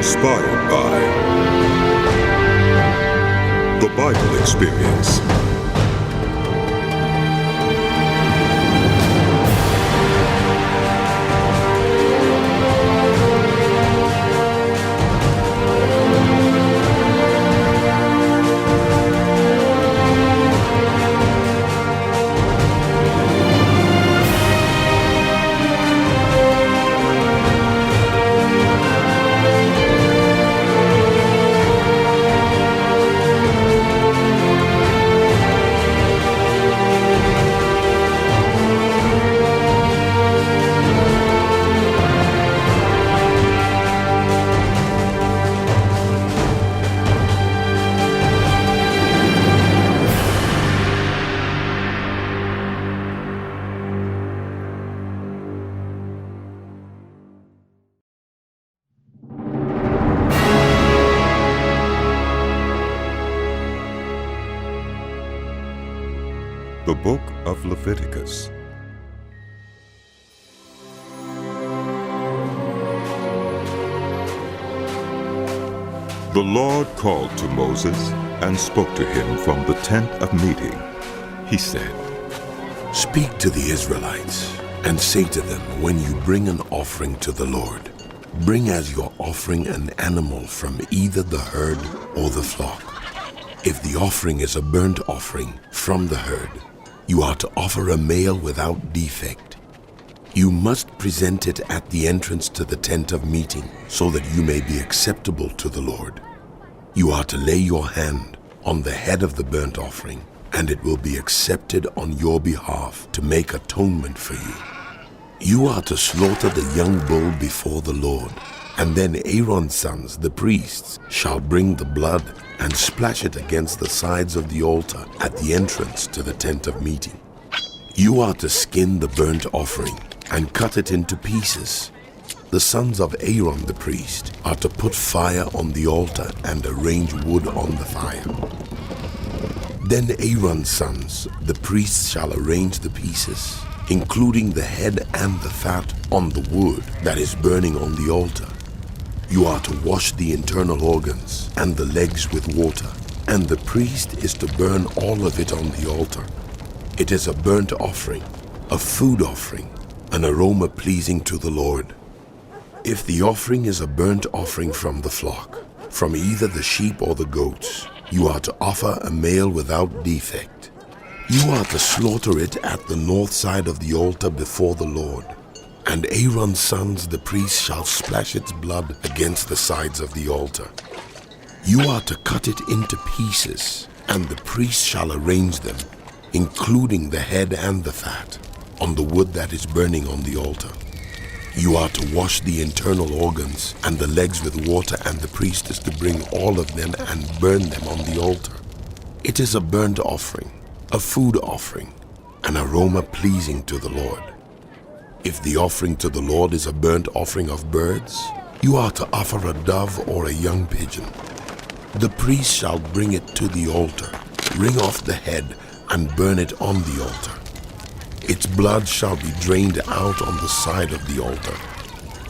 Inspired by the Bible Experience. The Book of Leviticus. The Lord called to Moses and spoke to him from the tent of meeting. He said, "Speak to the Israelites and say to them, when you bring an offering to the Lord, bring as your offering an animal from either the herd or the flock. If the offering is a burnt offering from the herd, you are to offer a male without defect. You must present it at the entrance to the tent of meeting so that you may be acceptable to the Lord. You are to lay your hand on the head of the burnt offering, and it will be accepted on your behalf to make atonement for you. You are to slaughter the young bull before the Lord, and then Aaron's sons, the priests, shall bring the blood and splash it against the sides of the altar at the entrance to the tent of meeting. You are to skin the burnt offering and cut it into pieces. The sons of Aaron the priest are to put fire on the altar and arrange wood on the fire. Then Aaron's sons, the priests, shall arrange the pieces, including the head and the fat, on the wood that is burning on the altar. You are to wash the internal organs and the legs with water, and the priest is to burn all of it on the altar. It is a burnt offering, a food offering, an aroma pleasing to the Lord. If the offering is a burnt offering from the flock, from either the sheep or the goats, you are to offer a male without defect. You are to slaughter it at the north side of the altar before the Lord. And Aaron's sons, the priests, shall splash its blood against the sides of the altar. You are to cut it into pieces, and the priest shall arrange them, including the head and the fat, on the wood that is burning on the altar. You are to wash the internal organs and the legs with water, and the priest is to bring all of them and burn them on the altar. It is a burnt offering, a food offering, an aroma pleasing to the Lord. If the offering to the Lord is a burnt offering of birds, you are to offer a dove or a young pigeon. The priest shall bring it to the altar, wring off the head, and burn it on the altar. Its blood shall be drained out on the side of the altar.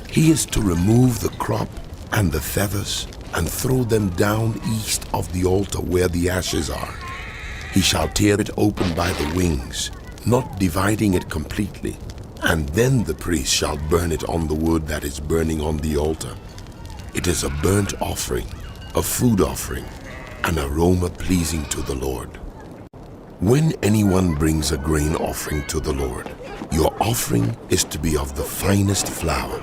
He is to remove the crop and the feathers and throw them down east of the altar where the ashes are. He shall tear it open by the wings, not dividing it completely, and then the priest shall burn it on the wood that is burning on the altar. It is a burnt offering, a food offering, an aroma pleasing to the Lord. When anyone brings a grain offering to the Lord, your offering is to be of the finest flour.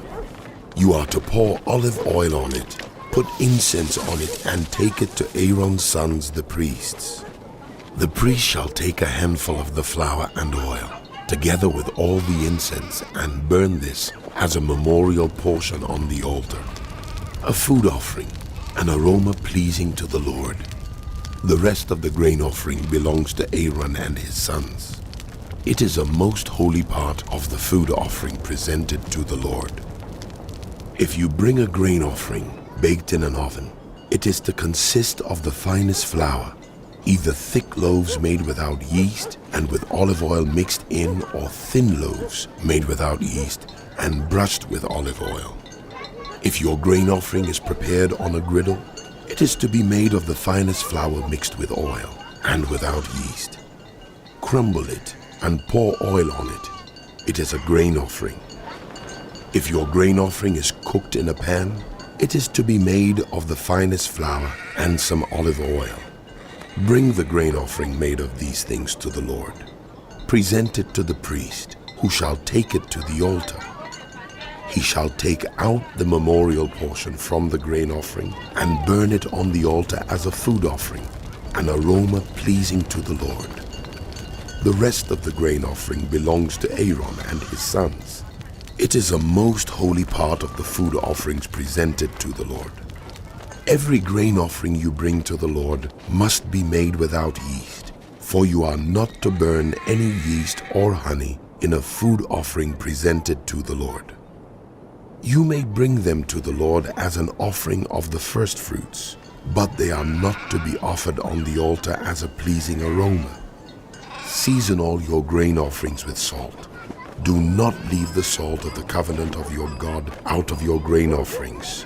You are to pour olive oil on it, put incense on it, and take it to Aaron's sons, the priests. The priest shall take a handful of the flour and oil, together with all the incense, and burn this as a memorial portion on the altar, a food offering, an aroma pleasing to the Lord. The rest of the grain offering belongs to Aaron and his sons. It is a most holy part of the food offering presented to the Lord. If you bring a grain offering baked in an oven, it is to consist of the finest flour, either thick loaves made without yeast and with olive oil mixed in, or thin loaves made without yeast and brushed with olive oil. If your grain offering is prepared on a griddle, it is to be made of the finest flour mixed with oil and without yeast. Crumble it and pour oil on it. It is a grain offering. If your grain offering is cooked in a pan, it is to be made of the finest flour and some olive oil. Bring the grain offering made of these things to the Lord. Present it to the priest, who shall take it to the altar. He shall take out the memorial portion from the grain offering and burn it on the altar as a food offering, an aroma pleasing to the Lord. The rest of the grain offering belongs to Aaron and his sons. It is a most holy part of the food offerings presented to the Lord. Every grain offering you bring to the Lord must be made without yeast, for you are not to burn any yeast or honey in a food offering presented to the Lord. You may bring them to the Lord as an offering of the first fruits, but they are not to be offered on the altar as a pleasing aroma. Season all your grain offerings with salt. Do not leave the salt of the covenant of your God out of your grain offerings.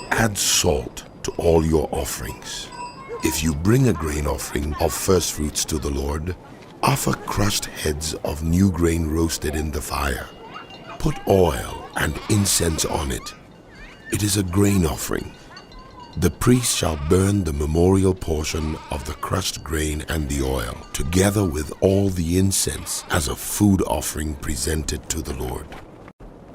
Add salt to all your offerings. If you bring a grain offering of first fruits to the Lord, offer crushed heads of new grain roasted in the fire. Put oil and incense on it. It is a grain offering. The priest shall burn the memorial portion of the crushed grain and the oil, together with all the incense, as a food offering presented to the Lord.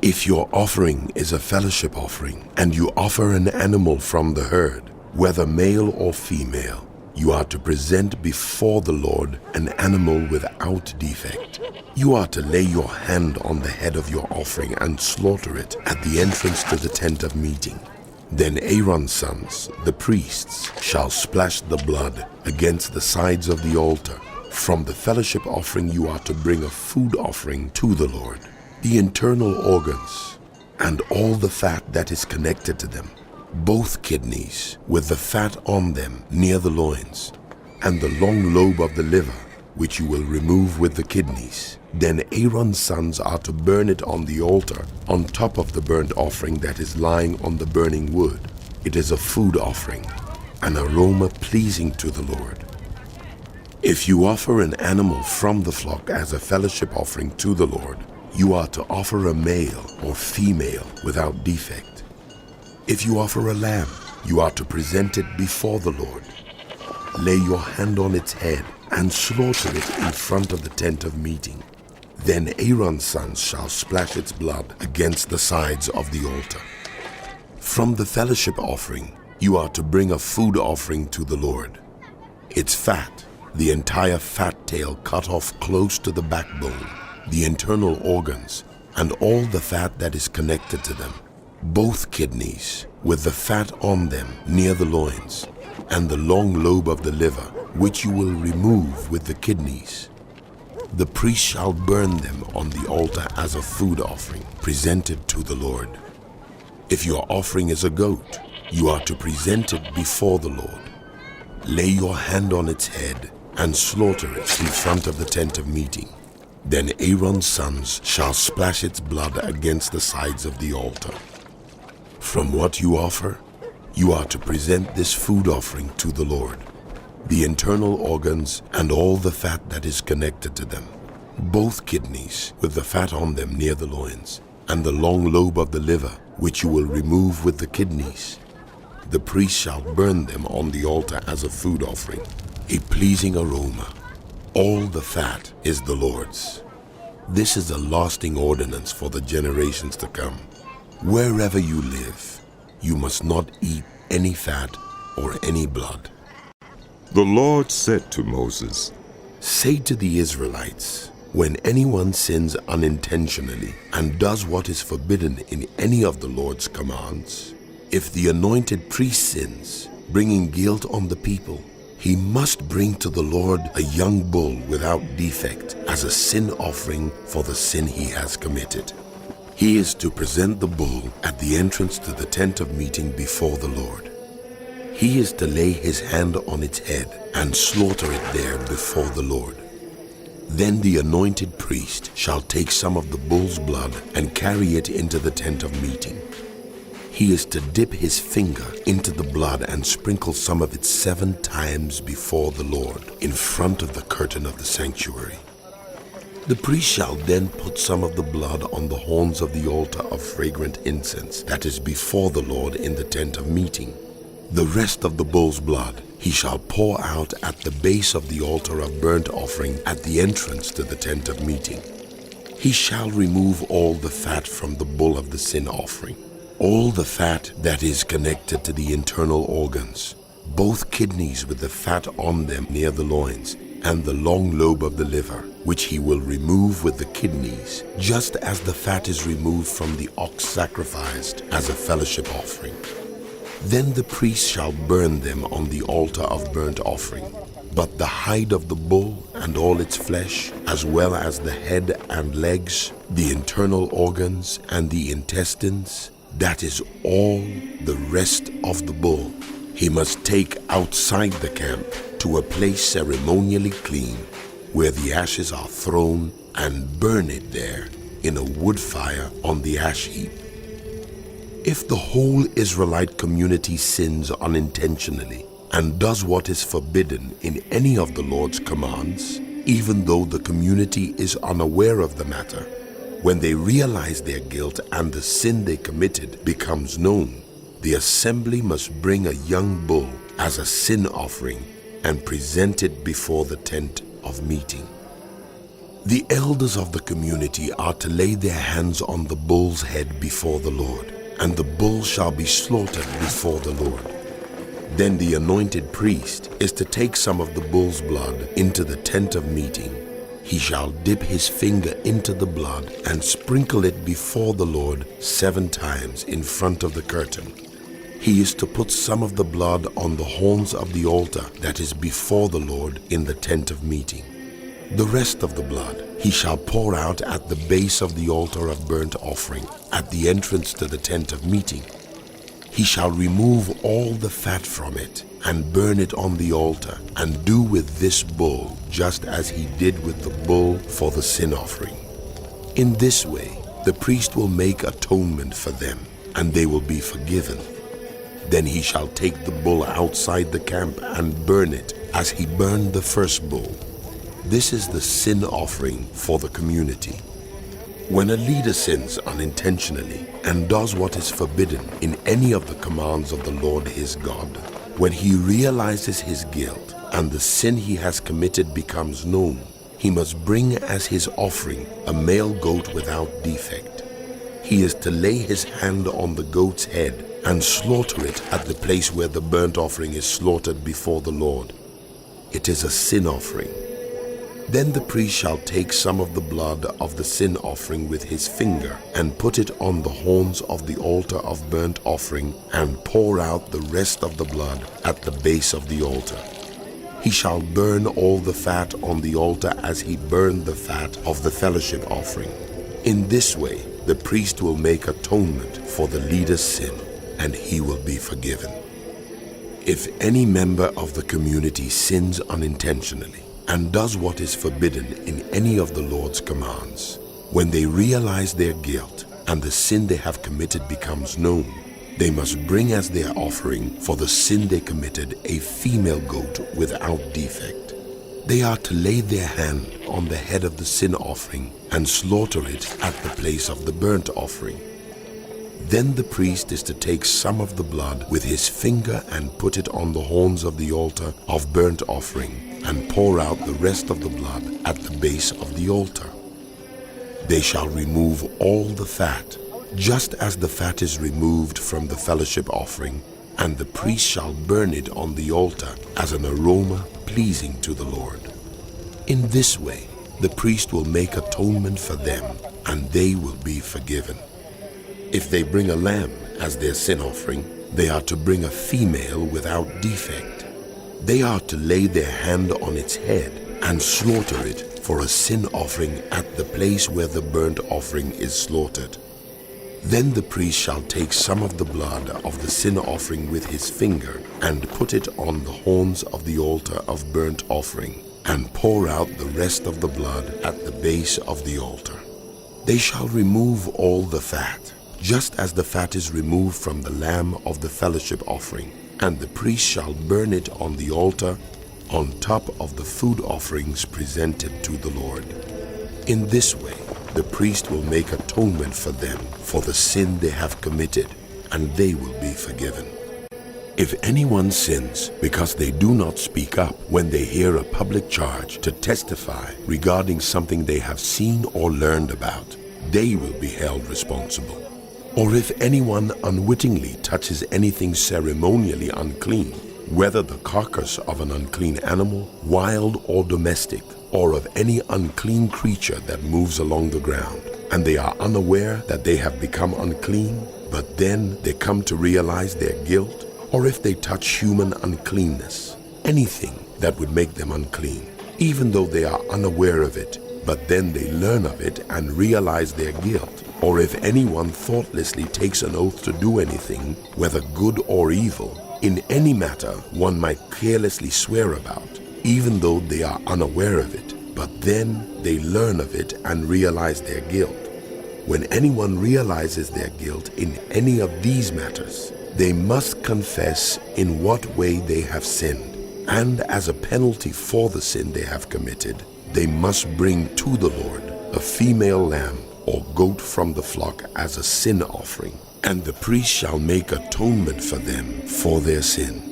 If your offering is a fellowship offering, and you offer an animal from the herd, whether male or female, you are to present before the Lord an animal without defect. You are to lay your hand on the head of your offering and slaughter it at the entrance to the tent of meeting. Then Aaron's sons, the priests, shall splash the blood against the sides of the altar. From the fellowship offering you are to bring a food offering to the Lord, the internal organs, and all the fat that is connected to them, both kidneys with the fat on them near the loins, and the long lobe of the liver, which you will remove with the kidneys. Then Aaron's sons are to burn it on the altar on top of the burnt offering that is lying on the burning wood. It is a food offering, an aroma pleasing to the Lord. If you offer an animal from the flock as a fellowship offering to the Lord, you are to offer a male or female without defect. If you offer a lamb, you are to present it before the Lord. Lay your hand on its head and slaughter it in front of the tent of meeting. Then Aaron's sons shall splash its blood against the sides of the altar. From the fellowship offering, you are to bring a food offering to the Lord. Its fat, the entire fat tail cut off close to the backbone, the internal organs, and all the fat that is connected to them, both kidneys with the fat on them near the loins, and the long lobe of the liver, which you will remove with the kidneys. The priest shall burn them on the altar as a food offering presented to the Lord. If your offering is a goat, you are to present it before the Lord. Lay your hand on its head and slaughter it in front of the tent of meeting. Then Aaron's sons shall splash its blood against the sides of the altar. From what you offer, you are to present this food offering to the Lord, the internal organs and all the fat that is connected to them, both kidneys with the fat on them near the loins, and the long lobe of the liver, which you will remove with the kidneys. The priest shall burn them on the altar as a food offering, a pleasing aroma. All the fat is the Lord's. This is a lasting ordinance for the generations to come. Wherever you live, you must not eat any fat or any blood. The Lord said to Moses, Say to the Israelites, when anyone sins unintentionally and does what is forbidden in any of the Lord's commands, if the anointed priest sins, bringing guilt on the people, he must bring to the Lord a young bull without defect as a sin offering for the sin he has committed. He is to present the bull at the entrance to the tent of meeting before the Lord. He is to lay his hand on its head and slaughter it there before the Lord. Then the anointed priest shall take some of the bull's blood and carry it into the tent of meeting. He is to dip his finger into the blood and sprinkle some of it 7 times before the Lord in front of the curtain of the sanctuary. The priest shall then put some of the blood on the horns of the altar of fragrant incense that is before the Lord in the tent of meeting. The rest of the bull's blood he shall pour out at the base of the altar of burnt offering at the entrance to the tent of meeting. He shall remove all the fat from the bull of the sin offering, all the fat that is connected to the internal organs, both kidneys with the fat on them near the loins, and the long lobe of the liver, which he will remove with the kidneys, just as the fat is removed from the ox sacrificed as a fellowship offering. Then the priest shall burn them on the altar of burnt offering. But the hide of the bull and all its flesh, as well as the head and legs, the internal organs and the intestines, that is all the rest of the bull, he must take outside the camp to a place ceremonially clean, where the ashes are thrown, and burn it there in a wood fire on the ash heap. If the whole Israelite community sins unintentionally and does what is forbidden in any of the Lord's commands, even though the community is unaware of the matter, when they realize their guilt and the sin they committed becomes known, the assembly must bring a young bull as a sin offering and present it before the tent of meeting. The elders of the community are to lay their hands on the bull's head before the Lord, and the bull shall be slaughtered before the Lord. Then the anointed priest is to take some of the bull's blood into the tent of meeting. He shall dip his finger into the blood and sprinkle it before the Lord 7 times in front of the curtain. He is to put some of the blood on the horns of the altar that is before the Lord in the tent of meeting. The rest of the blood he shall pour out at the base of the altar of burnt offering at the entrance to the tent of meeting. He shall remove all the fat from it and burn it on the altar, and do with this bull just as he did with the bull for the sin offering. In this way, the priest will make atonement for them, and they will be forgiven. Then he shall take the bull outside the camp and burn it as he burned the first bull. This is the sin offering for the community. When a leader sins unintentionally and does what is forbidden in any of the commands of the Lord his God, when he realizes his guilt and the sin he has committed becomes known, he must bring as his offering a male goat without defect. He is to lay his hand on the goat's head and slaughter it at the place where the burnt offering is slaughtered before the Lord. It is a sin offering. Then the priest shall take some of the blood of the sin offering with his finger and put it on the horns of the altar of burnt offering and pour out the rest of the blood at the base of the altar. He shall burn all the fat on the altar as he burned the fat of the fellowship offering. In this way, the priest will make atonement for the leader's sin, and he will be forgiven. If any member of the community sins unintentionally and does what is forbidden in any of the Lord's commands, when they realize their guilt and the sin they have committed becomes known, they must bring as their offering for the sin they committed a female goat without defect. They are to lay their hand on the head of the sin offering and slaughter it at the place of the burnt offering. Then the priest is to take some of the blood with his finger and put it on the horns of the altar of burnt offering and pour out the rest of the blood at the base of the altar. They shall remove all the fat, just as the fat is removed from the fellowship offering, and the priest shall burn it on the altar as an aroma pleasing to the Lord. In this way, the priest will make atonement for them, and they will be forgiven. If they bring a lamb as their sin offering, they are to bring a female without defect. They are to lay their hand on its head and slaughter it for a sin offering at the place where the burnt offering is slaughtered. Then the priest shall take some of the blood of the sin offering with his finger and put it on the horns of the altar of burnt offering and pour out the rest of the blood at the base of the altar. They shall remove all the fat, just as the fat is removed from the lamb of the fellowship offering, and the priest shall burn it on the altar on top of the food offerings presented to the Lord. In this way, the priest will make atonement for them for the sin they have committed, and they will be forgiven. If anyone sins because they do not speak up when they hear a public charge to testify regarding something they have seen or learned about, they will be held responsible. Or if anyone unwittingly touches anything ceremonially unclean, whether the carcass of an unclean animal, wild or domestic, or of any unclean creature that moves along the ground, and they are unaware that they have become unclean, but then they come to realize their guilt, or if they touch human uncleanness, anything that would make them unclean, even though they are unaware of it, but then they learn of it and realize their guilt, or if anyone thoughtlessly takes an oath to do anything, whether good or evil, in any matter one might carelessly swear about, even though they are unaware of it, but then they learn of it and realize their guilt. When anyone realizes their guilt in any of these matters, they must confess in what way they have sinned, and as a penalty for the sin they have committed, they must bring to the Lord a female lamb or goat from the flock as a sin offering, and the priest shall make atonement for them for their sin.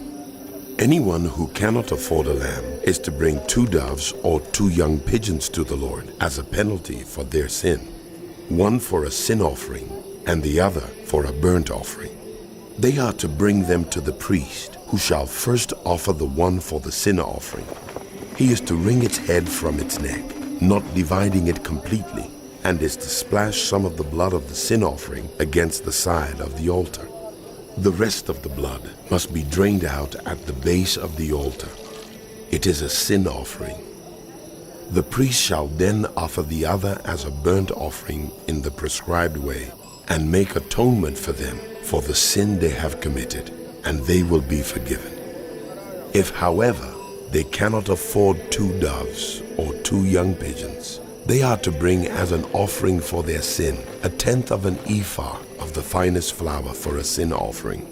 Anyone who cannot afford a lamb is to bring 2 doves or 2 young pigeons to the Lord as a penalty for their sin, one for a sin offering and the other for a burnt offering. They are to bring them to the priest, who shall first offer the one for the sin offering. He is to wring its head from its neck, not dividing it completely, and is to splash some of the blood of the sin offering against the side of the altar. The rest of the blood must be drained out at the base of the altar. It is a sin offering. The priest shall then offer the other as a burnt offering in the prescribed way, and make atonement for them for the sin they have committed, and they will be forgiven. If, however, they cannot afford 2 doves or 2 young pigeons, they are to bring as an offering for their sin 1/10 of an ephah of the finest flour for a sin offering.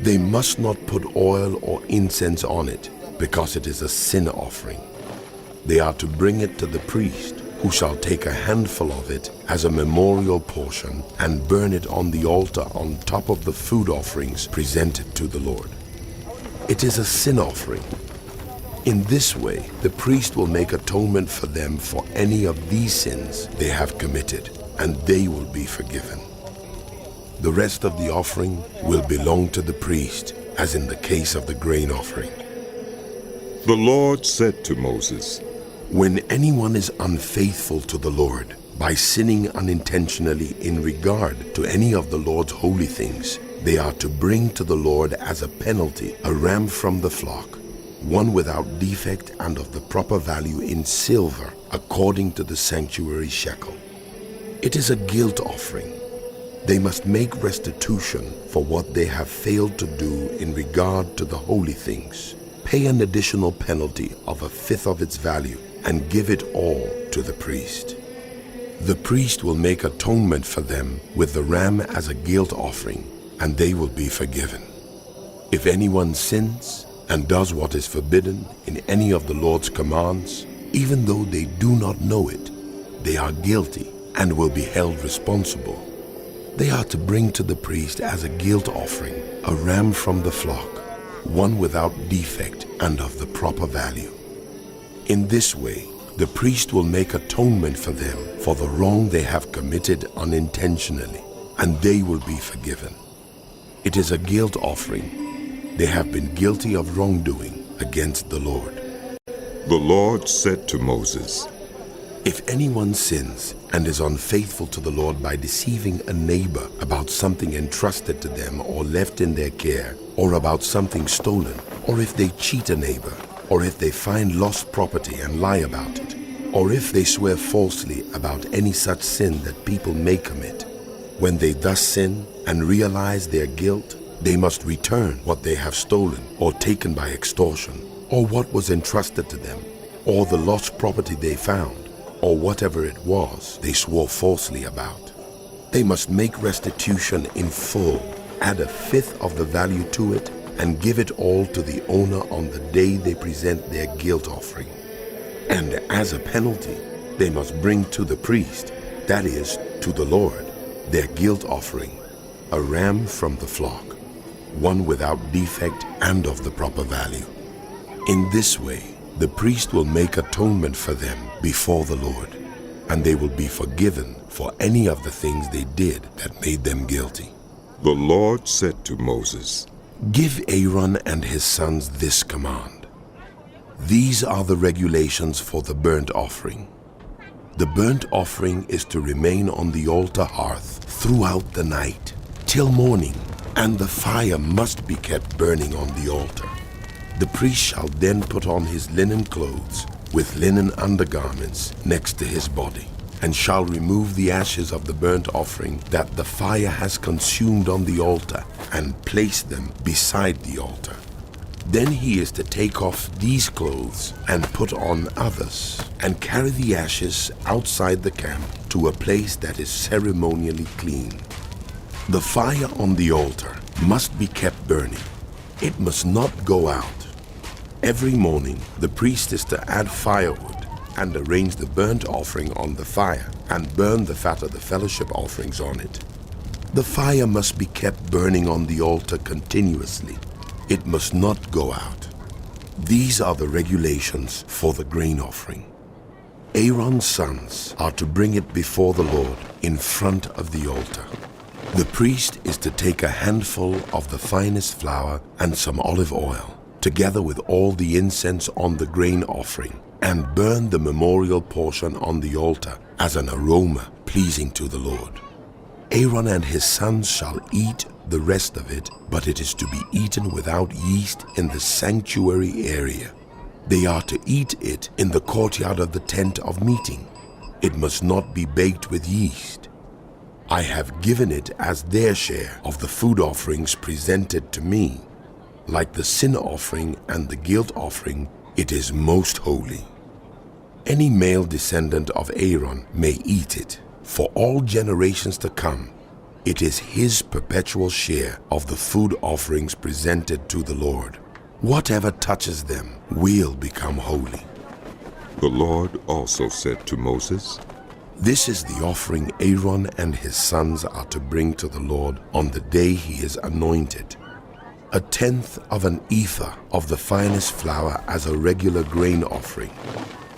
They must not put oil or incense on it, because it is a sin offering. They are to bring it to the priest, who shall take a handful of it as a memorial portion and burn it on the altar on top of the food offerings presented to the Lord. It is a sin offering. In this way, the priest will make atonement for them for any of these sins they have committed, and they will be forgiven. The rest of the offering will belong to the priest, as in the case of the grain offering. The Lord said to Moses, When anyone is unfaithful to the Lord by sinning unintentionally in regard to any of the Lord's holy things, they are to bring to the Lord as a penalty a ram from the flock, one without defect and of the proper value in silver, according to the sanctuary shekel. It is a guilt offering. They must make restitution for what they have failed to do in regard to the holy things, pay an additional penalty of 1/5 of its value, and give it all to the priest. The priest will make atonement for them with the ram as a guilt offering, and they will be forgiven. If anyone sins and does what is forbidden in any of the Lord's commands, even though they do not know it, they are guilty and will be held responsible. They are to bring to the priest as a guilt offering a ram from the flock, one without defect and of the proper value. In this way, the priest will make atonement for them for the wrong they have committed unintentionally, and they will be forgiven. It is a guilt offering. They have been guilty of wrongdoing against the Lord. The Lord said to Moses, If anyone sins and is unfaithful to the Lord by deceiving a neighbor about something entrusted to them or left in their care, or about something stolen, or if they cheat a neighbor, or if they find lost property and lie about it, or if they swear falsely about any such sin that people may commit, when they thus sin and realize their guilt, they must return what they have stolen or taken by extortion, or what was entrusted to them, or the lost property they found, or whatever it was they swore falsely about. They must make restitution in full, add a fifth of the value to it, and give it all to the owner on the day they present their guilt offering. And as a penalty, they must bring to the priest, that is, to the Lord, their guilt offering, a ram from the flock, one without defect and of the proper value. In this way, the priest will make atonement for them before the Lord, and they will be forgiven for any of the things they did that made them guilty. The Lord said to Moses, Give Aaron and his sons this command. These are the regulations for the burnt offering. The burnt offering is to remain on the altar hearth throughout the night, till morning, and the fire must be kept burning on the altar. The priest shall then put on his linen clothes with linen undergarments next to his body, and shall remove the ashes of the burnt offering that the fire has consumed on the altar, and place them beside the altar. Then he is to take off these clothes and put on others, and carry the ashes outside the camp to a place that is ceremonially clean. The fire on the altar must be kept burning. It must not go out. Every morning, the priest is to add firewood and arrange the burnt offering on the fire and burn the fat of the fellowship offerings on it. The fire must be kept burning on the altar continuously. It must not go out. These are the regulations for the grain offering. Aaron's sons are to bring it before the Lord in front of the altar. The priest is to take a handful of the finest flour and some olive oil, together with all the incense on the grain offering, and burn the memorial portion on the altar as an aroma pleasing to the Lord. Aaron and his sons shall eat the rest of it, but it is to be eaten without yeast in the sanctuary area. They are to eat it in the courtyard of the tent of meeting. It must not be baked with yeast. I have given it as their share of the food offerings presented to me. Like the sin offering and the guilt offering, it is most holy. Any male descendant of Aaron may eat it. For all generations to come, it is his perpetual share of the food offerings presented to the Lord. Whatever touches them will become holy. The Lord also said to Moses, This is the offering Aaron and his sons are to bring to the Lord on the day he is anointed. 1/10 of an ephah of the finest flour as a regular grain offering,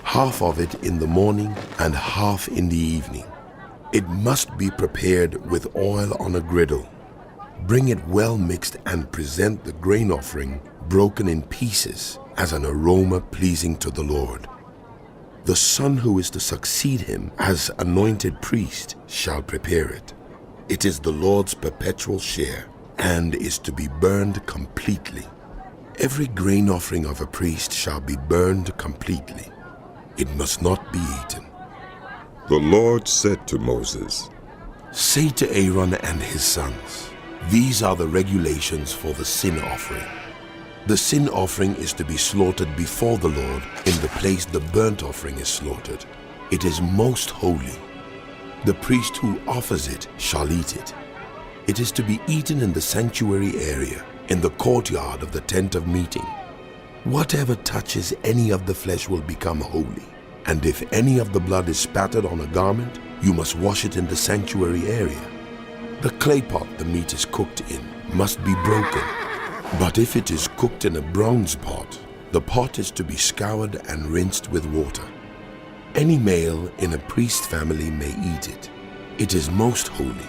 half of it in the morning and half in the evening. It must be prepared with oil on a griddle. Bring it well mixed and present the grain offering broken in pieces as an aroma pleasing to the Lord. The son who is to succeed him as anointed priest shall prepare it. It is the Lord's perpetual share and is to be burned completely. Every grain offering of a priest shall be burned completely. It must not be eaten. The Lord said to Moses, Say to Aaron and his sons, These are the regulations for the sin offering. The sin offering is to be slaughtered before the Lord in the place the burnt offering is slaughtered. It is most holy. The priest who offers it shall eat it. It is to be eaten in the sanctuary area, in the courtyard of the tent of meeting. Whatever touches any of the flesh will become holy. And if any of the blood is spattered on a garment, you must wash it in the sanctuary area. The clay pot the meat is cooked in must be broken. But if it is cooked in a bronze pot, the pot is to be scoured and rinsed with water. Any male in a priest family may eat it. It is most holy.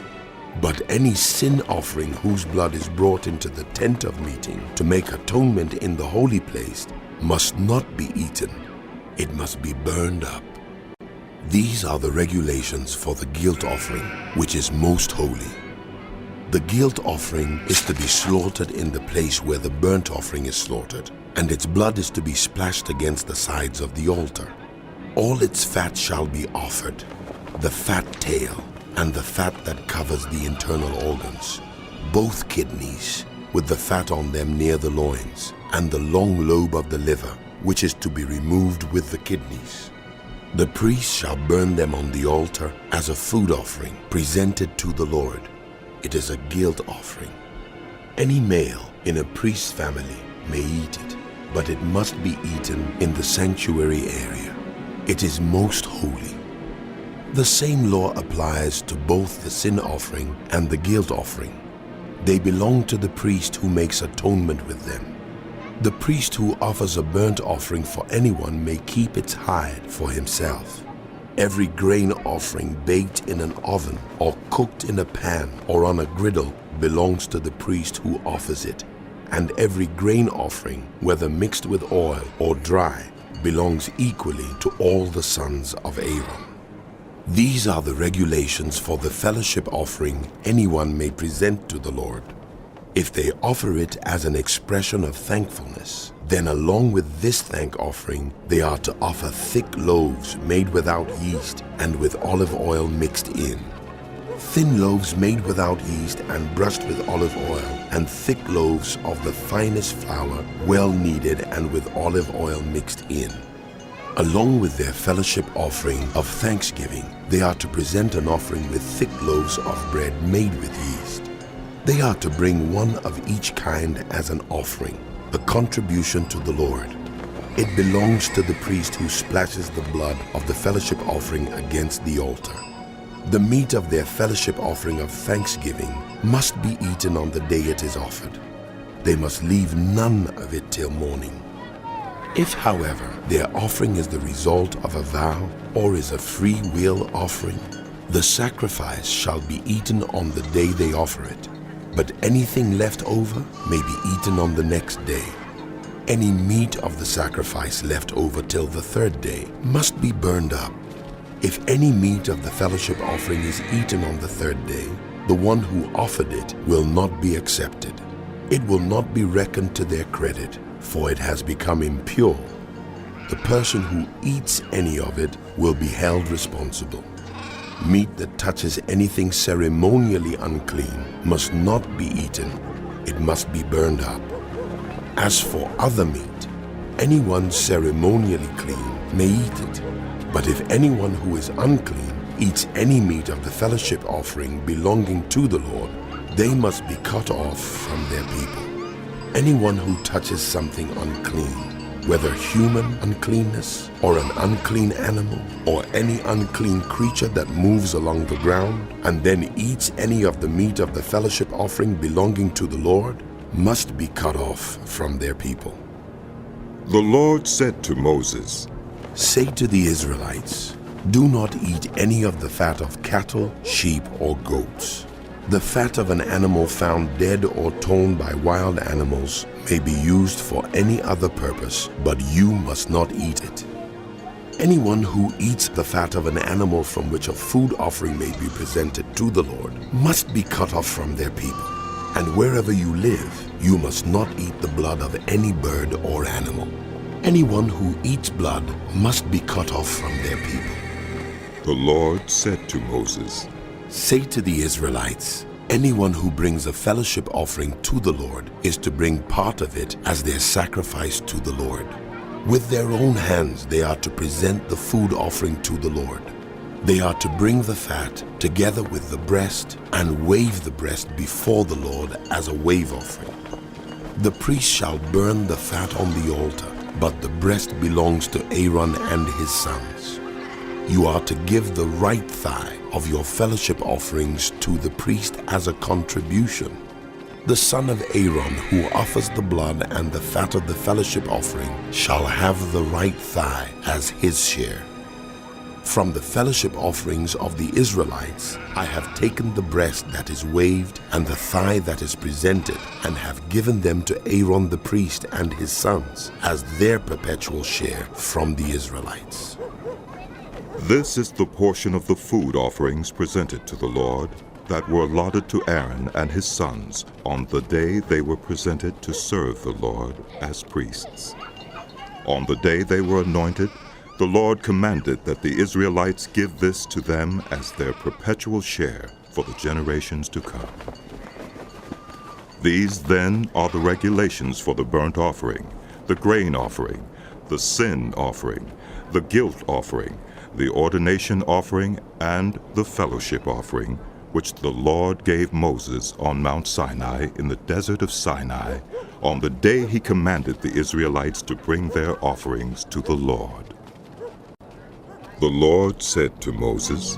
But any sin offering whose blood is brought into the tent of meeting to make atonement in the holy place must not be eaten. It must be burned up. These are the regulations for the guilt offering, which is most holy. The guilt offering is to be slaughtered in the place where the burnt offering is slaughtered, and its blood is to be splashed against the sides of the altar. All its fat shall be offered, the fat tail, and the fat that covers the internal organs, both kidneys, with the fat on them near the loins, and the long lobe of the liver, which is to be removed with the kidneys. The priest shall burn them on the altar as a food offering presented to the Lord. It is a guilt offering. Any male in a priest's family may eat it, but it must be eaten in the sanctuary area. It is most holy. The same law applies to both the sin offering and the guilt offering. They belong to the priest who makes atonement with them. The priest who offers a burnt offering for anyone may keep its hide for himself. Every grain offering baked in an oven or cooked in a pan or on a griddle belongs to the priest who offers it. And every grain offering, whether mixed with oil or dry, belongs equally to all the sons of Aaron. These are the regulations for the fellowship offering anyone may present to the Lord. If they offer it as an expression of thankfulness, then along with this thank offering, they are to offer thick loaves made without yeast and with olive oil mixed in. Thin loaves made without yeast and brushed with olive oil, and thick loaves of the finest flour, well kneaded and with olive oil mixed in. Along with their fellowship offering of thanksgiving, they are to present an offering with thick loaves of bread made with yeast. They are to bring one of each kind as an offering, a contribution to the Lord. It belongs to the priest who splashes the blood of the fellowship offering against the altar. The meat of their fellowship offering of thanksgiving must be eaten on the day it is offered. They must leave none of it till morning. If, however, their offering is the result of a vow or is a free will offering, the sacrifice shall be eaten on the day they offer it. But anything left over may be eaten on the next day. Any meat of the sacrifice left over till the third day must be burned up. If any meat of the fellowship offering is eaten on the third day, the one who offered it will not be accepted. It will not be reckoned to their credit, for it has become impure. The person who eats any of it will be held responsible. Meat that touches anything ceremonially unclean must not be eaten. It must be burned up. As for other meat, anyone ceremonially clean may eat it. But if anyone who is unclean eats any meat of the fellowship offering belonging to the Lord, they must be cut off from their people. Anyone who touches something unclean, whether human uncleanness or an unclean animal or any unclean creature that moves along the ground and then eats any of the meat of the fellowship offering belonging to the Lord, must be cut off from their people. The Lord said to Moses, "Say to the Israelites, do not eat any of the fat of cattle, sheep, or goats. The fat of an animal found dead or torn by wild animals may be used for any other purpose, but you must not eat it. Anyone who eats the fat of an animal from which a food offering may be presented to the Lord must be cut off from their people. And wherever you live, you must not eat the blood of any bird or animal. Anyone who eats blood must be cut off from their people." The Lord said to Moses, "Say to the Israelites, anyone who brings a fellowship offering to the Lord is to bring part of it as their sacrifice to the Lord. With their own hands they are to present the food offering to the Lord. They are to bring the fat together with the breast and wave the breast before the Lord as a wave offering. The priest shall burn the fat on the altar, but the breast belongs to Aaron and his sons. You are to give the right thigh of your fellowship offerings to the priest as a contribution. The son of Aaron who offers the blood and the fat of the fellowship offering shall have the right thigh as his share. From the fellowship offerings of the Israelites, I have taken the breast that is waved and the thigh that is presented, and have given them to Aaron the priest and his sons as their perpetual share from the Israelites." "This is the portion of the food offerings presented to the Lord that were allotted to Aaron and his sons on the day they were presented to serve the Lord as priests. On the day they were anointed, the Lord commanded that the Israelites give this to them as their perpetual share for the generations to come. These then are the regulations for the burnt offering, the grain offering, the sin offering, the guilt offering, the ordination offering and the fellowship offering, which the Lord gave Moses on Mount Sinai in the desert of Sinai, on the day he commanded the Israelites to bring their offerings to the Lord. The Lord said to Moses,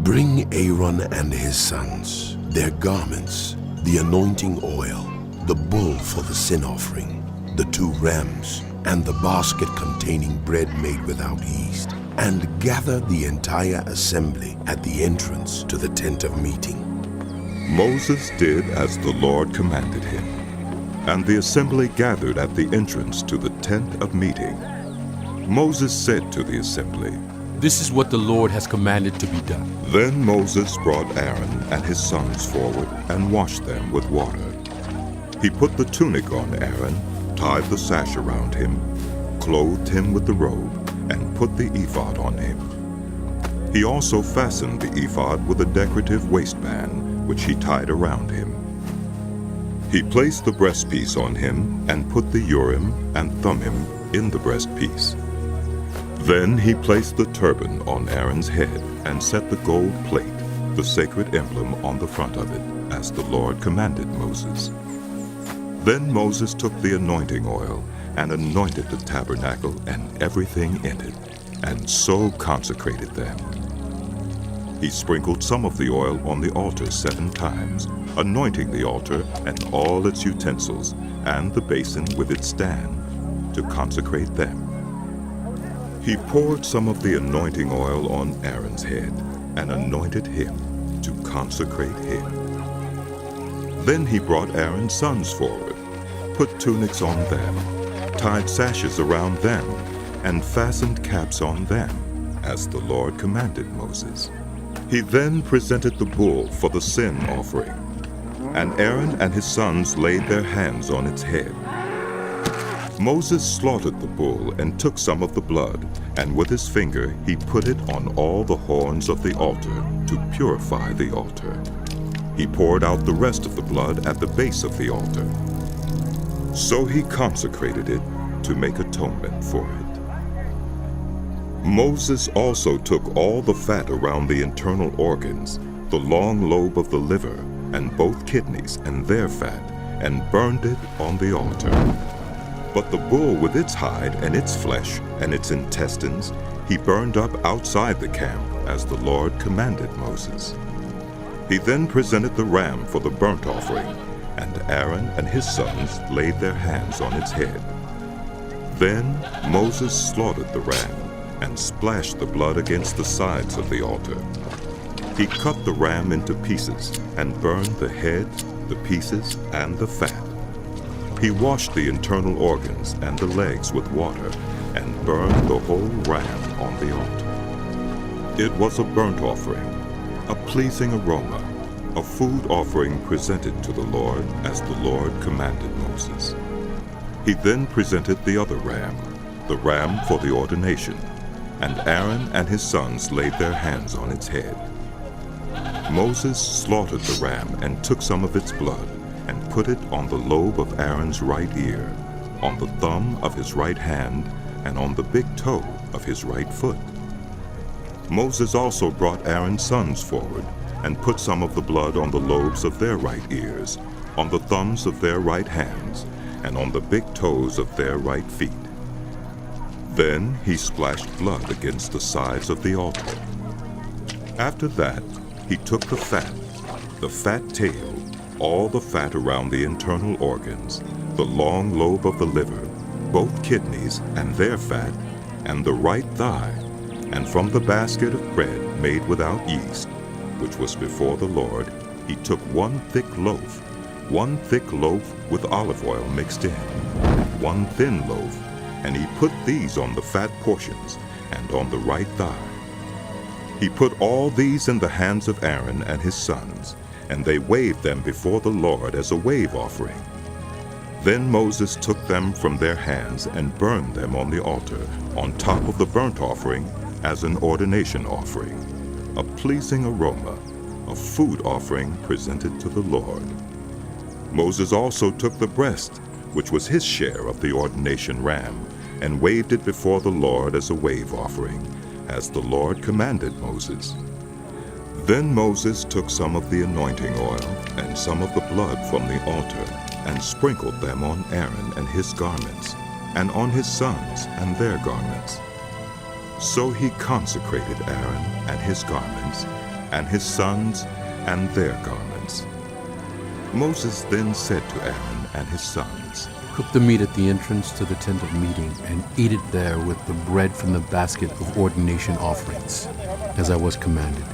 "Bring Aaron and his sons, their garments, the anointing oil, the bull for the sin offering, the 2 rams, and the basket containing bread made without yeast, and gather the entire assembly at the entrance to the tent of meeting." Moses did as the Lord commanded him, and the assembly gathered at the entrance to the tent of meeting. Moses said to the assembly, "This is what the Lord has commanded to be done." Then Moses brought Aaron and his sons forward and washed them with water. He put the tunic on Aaron, tied the sash around him, clothed him with the robe, and put the ephod on him. He also fastened the ephod with a decorative waistband, which he tied around him. He placed the breastpiece on him and put the Urim and Thummim in the breastpiece. Then he placed the turban on Aaron's head and set the gold plate, the sacred emblem, on the front of it, as the Lord commanded Moses. Then Moses took the anointing oil and anointed the tabernacle and everything in it, and so consecrated them. He sprinkled some of the oil on the altar 7 times, anointing the altar and all its utensils, and the basin with its stand, to consecrate them. He poured some of the anointing oil on Aaron's head, and anointed him to consecrate him. Then he brought Aaron's sons forward, put tunics on them, tied sashes around them, and fastened caps on them, as the Lord commanded Moses. He then presented the bull for the sin offering, and Aaron and his sons laid their hands on its head. Moses slaughtered the bull and took some of the blood, and with his finger he put it on all the horns of the altar to purify the altar. He poured out the rest of the blood at the base of the altar. So he consecrated it to make atonement for it. Moses also took all the fat around the internal organs, the long lobe of the liver, and both kidneys and their fat, and burned it on the altar. But the bull with its hide and its flesh and its intestines he burned up outside the camp, as the Lord commanded Moses. He then presented the ram for the burnt offering, and Aaron and his sons laid their hands on its head. Then Moses slaughtered the ram and splashed the blood against the sides of the altar. He cut the ram into pieces and burned the head, the pieces, and the fat. He washed the internal organs and the legs with water and burned the whole ram on the altar. It was a burnt offering, a pleasing aroma, a food offering presented to the Lord as the Lord commanded Moses. He then presented the other ram, the ram for the ordination, and Aaron and his sons laid their hands on its head. Moses slaughtered the ram and took some of its blood and put it on the lobe of Aaron's right ear, on the thumb of his right hand, and on the big toe of his right foot. Moses also brought Aaron's sons forward and put some of the blood on the lobes of their right ears, on the thumbs of their right hands, and on the big toes of their right feet. Then he splashed blood against the sides of the altar. After that, he took the fat tail, all the fat around the internal organs, the long lobe of the liver, both kidneys and their fat, and the right thigh, and from the basket of bread made without yeast, which was before the Lord, he took one thick loaf with olive oil mixed in, one thin loaf, and he put these on the fat portions and on the right thigh. He put all these in the hands of Aaron and his sons, and they waved them before the Lord as a wave offering. Then Moses took them from their hands and burned them on the altar, on top of the burnt offering, as an ordination offering, a pleasing aroma, a food offering presented to the Lord. Moses also took the breast, which was his share of the ordination ram, and waved it before the Lord as a wave offering, as the Lord commanded Moses. Then Moses took some of the anointing oil and some of the blood from the altar and sprinkled them on Aaron and his garments, and on his sons and their garments. So he consecrated Aaron and his garments, and his sons and their garments. Moses then said to Aaron and his sons, Cook the meat at the entrance to the tent of meeting, and eat it there with the bread from the basket of ordination offerings, as I was commanded.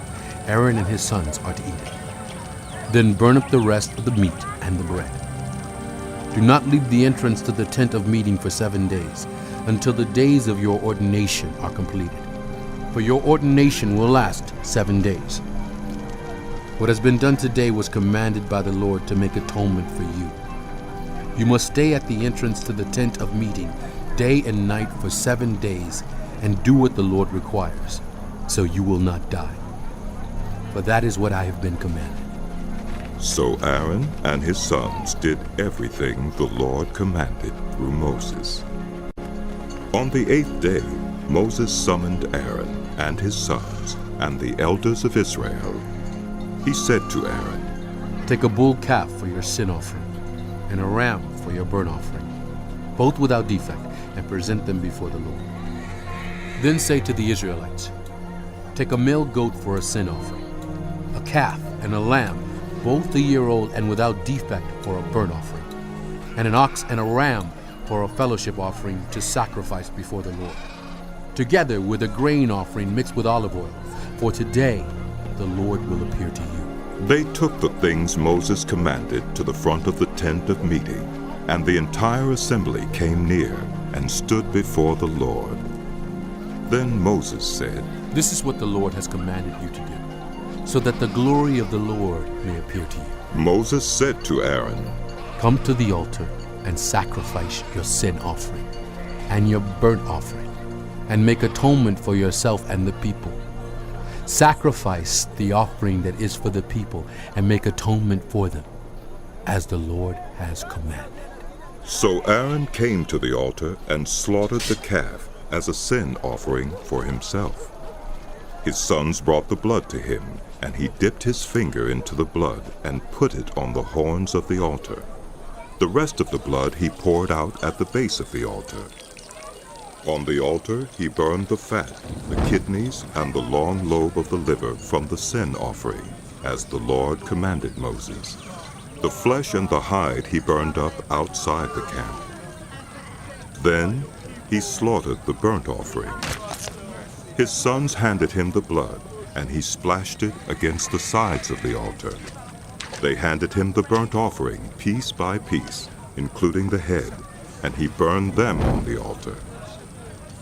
Aaron and his sons are to eat it. Then burn up the rest of the meat and the bread. Do not leave the entrance to the tent of meeting for 7 days, until the days of your ordination are completed. For your ordination will last 7 days. What has been done today was commanded by the Lord to make atonement for you. You must stay at the entrance to the tent of meeting day and night for 7 days, and do what the Lord requires, so you will not die. For that is what I have been commanded. So Aaron and his sons did everything the Lord commanded through Moses. On the 8th day, Moses summoned Aaron and his sons and the elders of Israel. He said to Aaron, Take a bull calf for your sin offering, and a ram for your burnt offering, both without defect, and present them before the Lord. Then say to the Israelites, Take a male goat for a sin offering, a calf and a lamb, both a year old and without defect, for a burnt offering, and an ox and a ram for a fellowship offering to sacrifice before the Lord, together with a grain offering mixed with olive oil, for today the Lord will appear to you. They took the things Moses commanded to the front of the tent of meeting, and the entire assembly came near and stood before the Lord. Then Moses said, This is what the Lord has commanded you to do, so that the glory of the Lord may appear to you. Moses said to Aaron, Come to the altar and sacrifice your sin offering and your burnt offering, and make atonement for yourself and the people. Sacrifice the offering that is for the people, and make atonement for them, as the Lord has commanded. So Aaron came to the altar and slaughtered the calf as a sin offering for himself. His sons brought the blood to him, and he dipped his finger into the blood and put it on the horns of the altar. The rest of the blood he poured out at the base of the altar. On the altar he burned the fat, the kidneys, and the long lobe of the liver from the sin offering, as the Lord commanded Moses. The flesh and the hide he burned up outside the camp. Then he slaughtered the burnt offering. His sons handed him the blood, and he splashed it against the sides of the altar. They handed him the burnt offering piece by piece, including the head, and he burned them on the altar.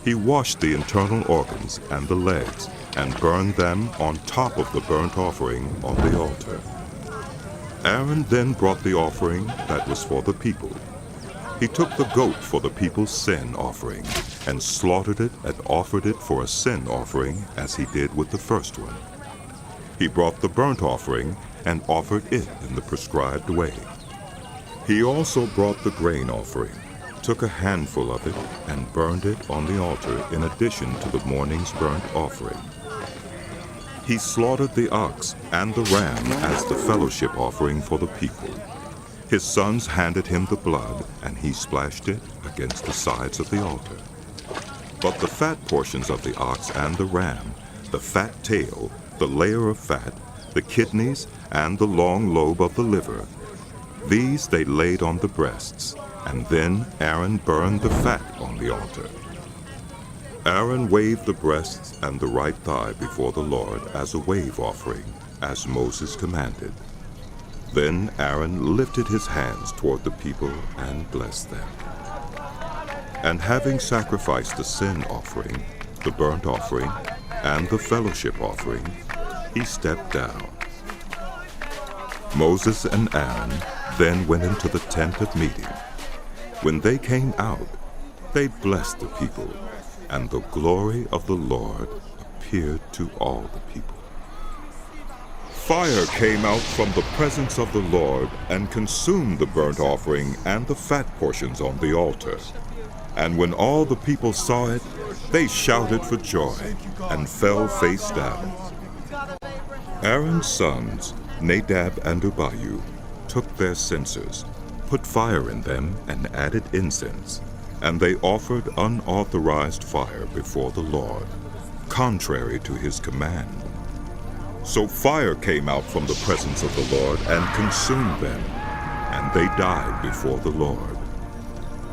He washed the internal organs and the legs and burned them on top of the burnt offering on the altar. Aaron then brought the offering that was for the people. He took the goat for the people's sin offering and slaughtered it and offered it for a sin offering as he did with the first one. He brought the burnt offering and offered it in the prescribed way. He also brought the grain offering, took a handful of it, and burned it on the altar in addition to the morning's burnt offering. He slaughtered the ox and the ram as the fellowship offering for the people. His sons handed him the blood, and he splashed it against the sides of the altar. But the fat portions of the ox and the ram, the fat tail, the layer of fat, the kidneys, and the long lobe of the liver, these they laid on the breasts, and then Aaron burned the fat on the altar. Aaron waved the breasts and the right thigh before the Lord as a wave offering, as Moses commanded. Then Aaron lifted his hands toward the people and blessed them. And having sacrificed the sin offering, the burnt offering, and the fellowship offering, he stepped down. Moses and Aaron then went into the tent of meeting. When they came out, they blessed the people, and the glory of the Lord appeared to all the people. Fire came out from the presence of the Lord and consumed the burnt offering and the fat portions on the altar. And when all the people saw it, they shouted for joy and fell face down. Aaron's sons, Nadab and Abihu, took their censers, put fire in them, and added incense, and they offered unauthorized fire before the Lord, contrary to his command. So fire came out from the presence of the Lord and consumed them, and they died before the Lord.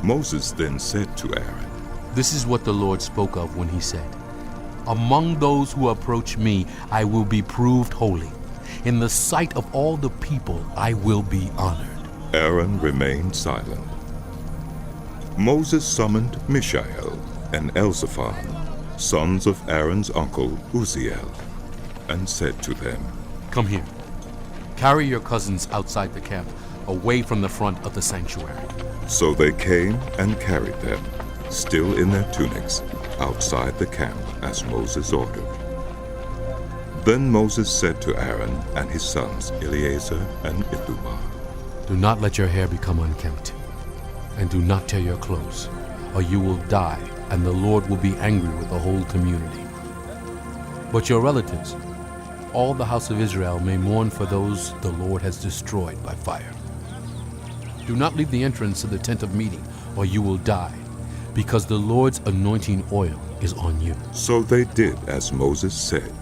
Moses then said to Aaron, This is what the Lord spoke of when he said, Among those who approach me, I will be proved holy. In the sight of all the people, I will be honored. Aaron remained silent. Moses summoned Mishael and Elzaphan, sons of Aaron's uncle Uzziel, and said to them, Come here. Carry your cousins outside the camp, away from the front of the sanctuary. So they came and carried them, still in their tunics, outside the camp as Moses ordered. Then Moses said to Aaron and his sons Eleazar and Ithamar, Do not let your hair become unkempt, and do not tear your clothes, or you will die, and the Lord will be angry with the whole community. But your relatives, all the house of Israel, may mourn for those the Lord has destroyed by fire. Do not leave the entrance to the tent of meeting, or you will die, because the Lord's anointing oil is on you. So they did as Moses said.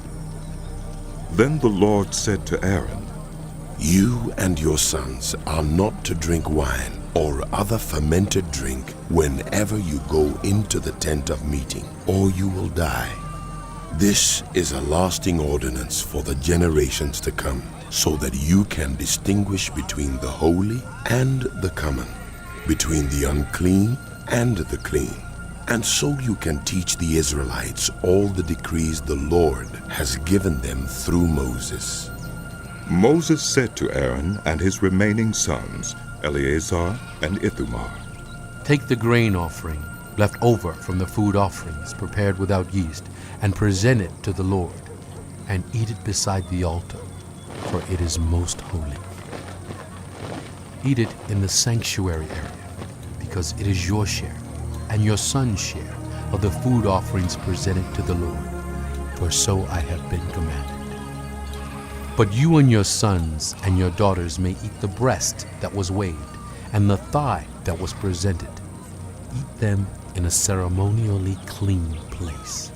Then the Lord said to Aaron, You and your sons are not to drink wine or other fermented drink whenever you go into the tent of meeting, or you will die. This is a lasting ordinance for the generations to come, so that you can distinguish between the holy and the common, between the unclean and the clean, and so you can teach the Israelites all the decrees the Lord has given them through Moses. Moses said to Aaron and his remaining sons, Eleazar and Ithamar, Take the grain offering left over from the food offerings prepared without yeast, and present it to the Lord, and eat it beside the altar, for it is most holy. Eat it in the sanctuary area, because it is your share and your son's share of the food offerings presented to the Lord, for so I have been commanded. But you and your sons and your daughters may eat the breast that was waved and the thigh that was presented. Eat them in a ceremonially clean place.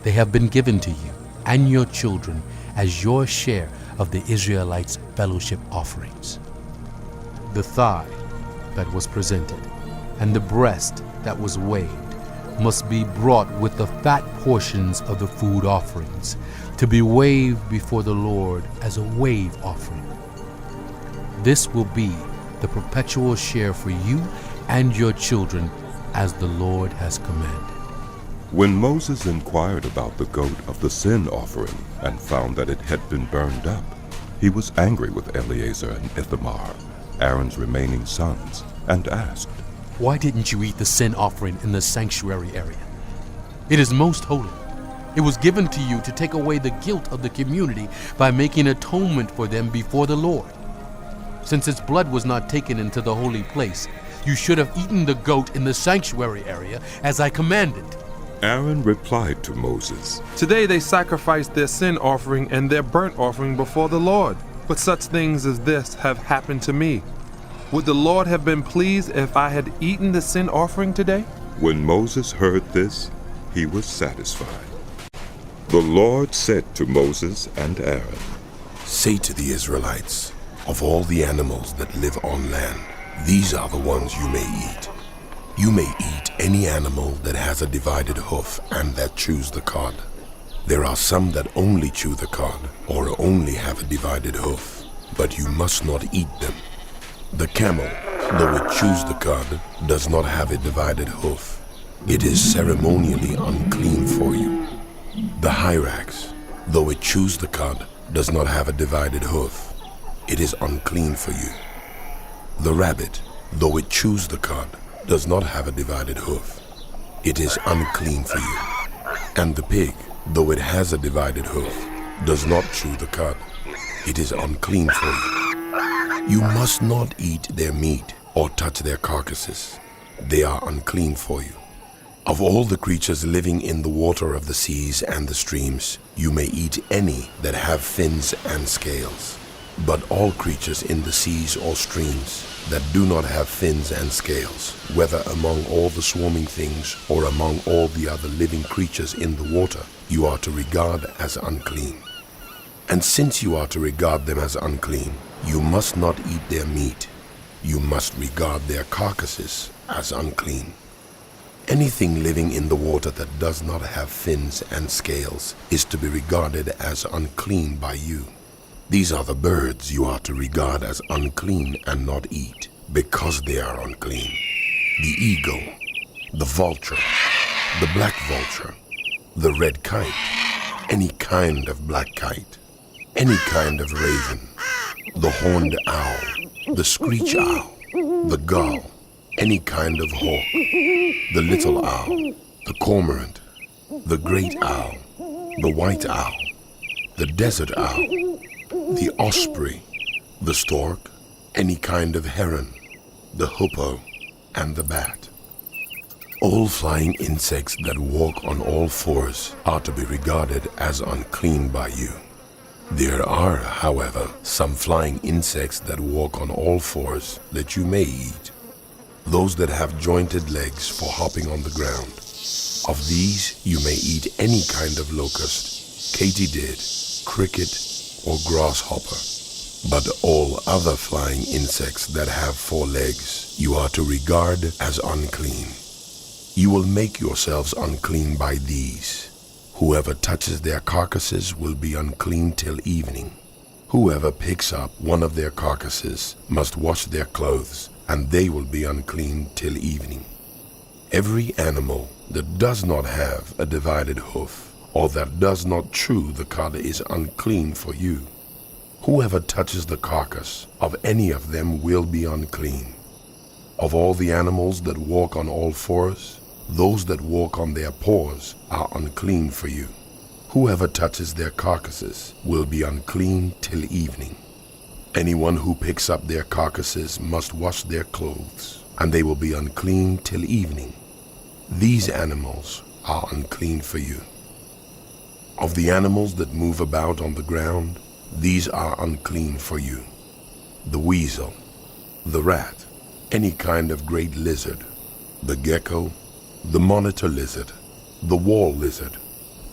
They have been given to you and your children as your share of the Israelites' fellowship offerings. The thigh that was presented and the breast that was waved must be brought with the fat portions of the food offerings, to be waved before the Lord as a wave offering. This will be the perpetual share for you and your children, as the Lord has commanded. When Moses inquired about the goat of the sin offering and found that it had been burned up, he was angry with Eleazar and Ithamar, Aaron's remaining sons, and asked, Why didn't you eat the sin offering in the sanctuary area? It is most holy. It was given to you to take away the guilt of the community by making atonement for them before the Lord. Since its blood was not taken into the holy place, you should have eaten the goat in the sanctuary area as I commanded. Aaron replied to Moses, Today they sacrificed their sin offering and their burnt offering before the Lord, but such things as this have happened to me. Would the Lord have been pleased if I had eaten the sin offering today? When Moses heard this, he was satisfied. The Lord said to Moses and Aaron, Say to the Israelites, of all the animals that live on land, these are the ones you may eat. You may eat any animal that has a divided hoof and that chews the cud. There are some that only chew the cud or only have a divided hoof, but you must not eat them. The camel, though it chews the cud, does not have a divided hoof. It is ceremonially unclean for you. The hyrax, though it chews the cud, does not have a divided hoof. It is unclean for you. The rabbit, though it chews the cud, does not have a divided hoof. It is unclean for you. And the pig, though it has a divided hoof, does not chew the cud. it is unclean for you. You must not eat their meat or touch their carcasses. They are unclean for you. Of all the creatures living in the water of the seas and the streams, you may eat any that have fins and scales. But all creatures in the seas or streams that do not have fins and scales, whether among all the swarming things or among all the other living creatures in the water, you are to regard as unclean. And since you are to regard them as unclean, you must not eat their meat. You must regard their carcasses as unclean. Anything living in the water that does not have fins and scales is to be regarded as unclean by you. These are the birds you are to regard as unclean and not eat, because they are unclean. The eagle, the vulture, the black vulture, the red kite, any kind of black kite, any kind of raven, the horned owl, the screech owl, the gull, any kind of hawk, the little owl, the cormorant, the great owl, the white owl, the desert owl, the osprey, the stork, any kind of heron, the hoopoe, and the bat. All flying insects that walk on all fours are to be regarded as unclean by you. There are, however, some flying insects that walk on all fours that you may eat. Those that have jointed legs for hopping on the ground. Of these you may eat any kind of locust, katydid, cricket, or grasshopper. But all other flying insects that have 4 legs you are to regard as unclean. You will make yourselves unclean by these. Whoever touches their carcasses will be unclean till evening. Whoever picks up one of their carcasses must wash their clothes, and they will be unclean till evening. Every animal that does not have a divided hoof, or that does not chew the cud, is unclean for you. Whoever touches the carcass of any of them will be unclean. Of all the animals that walk on all fours, those that walk on their paws are unclean for you. Whoever touches their carcasses will be unclean till evening. Anyone who picks up their carcasses must wash their clothes, and they will be unclean till evening. These animals are unclean for you. Of the animals that move about on the ground, these are unclean for you. The weasel, the rat, any kind of great lizard, the gecko, the monitor lizard, the wall lizard,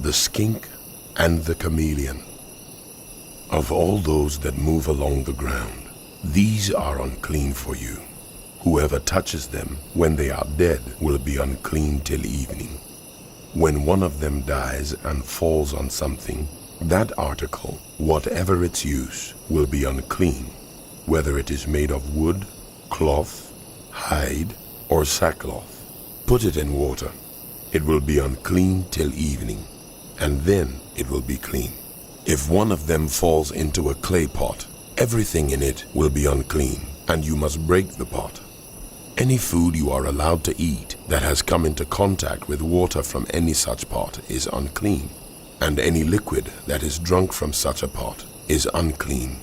the skink, and the chameleon. Of all those that move along the ground, these are unclean for you. Whoever touches them when they are dead will be unclean till evening. When one of them dies and falls on something, that article, whatever its use, will be unclean, whether it is made of wood, cloth, hide, or sackcloth. Put it in water. It will be unclean till evening, and then it will be clean. If one of them falls into a clay pot, everything in it will be unclean, and you must break the pot. Any food you are allowed to eat that has come into contact with water from any such pot is unclean, and any liquid that is drunk from such a pot is unclean.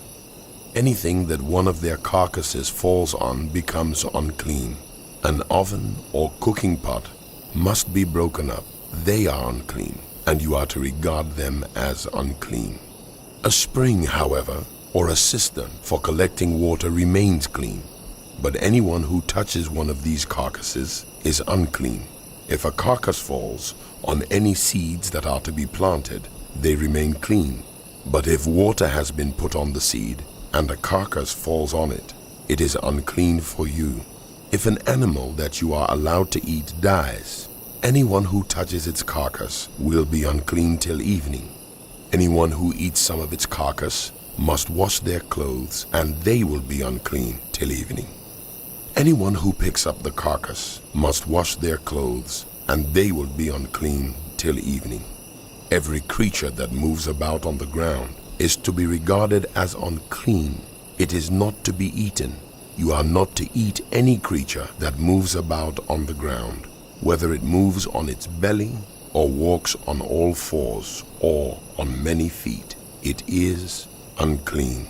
Anything that one of their carcasses falls on becomes unclean. An oven or cooking pot must be broken up. They are unclean, and you are to regard them as unclean. A spring, however, or a cistern for collecting water remains clean, but anyone who touches one of these carcasses is unclean. If a carcass falls on any seeds that are to be planted, they remain clean. But if water has been put on the seed, and a carcass falls on it, it is unclean for you. If an animal that you are allowed to eat dies, anyone who touches its carcass will be unclean till evening. Anyone who eats some of its carcass must wash their clothes, and they will be unclean till evening. Anyone who picks up the carcass must wash their clothes, and they will be unclean till evening. Every creature that moves about on the ground is to be regarded as unclean. It is not to be eaten. You are not to eat any creature that moves about on the ground, whether it moves on its belly or walks on all fours or on many feet. It is unclean.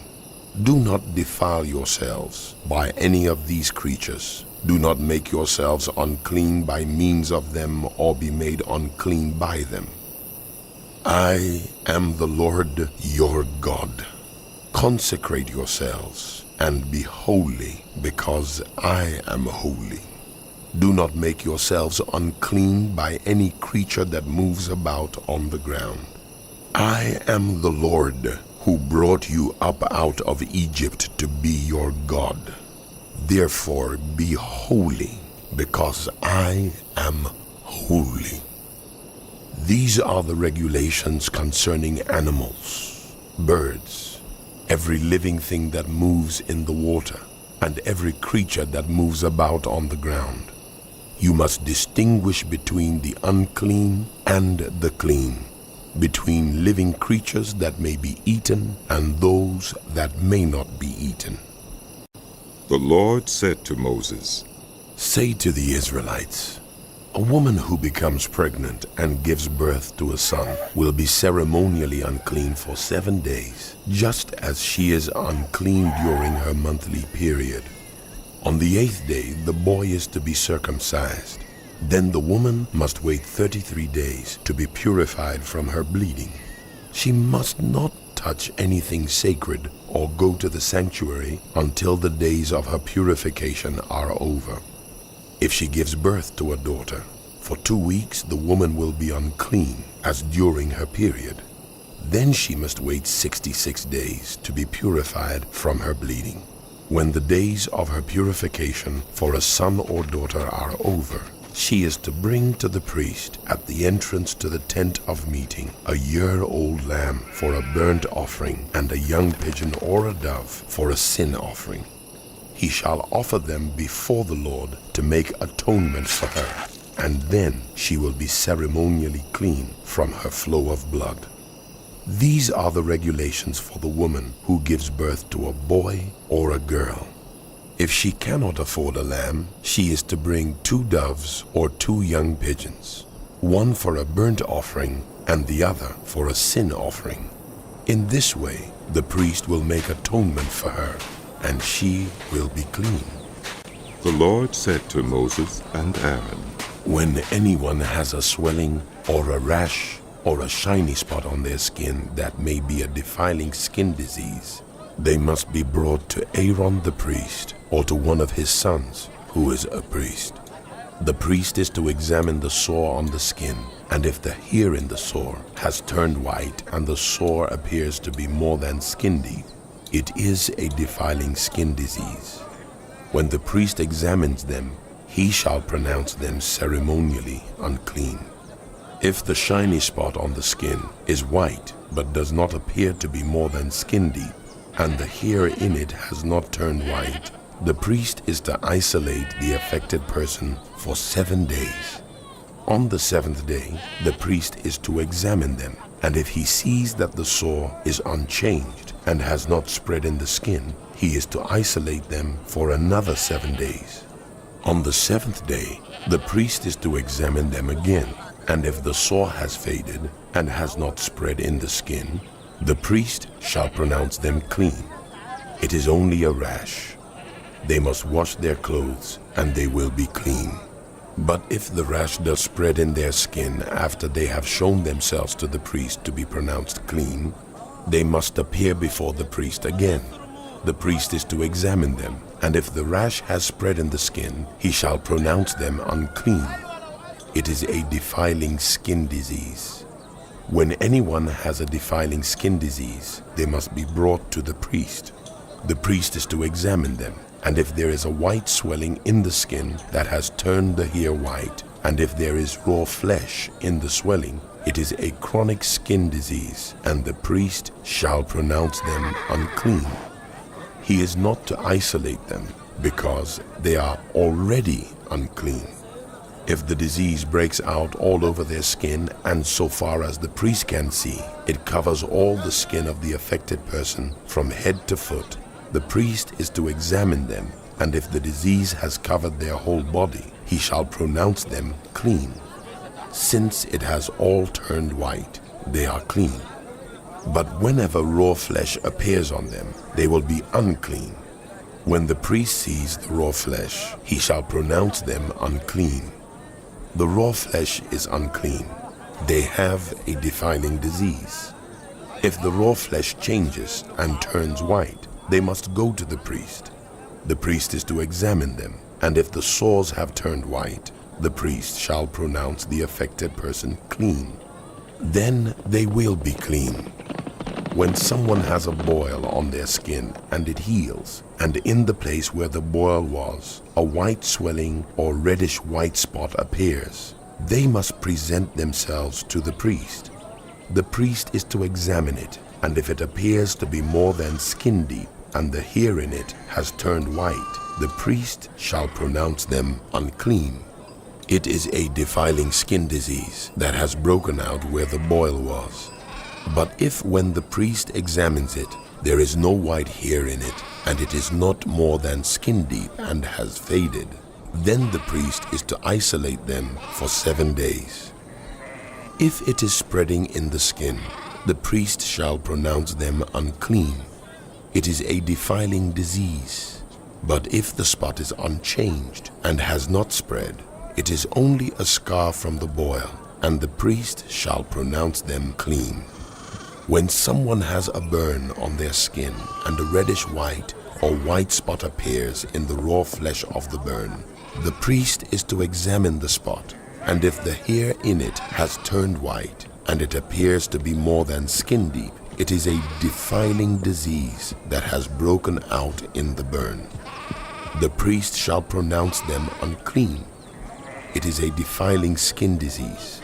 Do not defile yourselves by any of these creatures. Do not make yourselves unclean by means of them, or be made unclean by them. I am the Lord your God. Consecrate yourselves and be holy, because I am holy. Do not make yourselves unclean by any creature that moves about on the ground. I am the Lord who brought you up out of Egypt to be your God. Therefore be holy, because I am holy. These are the regulations concerning animals, birds, every living thing that moves in the water, and every creature that moves about on the ground. You must distinguish between the unclean and the clean, between living creatures that may be eaten and those that may not be eaten. The Lord said to Moses, Say to the Israelites, a woman who becomes pregnant and gives birth to a son will be ceremonially unclean for 7 days, just as she is unclean during her monthly period. On the 8th day, the boy is to be circumcised. Then the woman must wait 33 days to be purified from her bleeding. She must not touch anything sacred or go to the sanctuary until the days of her purification are over. If she gives birth to a daughter, for 2 weeks the woman will be unclean as during her period. Then she must wait 66 days to be purified from her bleeding. When the days of her purification for a son or daughter are over, she is to bring to the priest at the entrance to the tent of meeting a year-old lamb for a burnt offering and a young pigeon or a dove for a sin offering. He shall offer them before the Lord to make atonement for her, and then she will be ceremonially clean from her flow of blood. These are the regulations for the woman who gives birth to a boy or a girl. If she cannot afford a lamb, she is to bring 2 doves or 2 young pigeons, one for a burnt offering and the other for a sin offering. In this way, the priest will make atonement for her, and she will be clean. The Lord said to Moses and Aaron, When anyone has a swelling or a rash or a shiny spot on their skin that may be a defiling skin disease, they must be brought to Aaron the priest or to one of his sons who is a priest. The priest is to examine the sore on the skin, and if the hair in the sore has turned white and the sore appears to be more than skin deep, it is a defiling skin disease. When the priest examines them, he shall pronounce them ceremonially unclean. If the shiny spot on the skin is white but does not appear to be more than skin deep, and the hair in it has not turned white, the priest is to isolate the affected person for 7 days. On the 7th day, the priest is to examine them, and if he sees that the sore is unchanged and has not spread in the skin, he is to isolate them for another 7 days. On the 7th day, the priest is to examine them again, and if the sore has faded and has not spread in the skin, the priest shall pronounce them clean. It is only a rash. They must wash their clothes, and they will be clean. But if the rash does spread in their skin after they have shown themselves to the priest to be pronounced clean, they must appear before the priest again. The priest is to examine them, and if the rash has spread in the skin, he shall pronounce them unclean. It is a defiling skin disease. When anyone has a defiling skin disease, they must be brought to the priest. The priest is to examine them, and if there is a white swelling in the skin that has turned the hair white, and if there is raw flesh in the swelling, it is a chronic skin disease, and the priest shall pronounce them unclean. He is not to isolate them, because they are already unclean. If the disease breaks out all over their skin, and so far as the priest can see, it covers all the skin of the affected person from head to foot, the priest is to examine them, and if the disease has covered their whole body, he shall pronounce them clean. Since it has all turned white, they are clean. But whenever raw flesh appears on them, they will be unclean. When the priest sees the raw flesh, he shall pronounce them unclean. The raw flesh is unclean. They have a defiling disease. If the raw flesh changes and turns white, they must go to the priest. The priest is to examine them, and if the sores have turned white, the priest shall pronounce the affected person clean. Then they will be clean. When someone has a boil on their skin and it heals, and in the place where the boil was, a white swelling or reddish white spot appears, they must present themselves to the priest. The priest is to examine it, and if it appears to be more than skin deep, and the hair in it has turned white, the priest shall pronounce them unclean. It is a defiling skin disease that has broken out where the boil was. But if when the priest examines it, there is no white hair in it, and it is not more than skin deep and has faded, then the priest is to isolate them for 7 days. If it is spreading in the skin, the priest shall pronounce them unclean. It is a defiling disease. But if the spot is unchanged and has not spread, it is only a scar from the boil, and the priest shall pronounce them clean. When someone has a burn on their skin and a reddish white or white spot appears in the raw flesh of the burn, the priest is to examine the spot, and if the hair in it has turned white and it appears to be more than skin deep, it is a defiling disease that has broken out in the burn. The priest shall pronounce them unclean. It is a defiling skin disease.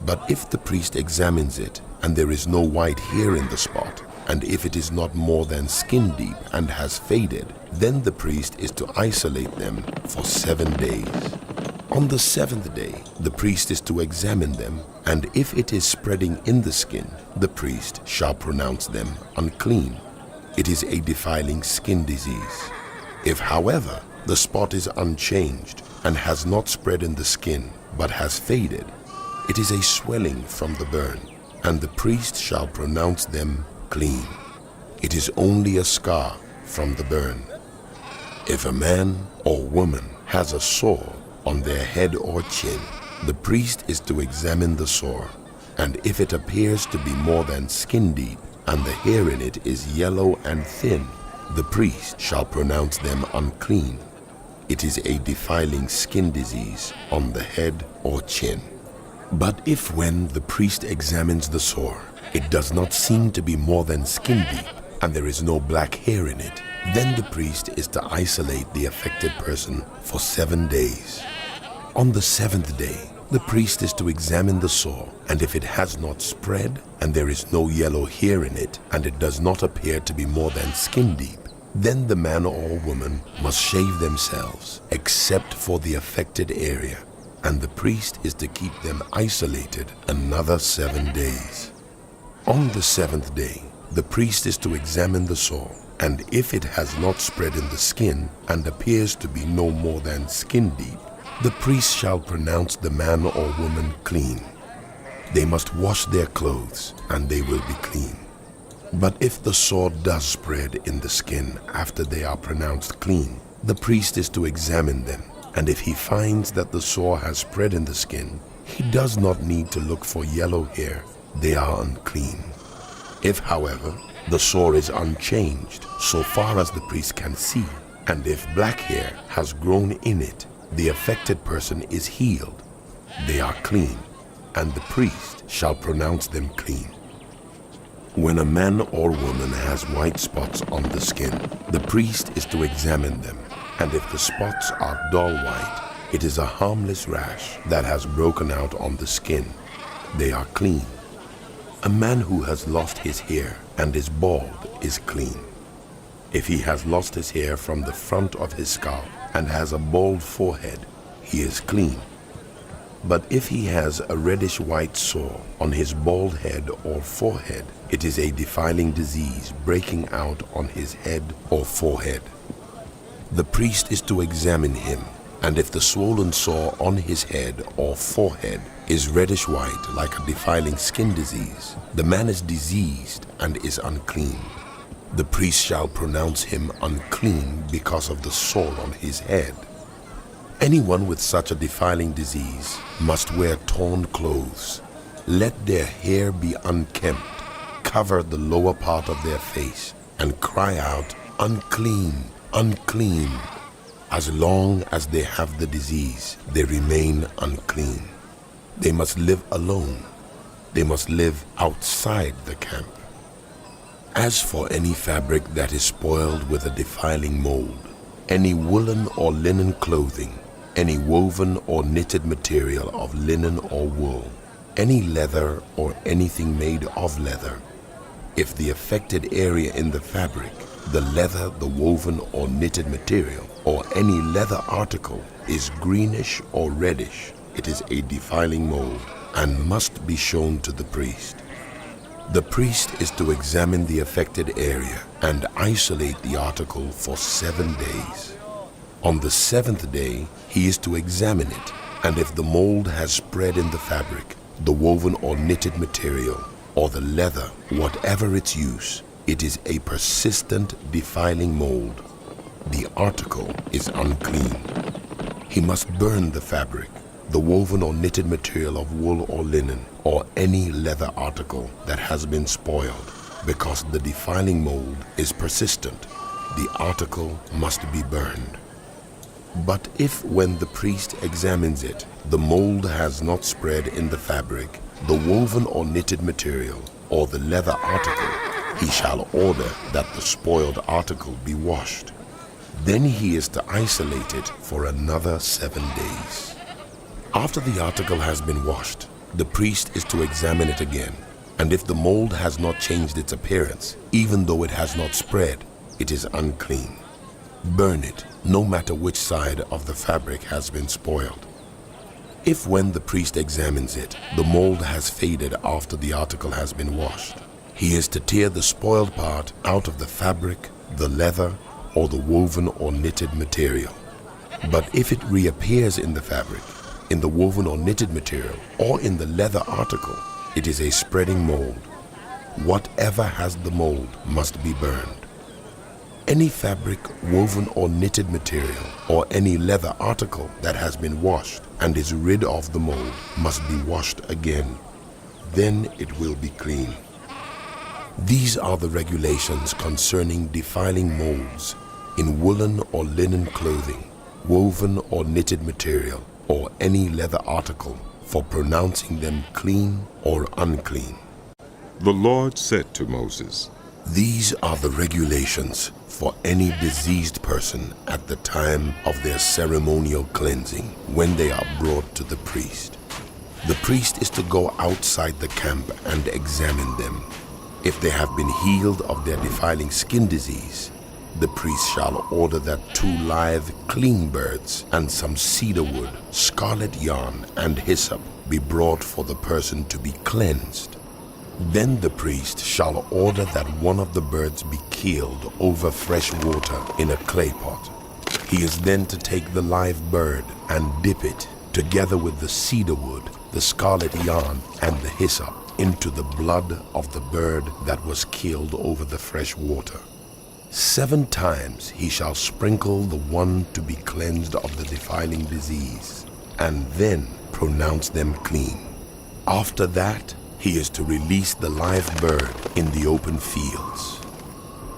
But if the priest examines it, and there is no white hair in the spot, and if it is not more than skin deep and has faded, then the priest is to isolate them for 7 days. On the 7th day, the priest is to examine them, and if it is spreading in the skin, the priest shall pronounce them unclean. It is a defiling skin disease. If, however, the spot is unchanged and has not spread in the skin, but has faded, it is a swelling from the burn, and the priest shall pronounce them clean. It is only a scar from the burn. If a man or woman has a sore on their head or chin, the priest is to examine the sore, and if it appears to be more than skin deep, and the hair in it is yellow and thin, the priest shall pronounce them unclean. It is a defiling skin disease on the head or chin. But if when the priest examines the sore, it does not seem to be more than skin deep, and there is no black hair in it, then the priest is to isolate the affected person for 7 days. On the 7th day, the priest is to examine the sore, and if it has not spread, and there is no yellow hair in it, and it does not appear to be more than skin deep, then the man or woman must shave themselves, except for the affected area, and the priest is to keep them isolated another 7 days. On the 7th day, the priest is to examine the sore, and if it has not spread in the skin and appears to be no more than skin deep, the priest shall pronounce the man or woman clean. They must wash their clothes, and they will be clean. But if the sore does spread in the skin after they are pronounced clean, the priest is to examine them, and if he finds that the sore has spread in the skin, he does not need to look for yellow hair. They are unclean. If, however, the sore is unchanged so far as the priest can see, and if black hair has grown in it, the affected person is healed. They are clean, and the priest shall pronounce them clean. When a man or woman has white spots on the skin, the priest is to examine them, and if the spots are dull white, it is a harmless rash that has broken out on the skin. They are clean. A man who has lost his hair and is bald is clean. If he has lost his hair from the front of his scalp and has a bald forehead, he is clean. But if he has a reddish white sore on his bald head or forehead, it is a defiling disease breaking out on his head or forehead. The priest is to examine him, and if the swollen sore on his head or forehead is reddish white like a defiling skin disease, the man is diseased and is unclean. The priest shall pronounce him unclean because of the sore on his head. Anyone with such a defiling disease must wear torn clothes. Let their hair be unkempt, cover the lower part of their face, and cry out, "Unclean, unclean." As long as they have the disease, they remain unclean. They must live alone. They must live outside the camp. As for any fabric that is spoiled with a defiling mold, any woolen or linen clothing, any woven or knitted material of linen or wool, any leather or anything made of leather, if the affected area in the fabric, the leather, the woven or knitted material, or any leather article is greenish or reddish, it is a defiling mold and must be shown to the priest. The priest is to examine the affected area and isolate the article for 7 days. On the 7th day, he is to examine it, and if the mold has spread in the fabric, the woven or knitted material, or the leather, whatever its use, it is a persistent defiling mold. The article is unclean. He must burn the fabric, the woven or knitted material of wool or linen, or any leather article that has been spoiled, because the defiling mold is persistent. The article must be burned. But if when the priest examines it, the mold has not spread in the fabric, the woven or knitted material, or the leather article, he shall order that the spoiled article be washed. Then he is to isolate it for another 7 days. After the article has been washed, the priest is to examine it again, and if the mold has not changed its appearance, even though it has not spread, it is unclean. Burn it, no matter which side of the fabric has been spoiled. If when the priest examines it, the mold has faded after the article has been washed, he is to tear the spoiled part out of the fabric, the leather, or the woven or knitted material. But if it reappears in the fabric, in the woven or knitted material, or in the leather article, it is a spreading mold. Whatever has the mold must be burned. Any fabric, woven or knitted material, or any leather article that has been washed and is rid of the mold must be washed again. Then it will be clean. These are the regulations concerning defiling molds in woolen or linen clothing, woven or knitted material, or any leather article, for pronouncing them clean or unclean. The Lord said to Moses, These are the regulations for any diseased person at the time of their ceremonial cleansing when they are brought to the priest. The priest is to go outside the camp and examine them. If they have been healed of their defiling skin disease, the priest shall order that 2 live, clean birds and some cedar wood, scarlet yarn, and hyssop be brought for the person to be cleansed. Then the priest shall order that one of the birds be killed over fresh water in a clay pot. He is then to take the live bird and dip it, together with the cedar wood, the scarlet yarn, and the hyssop, into the blood of the bird that was killed over the fresh water. 7 times he shall sprinkle the one to be cleansed of the defiling disease, and then pronounce them clean. After that, he is to release the live bird in the open fields.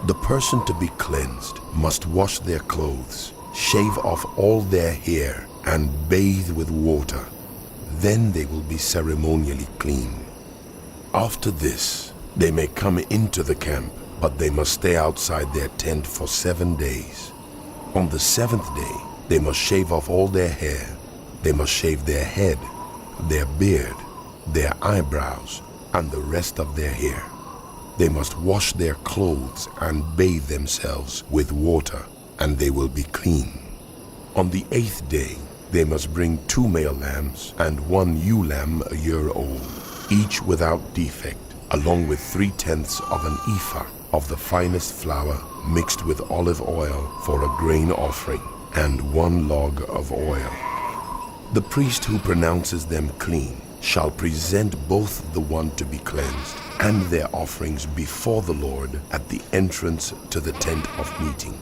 The person to be cleansed must wash their clothes, shave off all their hair, and bathe with water. Then they will be ceremonially clean. After this, they may come into the camp, but they must stay outside their tent for 7 days. On the 7th day, they must shave off all their hair. They must shave their head, their beard, their eyebrows, and the rest of their hair. They must wash their clothes and bathe themselves with water, and they will be clean. On the 8th day, they must bring 2 male lambs and 1 ewe lamb a year old, each without defect, along with 3/10 of an ephah of the finest flour mixed with olive oil for a grain offering, and 1 log of oil. The priest who pronounces them clean shall present both the one to be cleansed and their offerings before the Lord at the entrance to the tent of meeting.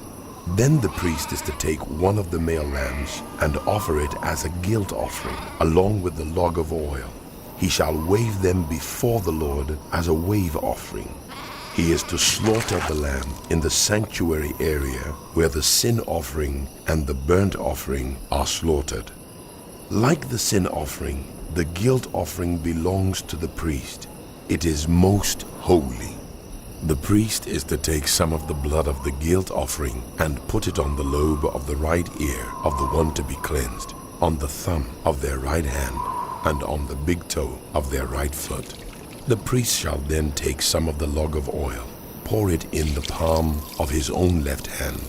Then the priest is to take one of the male lambs and offer it as a guilt offering, along with the log of oil. He shall wave them before the Lord as a wave offering. He is to slaughter the lamb in the sanctuary area where the sin offering and the burnt offering are slaughtered. Like the sin offering, the guilt offering belongs to the priest. It is most holy. The priest is to take some of the blood of the guilt offering and put it on the lobe of the right ear of the one to be cleansed, on the thumb of their right hand, and on the big toe of their right foot. The priest shall then take some of the log of oil, pour it in the palm of his own left hand,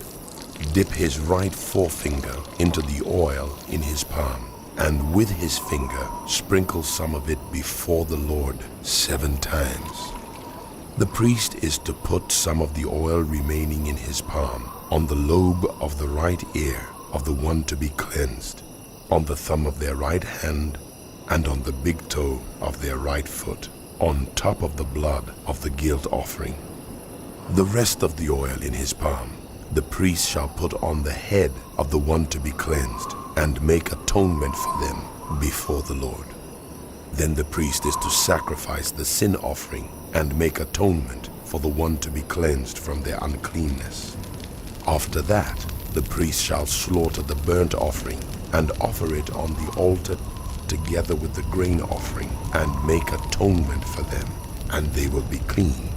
dip his right forefinger into the oil in his palm, and with his finger sprinkle some of it before the Lord 7 times. The priest is to put some of the oil remaining in his palm on the lobe of the right ear of the one to be cleansed, on the thumb of their right hand, and on the big toe of their right foot, on top of the blood of the guilt offering. The rest of the oil in his palm the priest shall put on the head of the one to be cleansed and make atonement for them before the Lord. Then the priest is to sacrifice the sin offering and make atonement for the one to be cleansed from their uncleanness. After that, the priest shall slaughter the burnt offering and offer it on the altar together with the grain offering and make atonement for them, and they will be clean.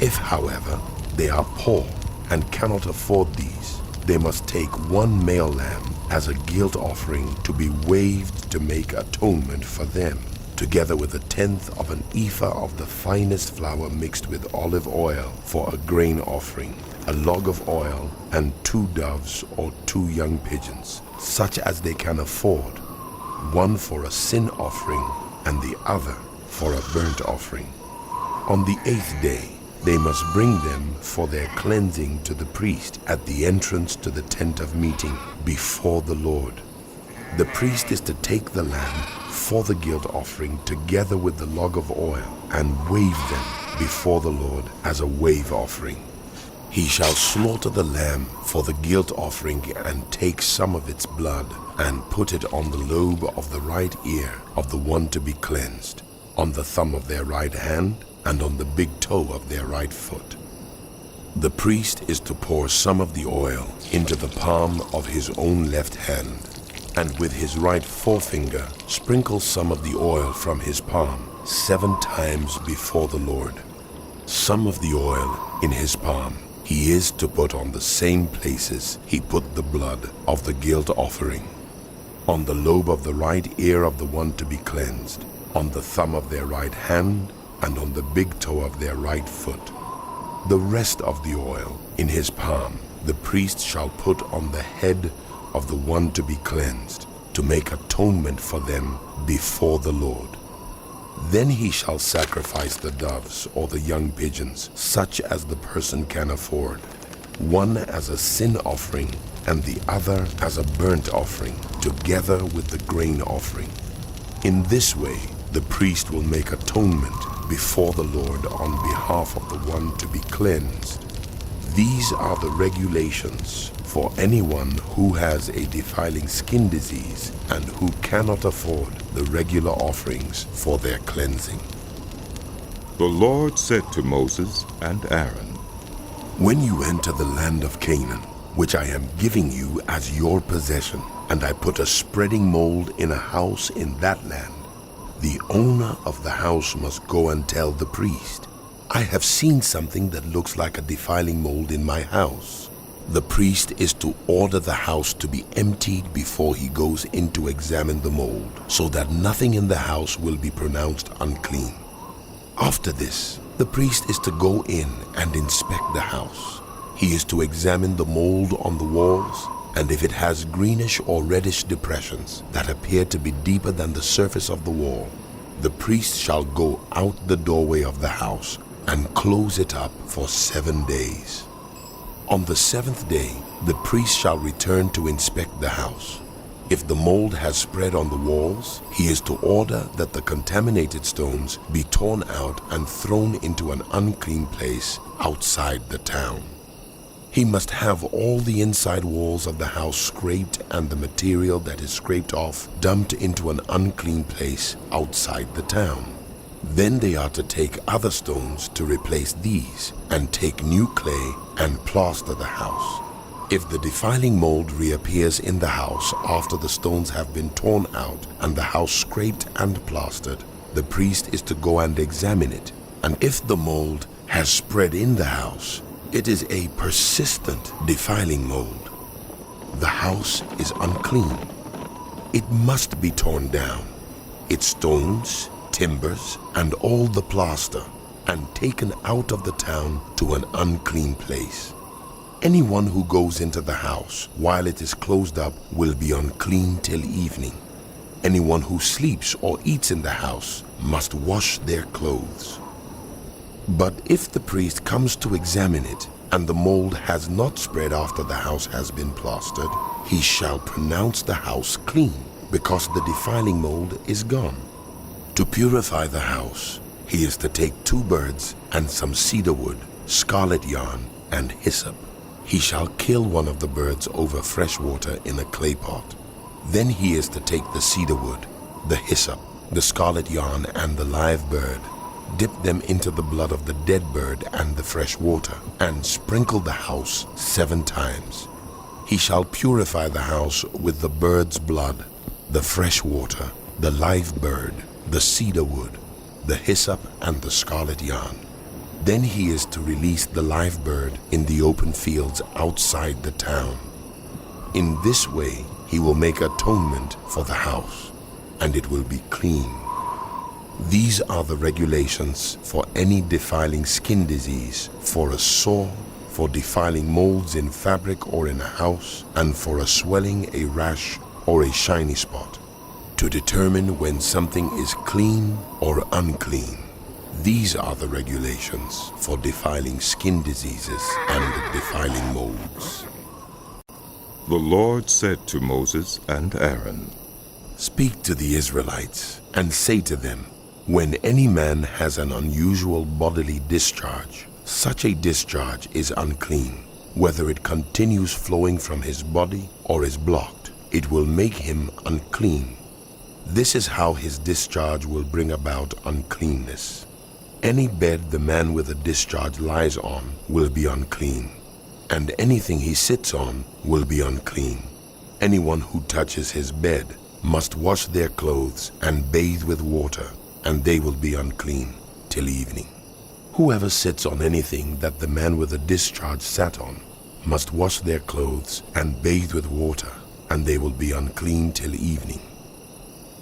If, however, they are poor and cannot afford these, they must take 1 male lamb as a guilt offering to be waved to make atonement for them, together with 1/10 of an ephah of the finest flour mixed with olive oil for a grain offering, a log of oil, and 2 doves or 2 young pigeons, such as they can afford, one for a sin offering and the other for a burnt offering. On the 8th day, they must bring them for their cleansing to the priest at the entrance to the tent of meeting before the Lord. The priest is to take the lamb for the guilt offering together with the log of oil and wave them before the Lord as a wave offering. He shall slaughter the lamb for the guilt offering and take some of its blood and put it on the lobe of the right ear of the one to be cleansed, on the thumb of their right hand, and on the big toe of their right foot. The priest is to pour some of the oil into the palm of his own left hand, and with his right forefinger sprinkle some of the oil from his palm 7 times before the Lord. Some of the oil in his palm he is to put on the same places he put the blood of the guilt offering, on the lobe of the right ear of the one to be cleansed, on the thumb of their right hand, and on the big toe of their right foot. The rest of the oil in his palm the priest shall put on the head of the one to be cleansed, to make atonement for them before the Lord. Then he shall sacrifice the doves or the young pigeons, such as the person can afford, one as a sin offering and the other as a burnt offering, together with the grain offering. In this way, the priest will make atonement before the Lord on behalf of the one to be cleansed. These are the regulations for anyone who has a defiling skin disease and who cannot afford the regular offerings for their cleansing. The Lord said to Moses and Aaron, When you enter the land of Canaan, which I am giving you as your possession, and I put a spreading mold in a house in that land, the owner of the house must go and tell the priest, I have seen something that looks like a defiling mold in my house. The priest is to order the house to be emptied before he goes in to examine the mold, so that nothing in the house will be pronounced unclean. After this, the priest is to go in and inspect the house. He is to examine the mold on the walls, and if it has greenish or reddish depressions that appear to be deeper than the surface of the wall, the priest shall go out the doorway of the house and close it up for 7 days. On the 7th day, the priest shall return to inspect the house. If the mold has spread on the walls, he is to order that the contaminated stones be torn out and thrown into an unclean place outside the town. He must have all the inside walls of the house scraped and the material that is scraped off dumped into an unclean place outside the town. Then they are to take other stones to replace these and take new clay and plaster the house. If the defiling mold reappears in the house after the stones have been torn out and the house scraped and plastered, the priest is to go and examine it. And if the mold has spread in the house, it is a persistent defiling mold. The house is unclean. It must be torn down, its stones, timbers, and all the plaster, and taken out of the town to an unclean place. Anyone who goes into the house while it is closed up will be unclean till evening. Anyone who sleeps or eats in the house must wash their clothes. But if the priest comes to examine it, and the mold has not spread after the house has been plastered, he shall pronounce the house clean, because the defiling mold is gone. To purify the house, he is to take 2 birds and some cedar wood, scarlet yarn, and hyssop. He shall kill one of the birds over fresh water in a clay pot. Then he is to take the cedar wood, the hyssop, the scarlet yarn, and the live bird, dip them into the blood of the dead bird and the fresh water, and sprinkle the house 7 times. He shall purify the house with the bird's blood, the fresh water, the live bird, the cedar wood, the hyssop, and the scarlet yarn. Then he is to release the live bird in the open fields outside the town. In this way he will make atonement for the house, and it will be clean. These are the regulations for any defiling skin disease, for a sore, for defiling molds in fabric or in a house, and for a swelling, a rash, or a shiny spot, to determine when something is clean or unclean. These are the regulations for defiling skin diseases and defiling molds. The Lord said to Moses and Aaron, Speak to the Israelites and say to them, when any man has an unusual bodily discharge, such a discharge is unclean. Whether it continues flowing from his body or is blocked, it will make him unclean. This is how his discharge will bring about uncleanness. Any bed the man with a discharge lies on will be unclean, and anything he sits on will be unclean. Anyone who touches his bed must wash their clothes and bathe with water, and they will be unclean till evening. Whoever sits on anything that the man with a discharge sat on must wash their clothes and bathe with water, and they will be unclean till evening.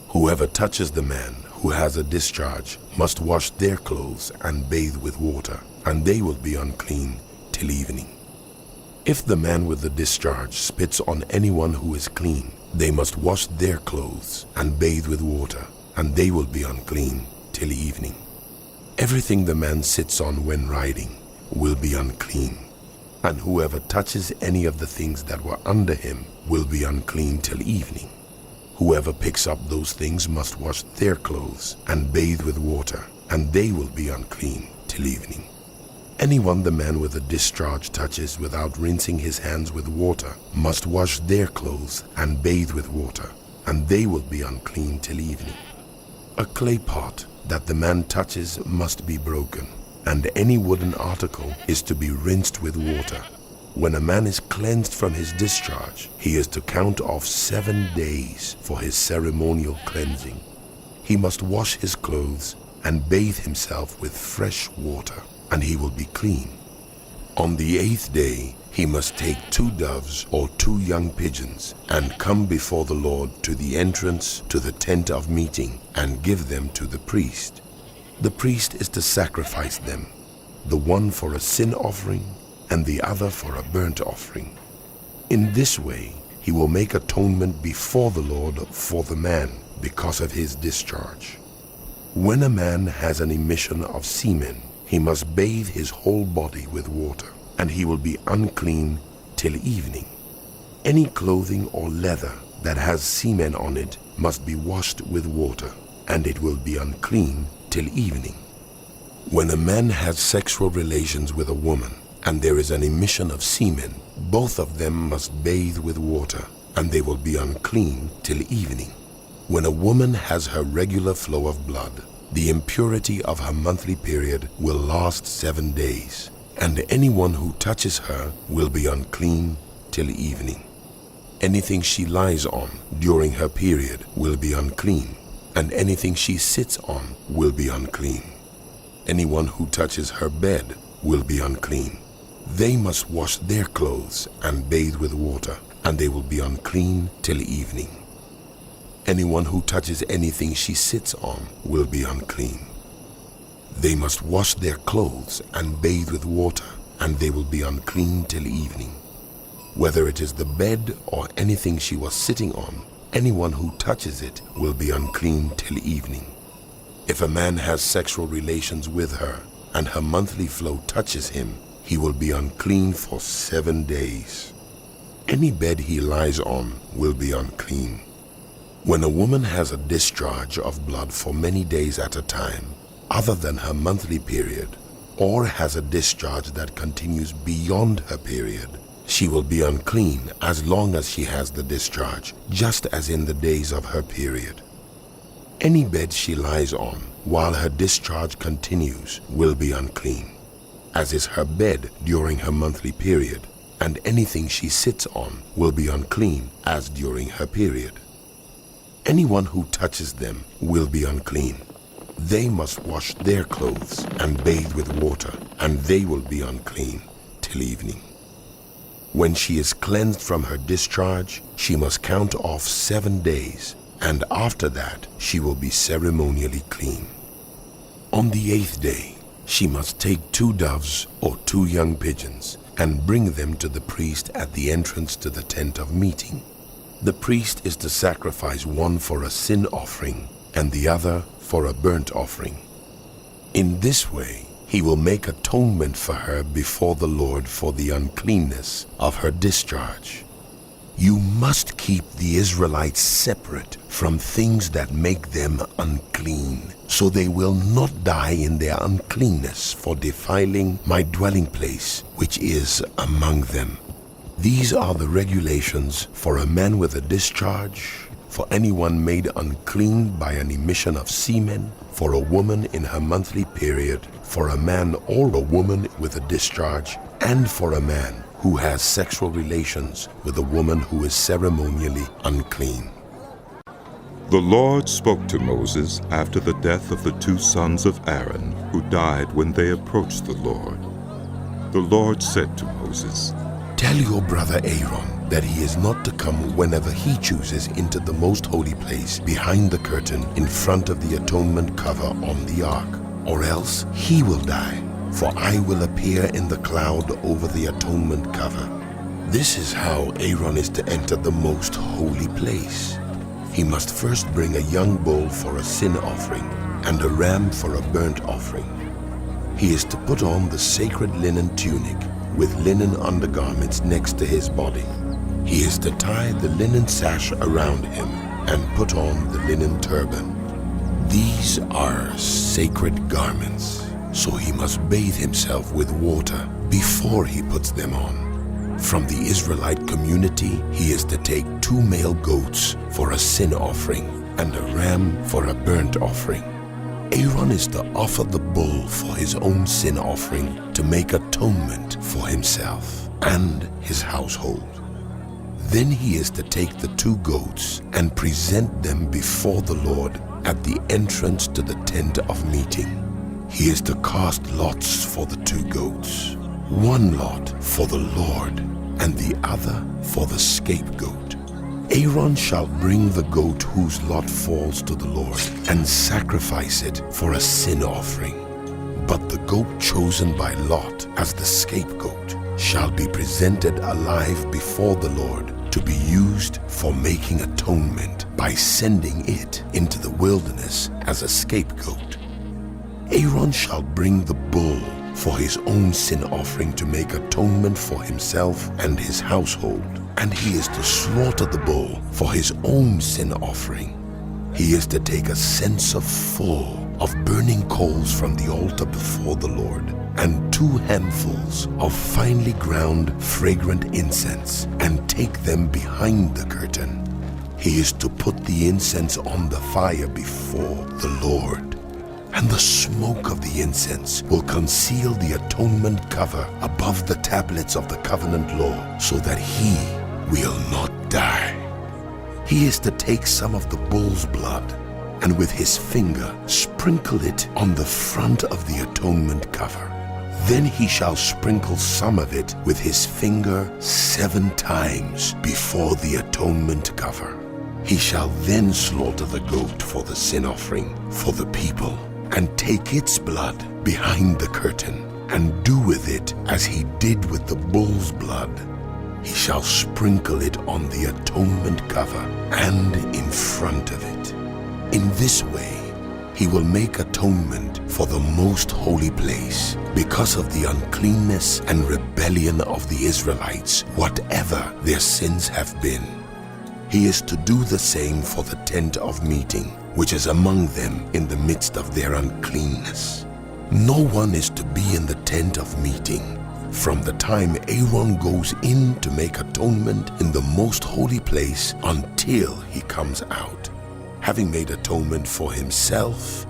Whoever touches the man who has a discharge must wash their clothes and bathe with water, and they will be unclean till evening. If the man with the discharge spits on anyone who is clean, they must wash their clothes and bathe with water, and they will be unclean till evening. Everything the man sits on when riding will be unclean, and whoever touches any of the things that were under him will be unclean till evening. Whoever picks up those things must wash their clothes and bathe with water, and they will be unclean till evening. Anyone the man with a discharge touches without rinsing his hands with water must wash their clothes and bathe with water, and they will be unclean till evening. A clay pot that the man touches must be broken, and any wooden article is to be rinsed with water. When a man is cleansed from his discharge, he is to count off 7 days for his ceremonial cleansing. He must wash his clothes and bathe himself with fresh water, and he will be clean. On the 8th day, he must take 2 doves or 2 young pigeons and come before the Lord to the entrance to the tent of meeting and give them to the priest. The priest is to sacrifice them, the one for a sin offering and the other for a burnt offering. In this way, he will make atonement before the Lord for the man because of his discharge. When a man has an emission of semen, he must bathe his whole body with water, and he will be unclean till evening. any clothing or leather that has semen on it must be washed with water, and it will be unclean till evening. When a man has sexual relations with a woman, and there is an emission of semen, both of them must bathe with water, and they will be unclean till evening. When a woman has her regular flow of blood, the impurity of her monthly period will last 7 days, and anyone who touches her will be unclean till evening. Anything she lies on during her period will be unclean, and anything she sits on will be unclean. Anyone who touches her bed will be unclean. They must wash their clothes and bathe with water, and they will be unclean till evening. Anyone who touches anything she sits on will be unclean. They must wash their clothes and bathe with water, and they will be unclean till evening. Whether it is the bed or anything she was sitting on, anyone who touches it will be unclean till evening. If a man has sexual relations with her, and her monthly flow touches him, he will be unclean for 7 days. Any bed he lies on will be unclean. When a woman has a discharge of blood for many days at a time, other than her monthly period, or has a discharge that continues beyond her period, she will be unclean as long as she has the discharge, just as in the days of her period. Any bed she lies on while her discharge continues will be unclean, as is her bed during her monthly period, and anything she sits on will be unclean as during her period. Anyone who touches them will be unclean. They must wash their clothes and bathe with water, and they will be unclean till evening. When she is cleansed from her discharge, she must count off 7 days, and after that she will be ceremonially clean. On the 8th day, she must take 2 doves or 2 young pigeons and bring them to the priest at the entrance to the tent of meeting. The priest is to sacrifice one for a sin offering and the other for a burnt offering. In this way, he will make atonement for her before the Lord for the uncleanness of her discharge. You must keep the Israelites separate from things that make them unclean, so they will not die in their uncleanness for defiling my dwelling place, which is among them. These are the regulations for a man with a discharge, for anyone made unclean by an emission of semen, for a woman in her monthly period, for a man or a woman with a discharge, and for a man who has sexual relations with a woman who is ceremonially unclean. The Lord spoke to Moses after the death of the 2 sons of Aaron, who died when they approached the Lord. The Lord said to Moses, Tell your brother Aaron that he is not to come whenever he chooses into the most holy place behind the curtain in front of the atonement cover on the ark, or else he will die, for I will appear in the cloud over the atonement cover. This is how Aaron is to enter the most holy place. He must first bring a young bull for a sin offering and a ram for a burnt offering. He is to put on the sacred linen tunic with linen undergarments next to his body. He is to tie the linen sash around him and put on the linen turban. These are sacred garments, so he must bathe himself with water before he puts them on. From the Israelite community, he is to take 2 male goats for a sin offering and a ram for a burnt offering. Aaron is to offer the bull for his own sin offering to make atonement for himself and his household. Then he is to take the 2 goats and present them before the Lord at the entrance to the tent of meeting. He is to cast lots for the 2 goats, 1 lot for the Lord and the other for the scapegoat. Aaron shall bring the goat whose lot falls to the Lord and sacrifice it for a sin offering. But the goat chosen by lot as the scapegoat shall be presented alive before the Lord to be used for making atonement by sending it into the wilderness as a scapegoat. Aaron shall bring the bull for his own sin offering to make atonement for himself and his household. And he is to slaughter the bull for his own sin offering. He is to take a censer full of burning coals from the altar before the Lord, and 2 handfuls of finely ground fragrant incense, and take them behind the curtain. He is to put the incense on the fire before the Lord, and the smoke of the incense will conceal the atonement cover above the tablets of the covenant law, so that he will not die. He is to take some of the bull's blood, and with his finger sprinkle it on the front of the atonement cover. Then he shall sprinkle some of it with his finger 7 times before the atonement cover. He shall then slaughter the goat for the sin offering for the people, and take its blood behind the curtain, and do with it as he did with the bull's blood. He shall sprinkle it on the atonement cover and in front of it. In this way, he will make atonement for the most holy place because of the uncleanness and rebellion of the Israelites, whatever their sins have been. He is to do the same for the tent of meeting, which is among them in the midst of their uncleanness. No one is to be in the tent of meeting from the time Aaron goes in to make atonement in the most holy place until he comes out, having made atonement for himself,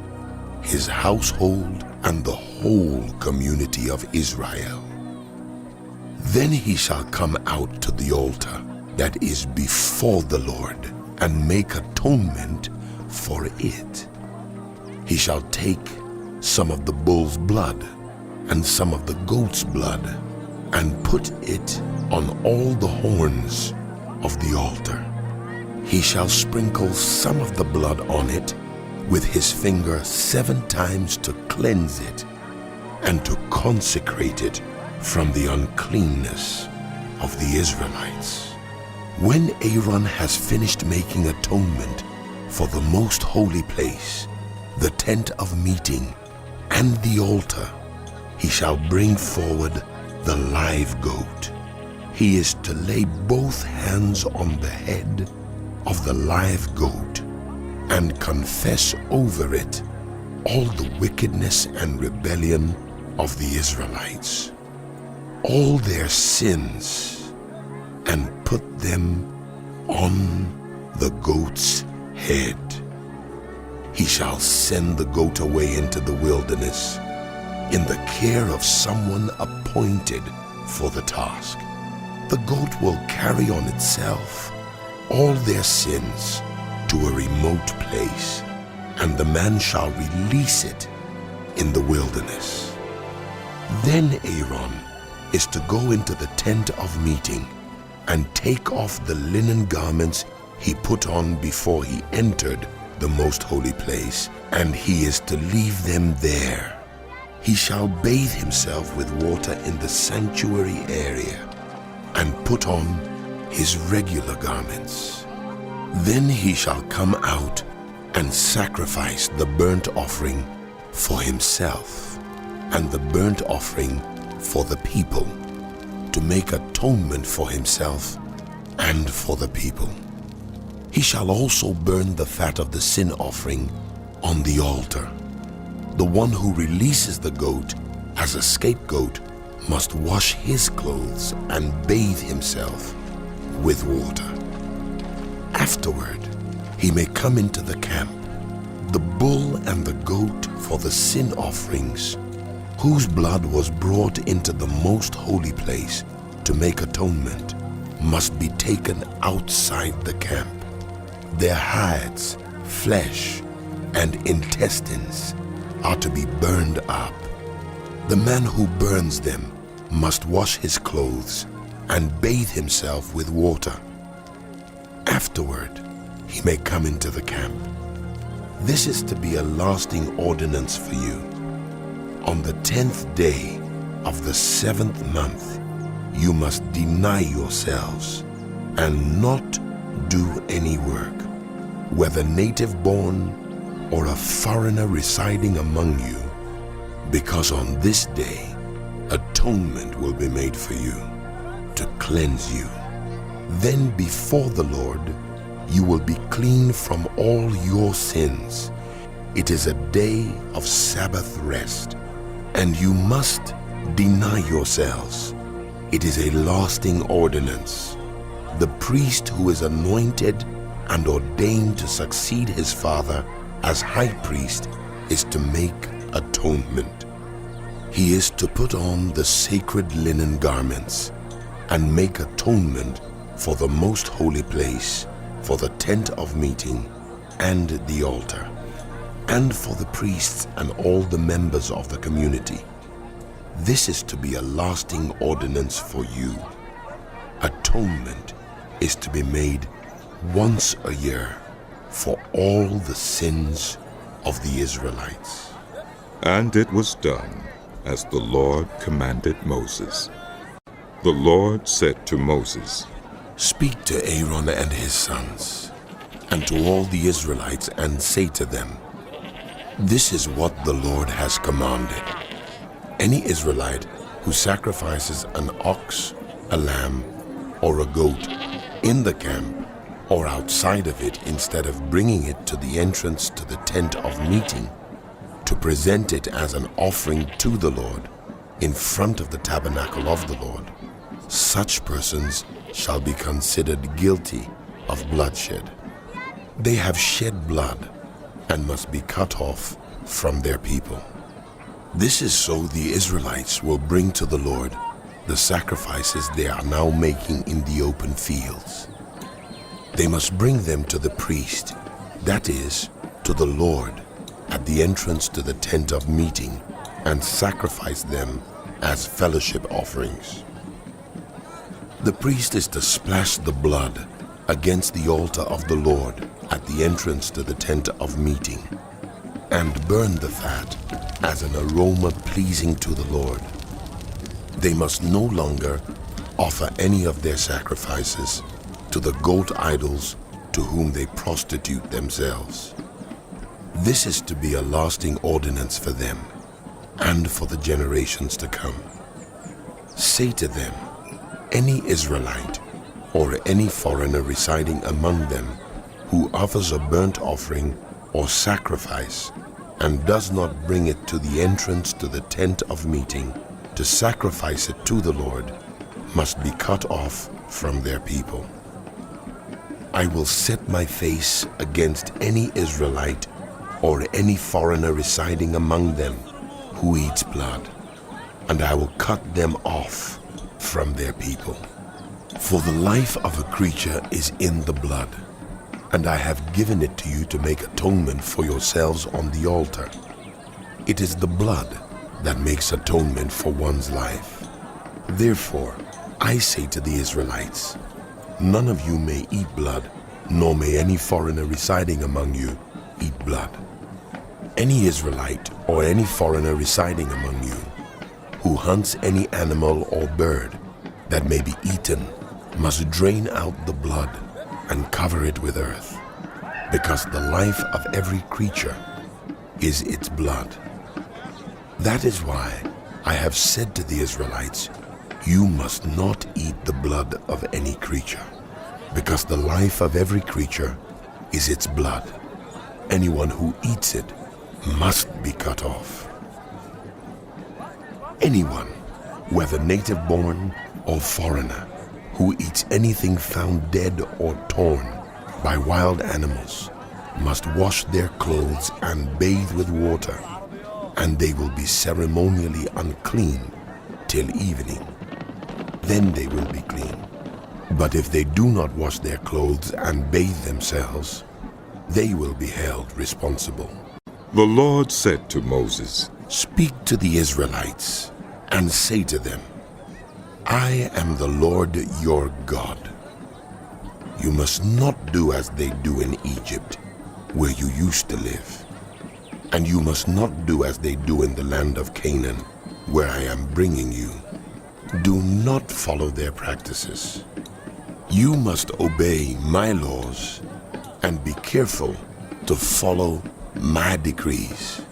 his household, and the whole community of Israel. Then he shall come out to the altar that is before the Lord, and make atonement for it. He shall take some of the bull's blood and some of the goat's blood, and put it on all the horns of the altar. He shall sprinkle some of the blood on it with his finger 7 times to cleanse it, and to consecrate it from the uncleanness of the Israelites. When Aaron has finished making atonement for the most holy place, the tent of meeting, and the altar, he shall bring forward the live goat. He is to lay both hands on the head of the live goat and confess over it all the wickedness and rebellion of the Israelites, all their sins, and put them on the goat's head. He shall send the goat away into the wilderness in the care of someone appointed for the task. The goat will carry on itself all their sins to a remote place, and the man shall release it in the wilderness. Then Aaron is to go into the tent of meeting and take off the linen garments he put on before he entered the most holy place, and he is to leave them there. He shall bathe himself with water in the sanctuary area and put on his regular garments. Then he shall come out and sacrifice the burnt offering for himself and the burnt offering for the people, to make atonement for himself and for the people. He shall also burn the fat of the sin offering on the altar. The one who releases the goat as a scapegoat must wash his clothes and bathe himself with water. Afterward, he may come into the camp. The bull and the goat for the sin offerings, whose blood was brought into the most holy place to make atonement, must be taken outside the camp. Their hides, flesh, and intestines are to be burned up. The man who burns them must wash his clothes and bathe himself with water. Afterward, he may come into the camp. This is to be a lasting ordinance for you. On the 10th day of the 7th month, you must deny yourselves and not do any work, whether native born or a foreigner residing among you, because on this day atonement will be made for you, to cleanse you. Then before the Lord, you will be clean from all your sins. It is a day of Sabbath rest, and you must deny yourselves. It is a lasting ordinance. The priest who is anointed and ordained to succeed his father as high priest is to make atonement. He is to put on the sacred linen garments and make atonement for the most holy place, for the tent of meeting and the altar, and for the priests and all the members of the community. This is to be a lasting ordinance for you. Atonement is to be made once a year for all the sins of the Israelites. And it was done as the Lord commanded Moses. The Lord said to Moses, Speak to Aaron and his sons, and to all the Israelites, and say to them, This is what the Lord has commanded. Any Israelite who sacrifices an ox, a lamb, or a goat in the camp or outside of it, instead of bringing it to the entrance to the tent of meeting, to present it as an offering to the Lord in front of the tabernacle of the Lord, such persons shall be considered guilty of bloodshed. They have shed blood and must be cut off from their people. This is so the Israelites will bring to the Lord the sacrifices they are now making in the open fields. They must bring them to the priest, that is, to the Lord, at the entrance to the tent of meeting, and sacrifice them as fellowship offerings. The priest is to splash the blood against the altar of the Lord at the entrance to the tent of meeting, and burn the fat as an aroma pleasing to the Lord. They must no longer offer any of their sacrifices to the goat idols to whom they prostitute themselves. This is to be a lasting ordinance for them and for the generations to come. Say to them, any Israelite or any foreigner residing among them who offers a burnt offering or sacrifice and does not bring it to the entrance to the tent of meeting to sacrifice it to the Lord must be cut off from their people. I will set my face against any Israelite or any foreigner residing among them who eats blood, and I will cut them off from their people. For the life of a creature is in the blood, and I have given it to you to make atonement for yourselves on the altar. It is the blood that makes atonement for one's life. Therefore, I say to the Israelites, none of you may eat blood, nor may any foreigner residing among you eat blood. Any Israelite or any foreigner residing among you who hunts any animal or bird that may be eaten must drain out the blood and cover it with earth, because the life of every creature is its blood. That is why I have said to the Israelites, you must not eat the blood of any creature, because the life of every creature is its blood. Anyone who eats it must be cut off. Anyone, whether native-born or foreigner, who eats anything found dead or torn by wild animals must wash their clothes and bathe with water, and they will be ceremonially unclean till evening. Then they will be clean. But if they do not wash their clothes and bathe themselves, they will be held responsible. The Lord said to Moses, Speak to the Israelites and say to them, I am the Lord your God. You must not do as they do in Egypt, where you used to live. And you must not do as they do in the land of Canaan, where I am bringing you. Do not follow their practices. You must obey my laws and be careful to follow my decrees.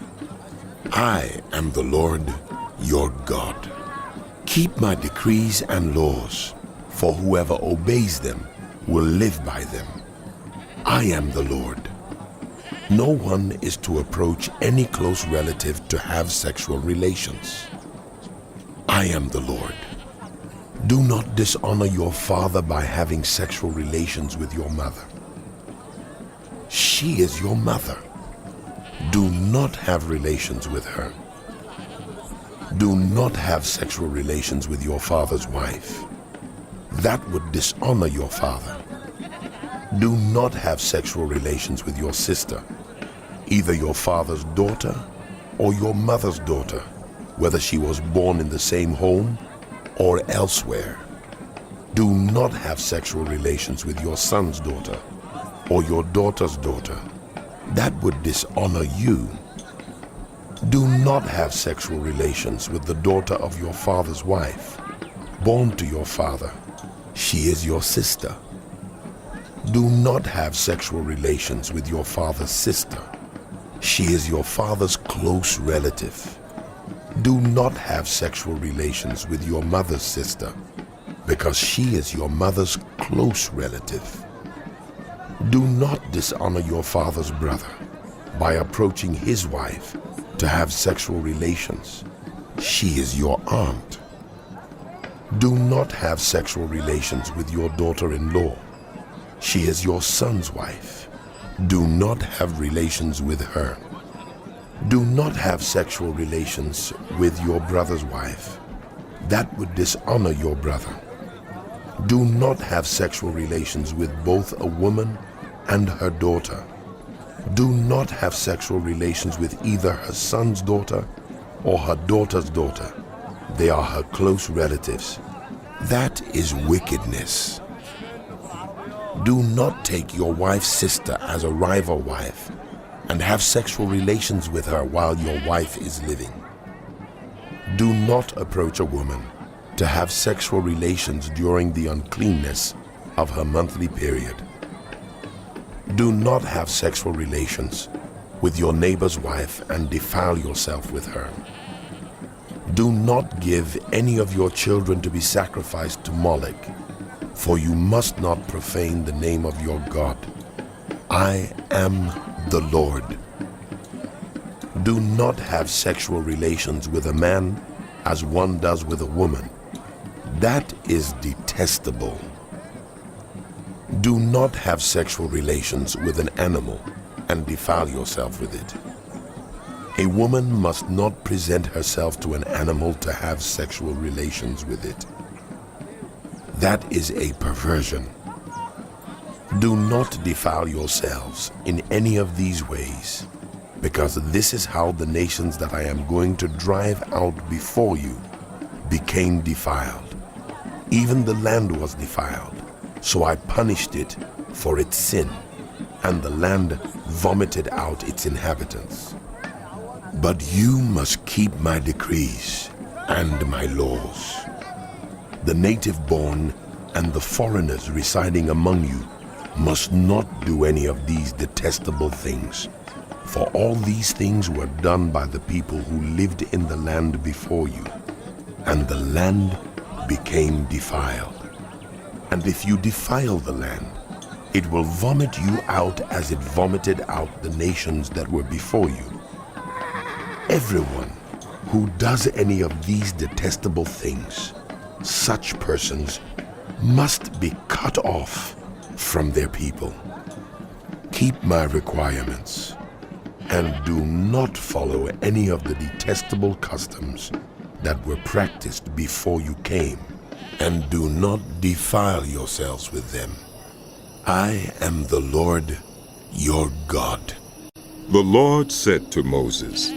I am the Lord your God. Keep my decrees and laws, for whoever obeys them will live by them. I am the Lord. No one is to approach any close relative to have sexual relations. I am the Lord. Do not dishonor your father by having sexual relations with your mother. She is your mother. Do not have relations with her. Do not have sexual relations with your father's wife. That would dishonor your father. Do not have sexual relations with your sister, either your father's daughter or your mother's daughter, whether she was born in the same home or elsewhere. Do not have sexual relations with your son's daughter or your daughter's daughter. That would dishonor you. Do not have sexual relations with the daughter of your father's wife, born to your father. She is your sister. Do not have sexual relations with your father's sister. She is your father's close relative. Do not have sexual relations with your mother's sister, because she is your mother's close relative. Do not dishonor your father's brother by approaching his wife to have sexual relations. She is your aunt. Do not have sexual relations with your daughter-in-law. She is your son's wife. Do not have relations with her. Do not have sexual relations with your brother's wife. That would dishonor your brother. Do not have sexual relations with both a woman and her daughter. Do not have sexual relations with either her son's daughter or her daughter's daughter. They are her close relatives. That is wickedness. Do not take your wife's sister as a rival wife and have sexual relations with her while your wife is living. Do not approach a woman to have sexual relations during the uncleanness of her monthly period. Do not have sexual relations with your neighbor's wife and defile yourself with her. Do not give any of your children to be sacrificed to Moloch, for you must not profane the name of your God. I am the Lord. Do not have sexual relations with a man as one does with a woman. That is detestable. Do not have sexual relations with an animal and defile yourself with it. A woman must not present herself to an animal to have sexual relations with it. That is a perversion. Do not defile yourselves in any of these ways, because this is how the nations that I am going to drive out before you became defiled. Even the land was defiled, so I punished it for its sin, and the land vomited out its inhabitants. But you must keep my decrees and my laws. The native-born and the foreigners residing among you must not do any of these detestable things, for all these things were done by the people who lived in the land before you, and the land became defiled. And if you defile the land, it will vomit you out as it vomited out the nations that were before you. Everyone who does any of these detestable things, such persons must be cut off from their people. Keep my requirements and do not follow any of the detestable customs that were practiced before you came, and do not defile yourselves with them. I am the Lord your God. The Lord said to Moses,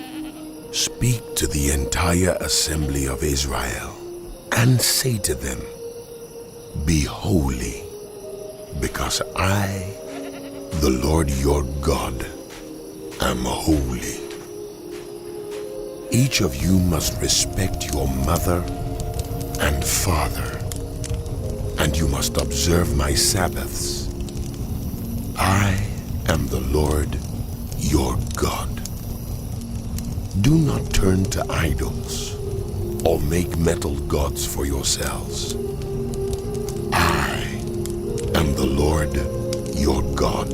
Speak to the entire assembly of Israel and say to them, Be holy, because I, the Lord your God, am holy. Each of you must respect your mother and father, and you must observe my Sabbaths. I am the Lord your God. Do not turn to idols or make metal gods for yourselves. I am the Lord your God.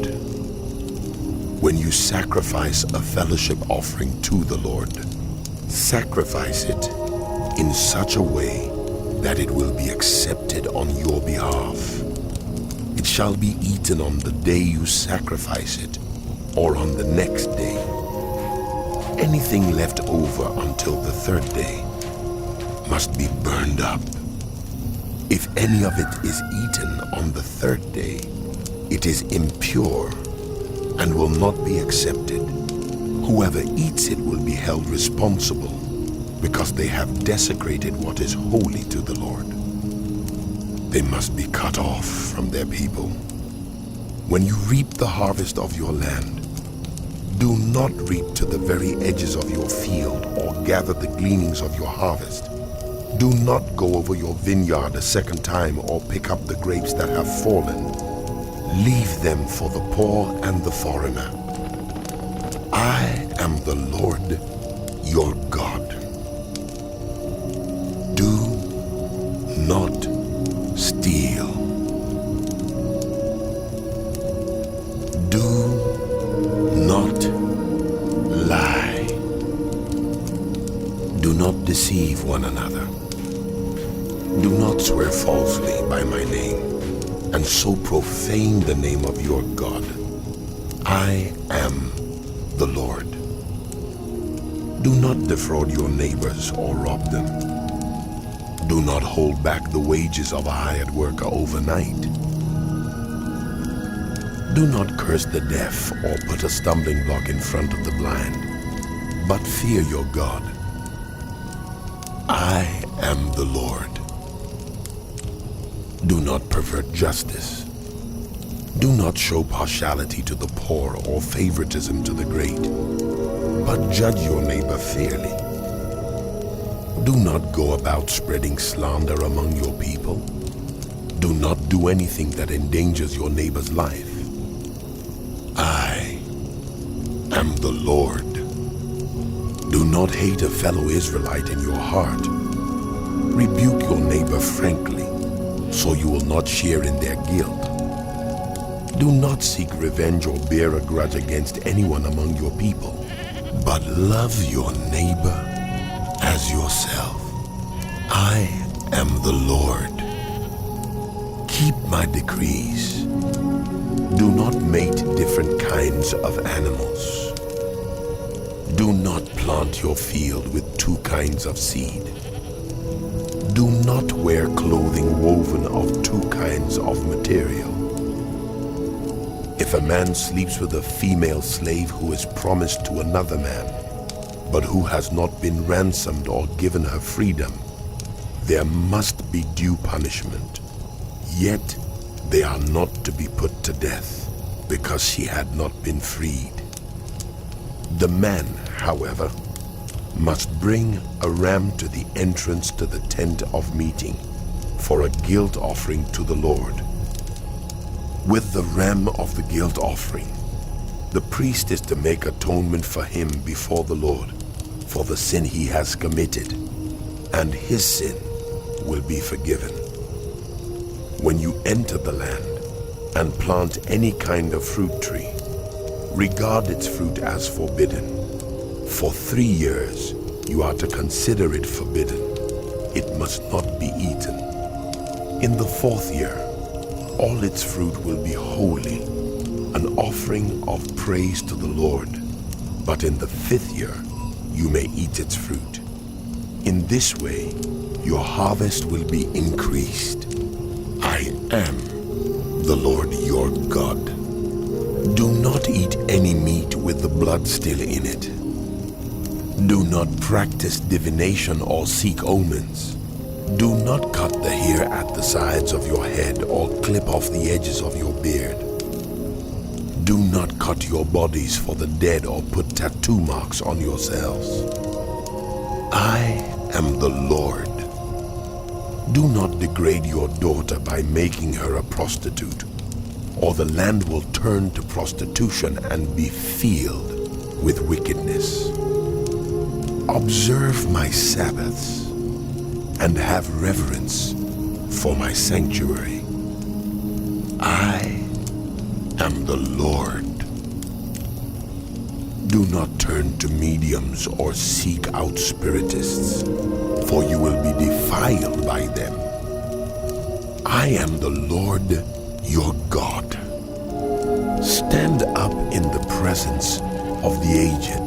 When you sacrifice a fellowship offering to the Lord, sacrifice it in such a way that it will be accepted on your behalf. It shall be eaten on the day you sacrifice it, or on the next day. Anything left over until the third day must be burned up. If any of it is eaten on the third day, it is impure and will not be accepted. Whoever eats it will be held responsible, because they have desecrated what is holy to the Lord. They must be cut off from their people. When you reap the harvest of your land, do not reap to the very edges of your field or gather the gleanings of your harvest. Do not go over your vineyard a second time or pick up the grapes that have fallen. Leave them for the poor and the foreigner. I am the Lord your God. Do not steal. Do not lie. Do not deceive one another. Do not swear falsely by my name, and so profane the name of your God. I am the Lord. Do not defraud your neighbors or rob them. Do not hold back the wages of a hired worker overnight. Do not curse the deaf or put a stumbling block in front of the blind, but fear your God. I am the Lord. Do not pervert justice. Do not show partiality to the poor or favoritism to the great, but judge your neighbor fairly. Do not go about spreading slander among your people. Do not do anything that endangers your neighbor's life. I am the Lord. Do not hate a fellow Israelite in your heart. Rebuke your neighbor frankly, so you will not share in their guilt. Do not seek revenge or bear a grudge against anyone among your people, but love your neighbor as yourself. I am the Lord. Keep my decrees. Do not mate different kinds of animals. Do not plant your field with two kinds of seed. Do not wear clothing woven of two kinds of material. If a man sleeps with a female slave who is promised to another man, but who has not been ransomed or given her freedom, there must be due punishment. Yet they are not to be put to death, because she had not been freed. The man, however, must bring a ram to the entrance to the tent of meeting for a guilt offering to the Lord. With the ram of the guilt offering, the priest is to make atonement for him before the Lord for the sin he has committed, and his sin will be forgiven. When you enter the land and plant any kind of fruit tree, regard its fruit as forbidden. For 3 years you are to consider it forbidden. It must not be eaten. In the 4th year, all its fruit will be holy, an offering of praise to the Lord. But in the 5th year, you may eat its fruit. In this way, your harvest will be increased. I am the Lord your God. Do not eat any meat with the blood still in it. Do not practice divination or seek omens. Do not cut the hair at the sides of your head or clip off the edges of your beard. Do not cut your bodies for the dead or put tattoo marks on yourselves. I am the Lord. Do not degrade your daughter by making her a prostitute, or the land will turn to prostitution and be filled with wickedness. Observe my Sabbaths and have reverence for my sanctuary. I am the Lord. Do not turn to mediums or seek out spiritists, for you will be defiled by them. I am the Lord your God. Stand up in the presence of the aged.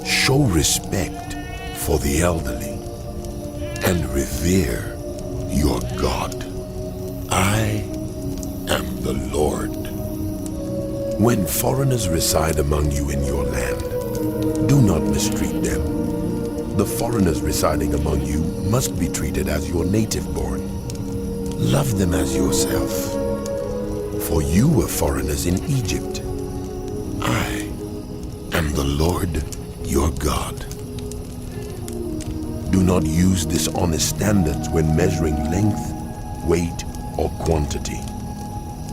Show respect for the elderly and revere your God. I am the Lord. When foreigners reside among you in your land, do not mistreat them. The foreigners residing among you must be treated as your native-born. Love them as yourself, for you were foreigners in Egypt. I am the Lord your God. Do not use dishonest standards when measuring length, weight, or quantity.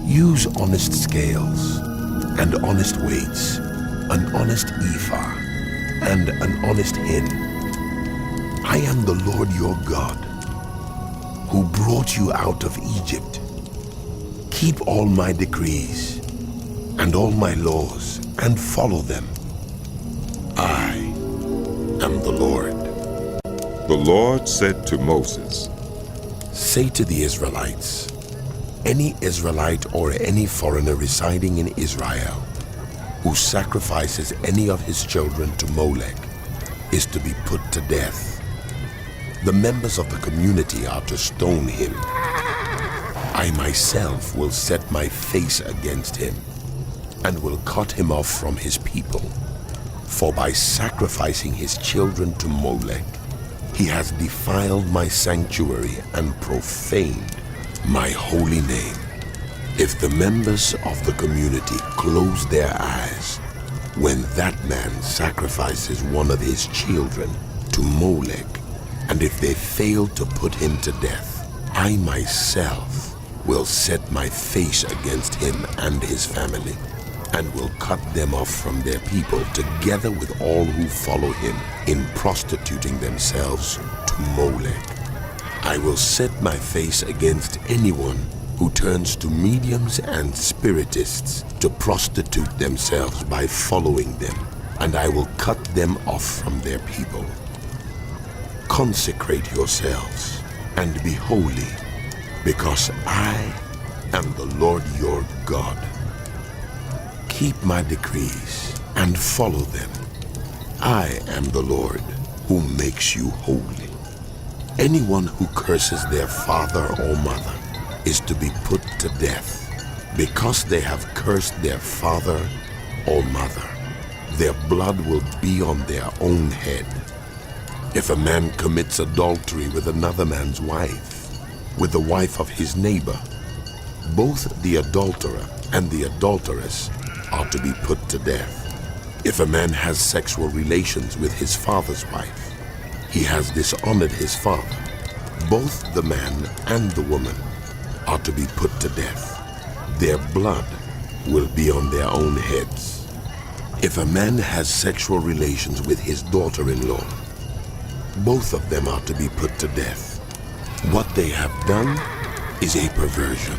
Use honest scales and honest weights, an honest ephah and an honest hin. I am the Lord your God, who brought you out of Egypt. Keep all my decrees and all my laws and follow them. I am the Lord. The Lord said to Moses, Say to the Israelites, any Israelite or any foreigner residing in Israel who sacrifices any of his children to Molech is to be put to death. The members of the community are to stone him. I myself will set my face against him and will cut him off from his people. For by sacrificing his children to Molech, he has defiled my sanctuary and profaned my holy name. If the members of the community close their eyes when that man sacrifices one of his children to Molech, and if they fail to put him to death, I myself will set my face against him and his family, and will cut them off from their people together with all who follow him in prostituting themselves to Molech. I will set my face against anyone who turns to mediums and spiritists to prostitute themselves by following them, and I will cut them off from their people. Consecrate yourselves and be holy, because I am the Lord your God. Keep my decrees and follow them. I am the Lord who makes you holy. Anyone who curses their father or mother is to be put to death. Because they have cursed their father or mother, their blood will be on their own head. If a man commits adultery with another man's wife, with the wife of his neighbor, both the adulterer and the adulteress are to be put to death. If a man has sexual relations with his father's wife, he has dishonored his father. Both the man and the woman are to be put to death. Their blood will be on their own heads. If a man has sexual relations with his daughter-in-law, both of them are to be put to death. What they have done is a perversion.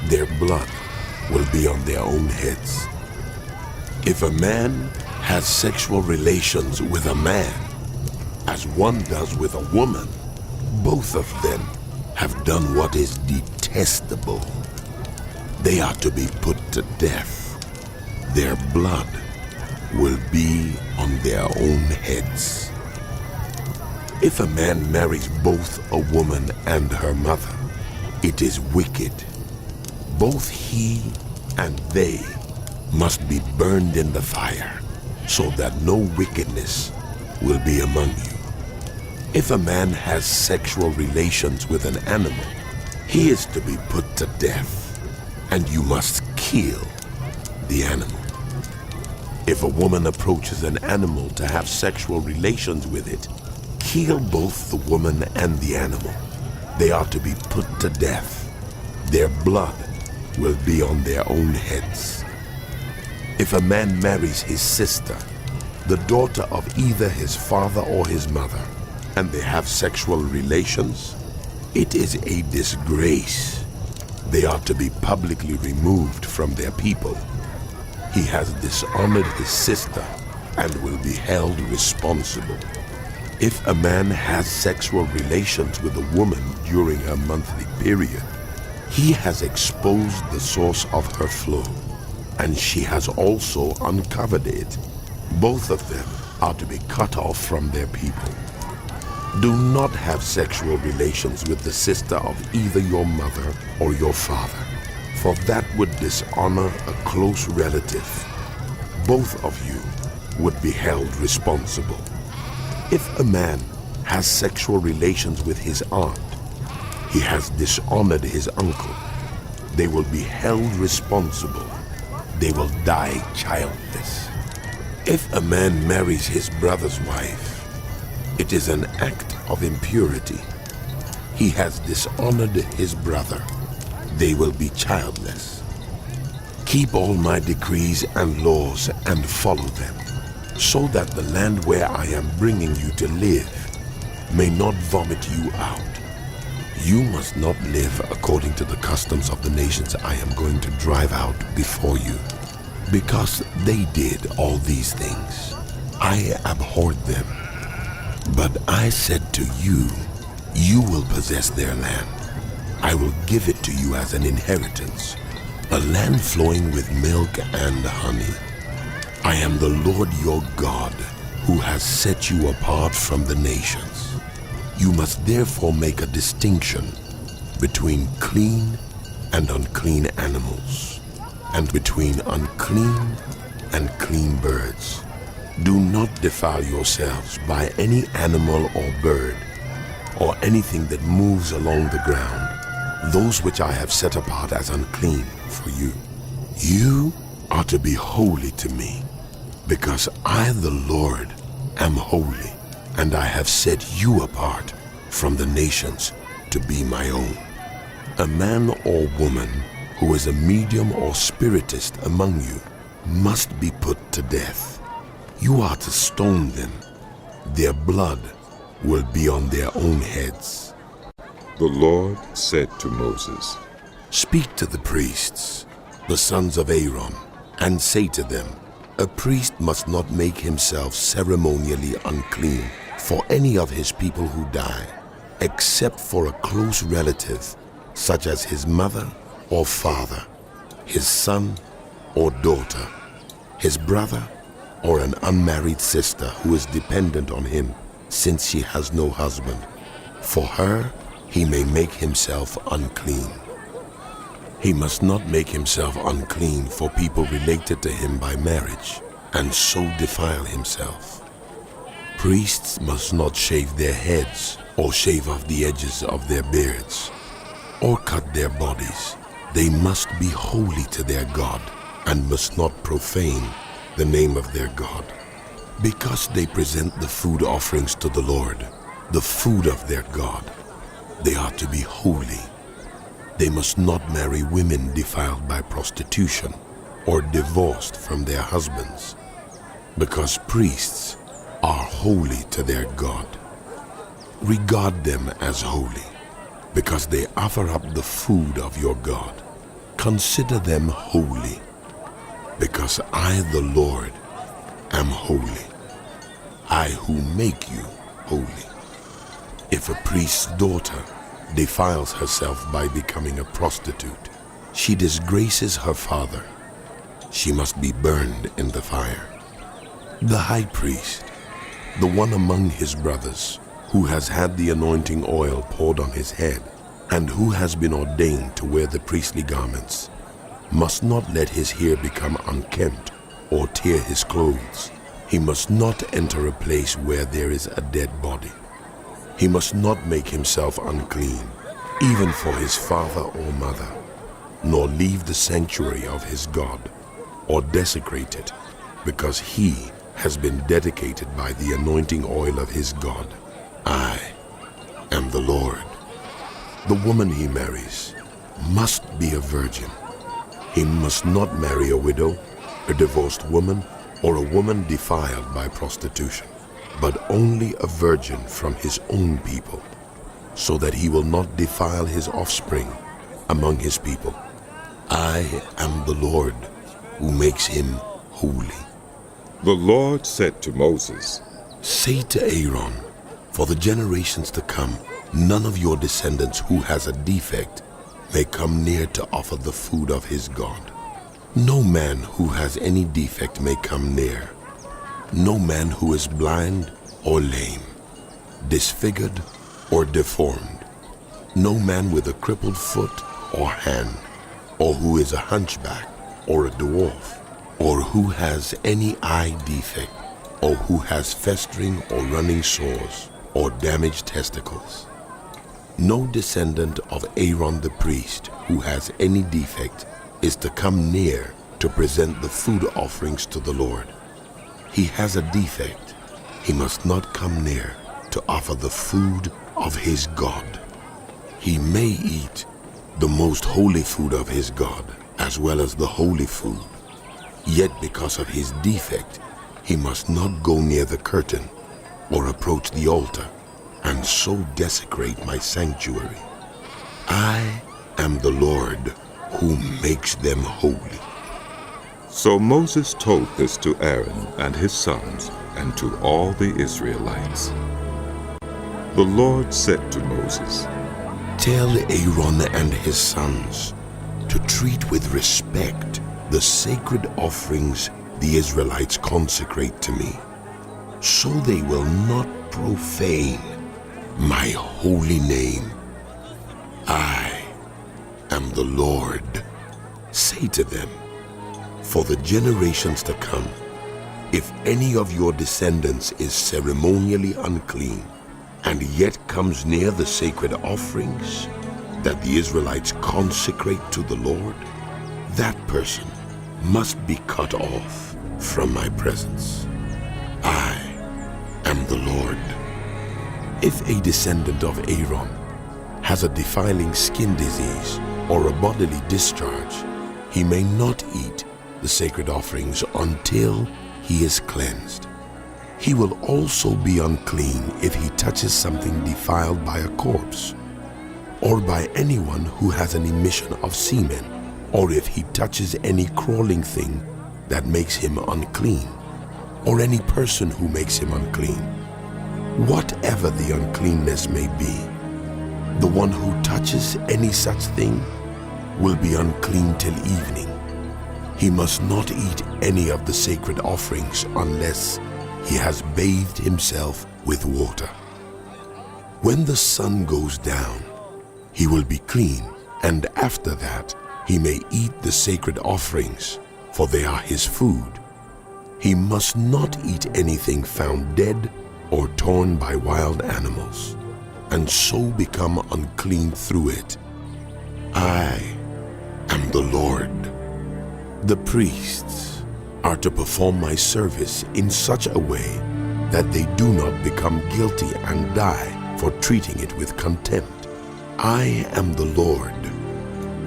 Their blood will be on their own heads. If a man has sexual relations with a man, as one does with a woman, both of them have done what is detestable. They are to be put to death. Their blood will be on their own heads. If a man marries both a woman and her mother, it is wicked. Both he and they must be burned in the fire, so that no wickedness will be among you. If a man has sexual relations with an animal, he is to be put to death, and you must kill the animal. If a woman approaches an animal to have sexual relations with it, kill both the woman and the animal. They are to be put to death. Their blood will be on their own heads. If a man marries his sister, the daughter of either his father or his mother, and they have sexual relations, it is a disgrace. They are to be publicly removed from their people. He has dishonored his sister and will be held responsible. If a man has sexual relations with a woman during her monthly period, he has exposed the source of her flow, and she has also uncovered it. Both of them are to be cut off from their people. Do not have sexual relations with the sister of either your mother or your father, for that would dishonor a close relative. Both of you would be held responsible. If a man has sexual relations with his aunt, he has dishonored his uncle. They will be held responsible. They will die childless. If a man marries his brother's wife, it is an act of impurity. He has dishonored his brother. They will be childless. Keep all my decrees and laws and follow them, so that the land where I am bringing you to live may not vomit you out. You must not live according to the customs of the nations I am going to drive out before you, because they did all these things. I abhorred them. But I said to you, you will possess their land. I will give it to you as an inheritance, a land flowing with milk and honey. I am the Lord your God, who has set you apart from the nations. You must therefore make a distinction between clean and unclean animals, and between unclean and clean birds. Do not defile yourselves by any animal or bird, or anything that moves along the ground, those which I have set apart as unclean for you. You are to be holy to me, because I, the Lord, am holy, and I have set you apart from the nations to be my own. A man or woman who is a medium or spiritist among you must be put to death. You are to stone them. Their blood will be on their own heads. The Lord said to Moses, Speak to the priests, the sons of Aaron, and say to them, a priest must not make himself ceremonially unclean for any of his people who die, except for a close relative, such as his mother or father, his son or daughter, his brother, or an unmarried sister who is dependent on him, since she has no husband. For her, he may make himself unclean. He must not make himself unclean for people related to him by marriage, and so defile himself. Priests must not shave their heads, or shave off the edges of their beards, or cut their bodies. They must be holy to their God, and must not profane the name of their God. Because they present the food offerings to the Lord, the food of their God, they are to be holy. They must not marry women defiled by prostitution or divorced from their husbands, because priests are holy to their God. Regard them as holy, because they offer up the food of your God. Consider them holy, because I, the Lord, am holy. I who make you holy. If a priest's daughter defiles herself by becoming a prostitute, she disgraces her father. She must be burned in the fire. The high priest, the one among his brothers, who has had the anointing oil poured on his head, and who has been ordained to wear the priestly garments, must not let his hair become unkempt or tear his clothes. He must not enter a place where there is a dead body. He must not make himself unclean, even for his father or mother, nor leave the sanctuary of his God, or desecrate it, because he has been dedicated by the anointing oil of his God. I am the Lord. The woman he marries must be a virgin. He must not marry a widow, a divorced woman, or a woman defiled by prostitution. but only a virgin from his own people, so that he will not defile his offspring among his people. I am the Lord who makes him holy. The Lord said to Moses, Say to Aaron, for the generations to come, none of your descendants who has a defect may come near to offer the food of his God. No man who has any defect may come near. No man who is blind or lame, disfigured or deformed. No man with a crippled foot or hand, or who is a hunchback or a dwarf, or who has any eye defect, or who has festering or running sores, or damaged testicles. No descendant of Aaron the priest who has any defect is to come near to present the food offerings to the Lord. He has a defect. He must not come near to offer the food of his God. He may eat the most holy food of his God, as well as the holy food. Yet because of his defect, he must not go near the curtain or approach the altar, and so desecrate my sanctuary. I am the Lord who makes them holy. So Moses told this to Aaron and his sons and to all the Israelites. The Lord said to Moses, Tell Aaron and his sons to treat with respect the sacred offerings the Israelites consecrate to me, so they will not profane my holy name. I am the Lord. Say to them, for the generations to come, if any of your descendants is ceremonially unclean, and yet comes near the sacred offerings that the Israelites consecrate to the Lord, that person must be cut off from my presence. I am the Lord. If a descendant of Aaron has a defiling skin disease or a bodily discharge, he may not eat the sacred offerings until he is cleansed. He will also be unclean if he touches something defiled by a corpse, or by anyone who has an emission of semen, or if he touches any crawling thing that makes him unclean, or any person who makes him unclean. Whatever the uncleanness may be, the one who touches any such thing will be unclean till evening. He must not eat any of the sacred offerings unless he has bathed himself with water. When the sun goes down, he will be clean, and after that he may eat the sacred offerings, for they are his food. He must not eat anything found dead or torn by wild animals, and so become unclean through it. I am the Lord. The priests are to perform my service in such a way that they do not become guilty and die for treating it with contempt. I am the Lord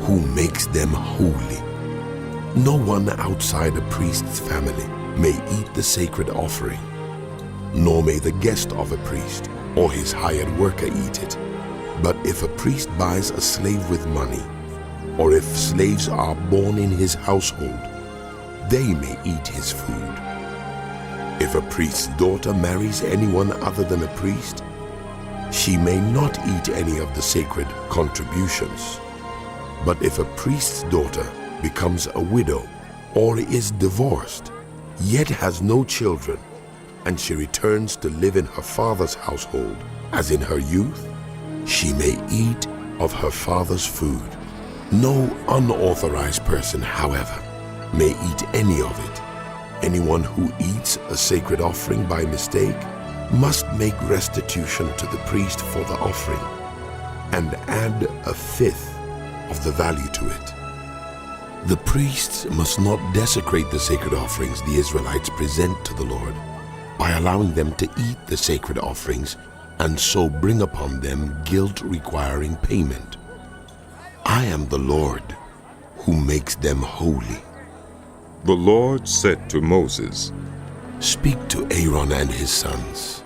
who makes them holy. No one outside a priest's family may eat the sacred offering, nor may the guest of a priest or his hired worker eat it. But if a priest buys a slave with money, or if slaves are born in his household, they may eat his food. If a priest's daughter marries anyone other than a priest, she may not eat any of the sacred contributions. But if a priest's daughter becomes a widow or is divorced, yet has no children, and she returns to live in her father's household as in her youth, she may eat of her father's food. No unauthorized person, however, may eat any of it. Anyone who eats a sacred offering by mistake must make restitution to the priest for the offering and add a fifth of the value to it. The priests must not desecrate the sacred offerings the Israelites present to the Lord by allowing them to eat the sacred offerings and so bring upon them guilt requiring payment. I am the Lord who makes them holy. The Lord said to Moses, Speak to Aaron and his sons,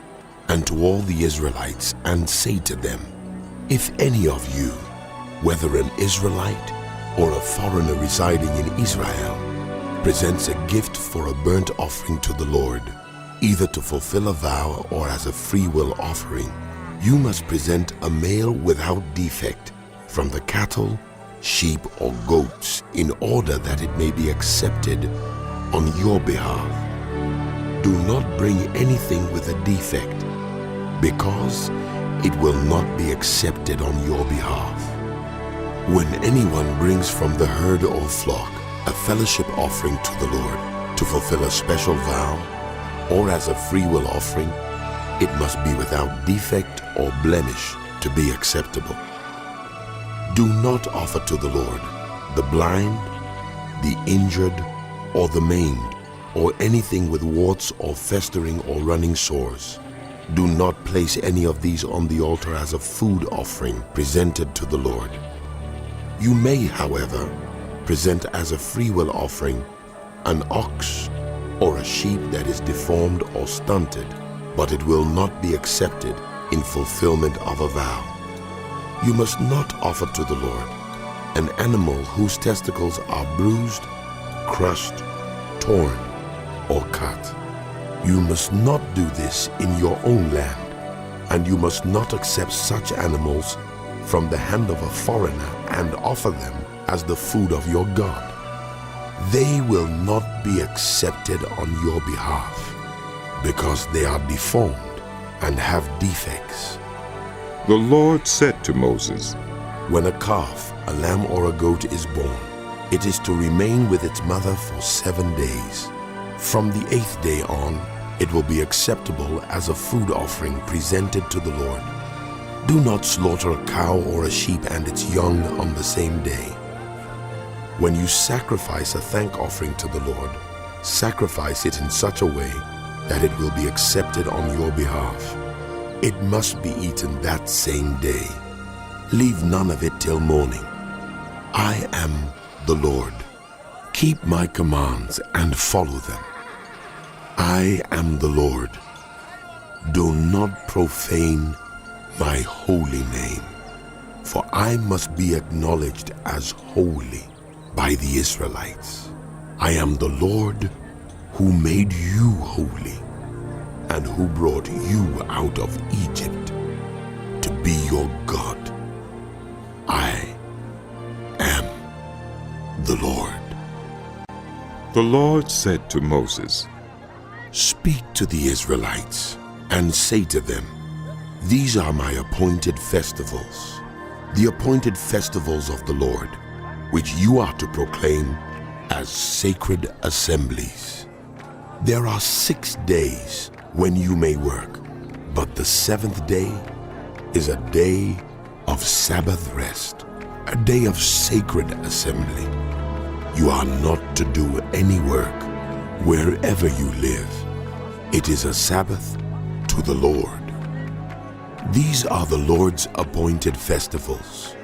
and to all the Israelites, and say to them, if any of you, whether an Israelite or a foreigner residing in Israel, presents a gift for a burnt offering to the Lord, either to fulfill a vow or as a freewill offering, you must present a male without defect from the cattle, sheep, or goats, in order that it may be accepted on your behalf. Do not bring anything with a defect, because it will not be accepted on your behalf. When anyone brings from the herd or flock a fellowship offering to the Lord to fulfill a special vow or as a freewill offering, it must be without defect or blemish to be acceptable. Do not offer to the Lord the blind, the injured, or the maimed, or anything with warts or festering or running sores. Do not place any of these on the altar as a food offering presented to the Lord. You may, however, present as a freewill offering an ox or a sheep that is deformed or stunted, but it will not be accepted in fulfillment of a vow. You must not offer to the Lord an animal whose testicles are bruised, crushed, torn, or cut. You must not do this in your own land, and you must not accept such animals from the hand of a foreigner and offer them as the food of your God. They will not be accepted on your behalf, because they are deformed and have defects. The Lord said to Moses, When a calf, a lamb, or a goat is born, it is to remain with its mother for 7 days. From the 8th day on, it will be acceptable as a food offering presented to the Lord. Do not slaughter a cow or a sheep and its young on the same day. When you sacrifice a thank offering to the Lord, sacrifice it in such a way that it will be accepted on your behalf. It must be eaten that same day. Leave none of it till morning. I am the Lord. Keep my commands and follow them. I am the Lord. Do not profane my holy name, for I must be acknowledged as holy by the Israelites. I am the Lord who made you holy and who brought you out of Egypt to be your God. I am the Lord. The Lord said to Moses, Speak to the Israelites and say to them, These are my appointed festivals, the appointed festivals of the Lord, which you are to proclaim as sacred assemblies. There are 6 days when you may work, but the 7th day is a day of Sabbath rest, a day of sacred assembly. You are not to do any work wherever you live. It is a Sabbath to the Lord. These are the Lord's appointed festivals,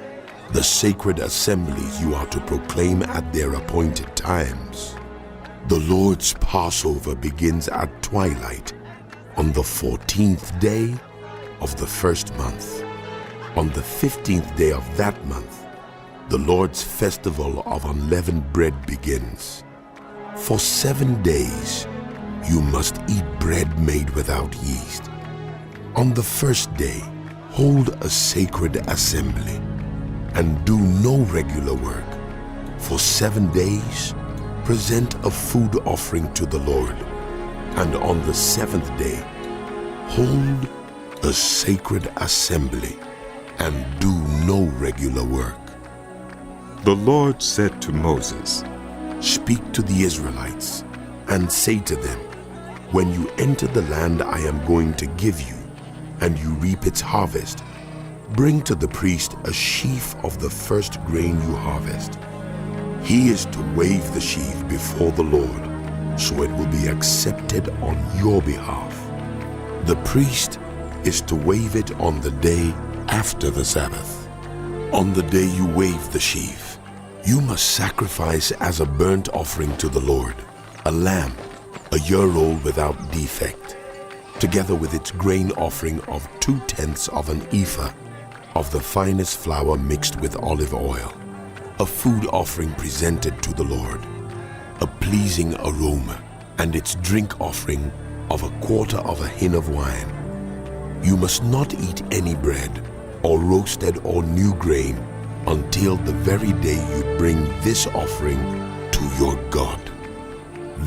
the sacred assemblies you are to proclaim at their appointed times. The Lord's Passover begins at twilight on the 14th day of the first month. On the 15th day of that month, the Lord's festival of unleavened bread begins. For 7 days, you must eat bread made without yeast. On the first day, hold a sacred assembly and do no regular work. For 7 days, present a food offering to the Lord. And on the 7th day, hold a sacred assembly and do no regular work. The Lord said to Moses, Speak to the Israelites and say to them, When you enter the land I am going to give you, and you reap its harvest, bring to the priest a sheaf of the first grain you harvest. He is to wave the sheaf before the Lord, so it will be accepted on your behalf. The priest is to wave it on the day after the Sabbath. On the day you wave the sheaf, you must sacrifice as a burnt offering to the Lord a lamb, a year old without defect, together with its grain offering of 2/10 of an ephah of the finest flour mixed with olive oil, a food offering presented to the Lord, a pleasing aroma, and its drink offering of 1/4 of a hin of wine. You must not eat any bread, or roasted or new grain, until the very day you bring this offering to your God.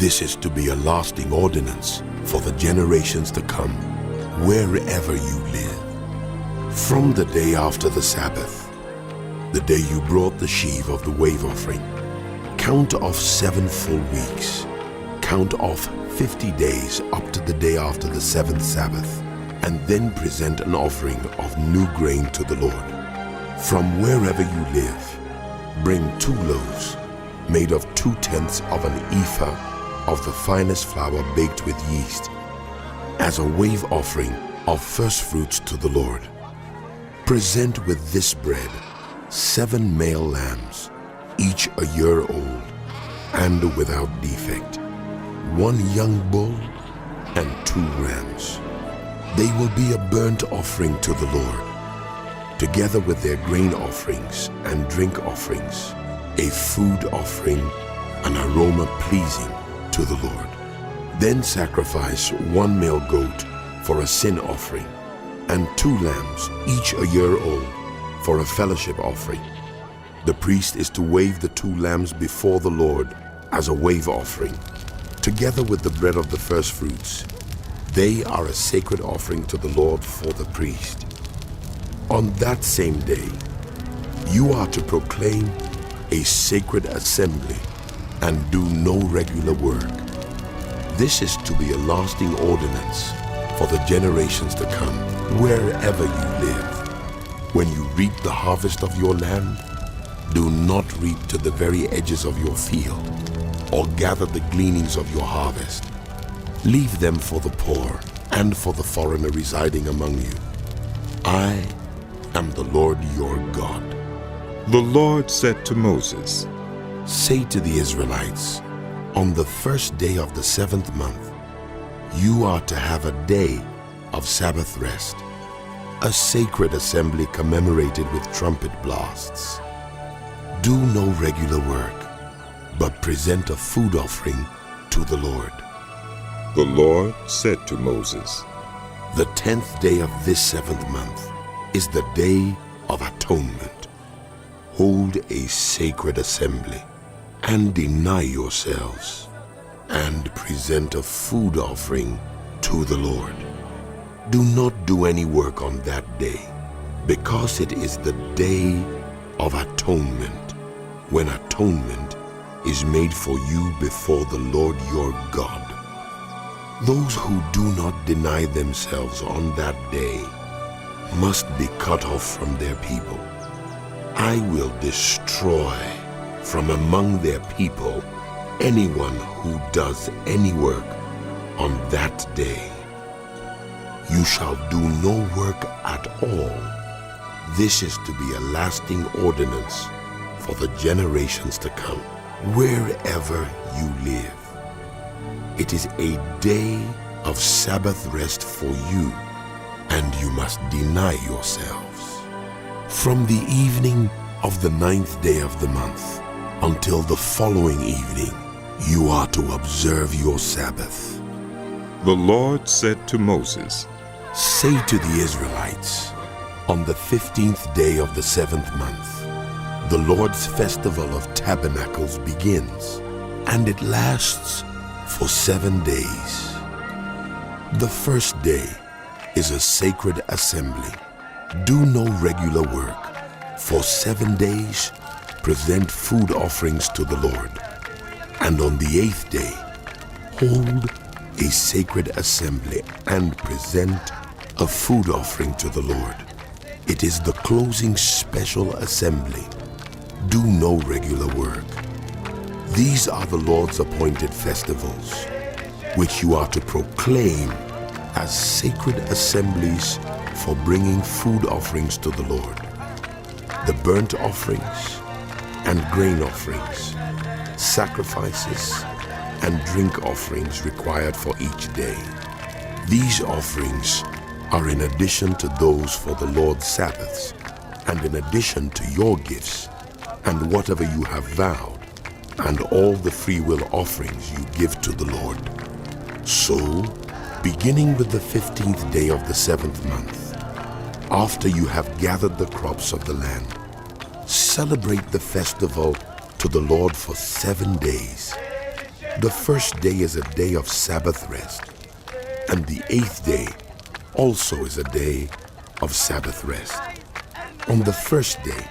This is to be a lasting ordinance for the generations to come, wherever you live. From the day after the Sabbath, the day you brought the sheaf of the wave offering, count off 7 full weeks. Count off 50 days up to the day after the 7th Sabbath, and then present an offering of new grain to the Lord. From wherever you live, bring 2 loaves made of 2/10 of an ephah of the finest flour baked with yeast, as a wave offering of first fruits to the Lord. Present with this bread 7 male lambs, each a year old and without defect, 1 young bull and 2 rams. They will be a burnt offering to the Lord, together with their grain offerings and drink offerings, a food offering, an aroma pleasing to the Lord. Then sacrifice 1 male goat for a sin offering, and 2 lambs, each a year old, for a fellowship offering. The priest is to wave the 2 lambs before the Lord as a wave offering, together with the bread of the first fruits. They are a sacred offering to the Lord for the priest. On that same day, you are to proclaim a sacred assembly and do no regular work. This is to be a lasting ordinance for the generations to come, wherever you live. When you reap the harvest of your land, do not reap to the very edges of your field, or gather the gleanings of your harvest. Leave them for the poor and for the foreigner residing among you. I am the Lord your God. The Lord said to Moses, Say to the Israelites, on the first day of the 7th month, you are to have a day of Sabbath rest, a sacred assembly commemorated with trumpet blasts. Do no regular work, but present a food offering to the Lord. The Lord said to Moses, The 10th day of this 7th month is the Day of Atonement. Hold a sacred assembly and deny yourselves, and present a food offering to the Lord. Do not do any work on that day, because it is the Day of Atonement, when atonement is made for you before the Lord your God. Those who do not deny themselves on that day must be cut off from their people. I will destroy from among their people anyone who does any work on that day. You shall do no work at all. This is to be a lasting ordinance for the generations to come, wherever you live. It is a day of Sabbath rest for you, and you must deny yourselves. From the evening of the 9th day of the month until the following evening, you are to observe your Sabbath. The Lord said to Moses, Say to the Israelites, on the 15th day of the 7th month, the Lord's festival of tabernacles begins, and it lasts for 7 days. The first day is a sacred assembly. Do no regular work. For 7 days, present food offerings to the Lord. And on the 8th day, hold a sacred assembly and present a food offering to the Lord. It is the closing special assembly. Do no regular work. These are the Lord's appointed festivals, which you are to proclaim as sacred assemblies for bringing food offerings to the Lord. The burnt offerings and grain offerings, sacrifices and drink offerings required for each day. These offerings are in addition to those for the Lord's Sabbaths, and in addition to your gifts, and whatever you have vowed, and all the freewill offerings you give to the Lord. So, beginning with the 15th day of the 7th month, after you have gathered the crops of the land, celebrate the festival to the Lord for 7 days. The first day is a day of Sabbath rest, and the 8th day also is a day of Sabbath rest. On the first day,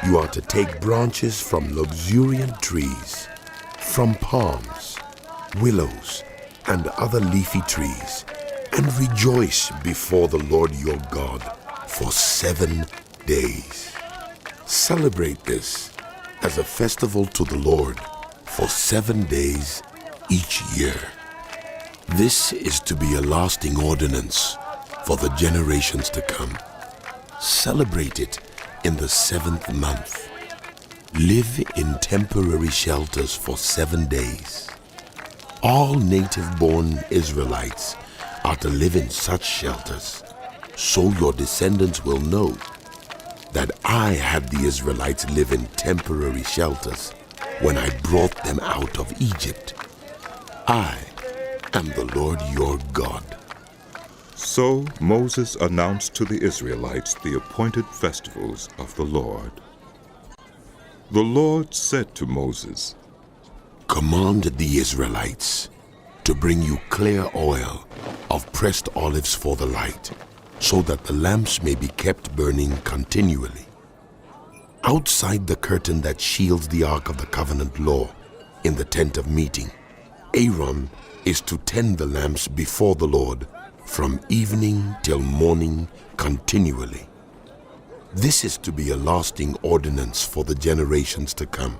you are to take branches from luxuriant trees, from palms, willows, and other leafy trees, and rejoice before the Lord your God for 7 days. Celebrate this as a festival to the Lord for 7 days each year. This is to be a lasting ordinance for the generations to come. Celebrate it in the 7th month. Live in temporary shelters for 7 days. All native-born Israelites are to live in such shelters, so your descendants will know that I had the Israelites live in temporary shelters when I brought them out of Egypt. I am the Lord your God. So Moses announced to the Israelites the appointed festivals of the Lord. The Lord said to Moses, Command the Israelites to bring you clear oil of pressed olives for the light, so that the lamps may be kept burning continually. Outside the curtain that shields the Ark of the Covenant law in the tent of meeting, Aaron is to tend the lamps before the Lord from evening till morning continually. This is to be a lasting ordinance for the generations to come.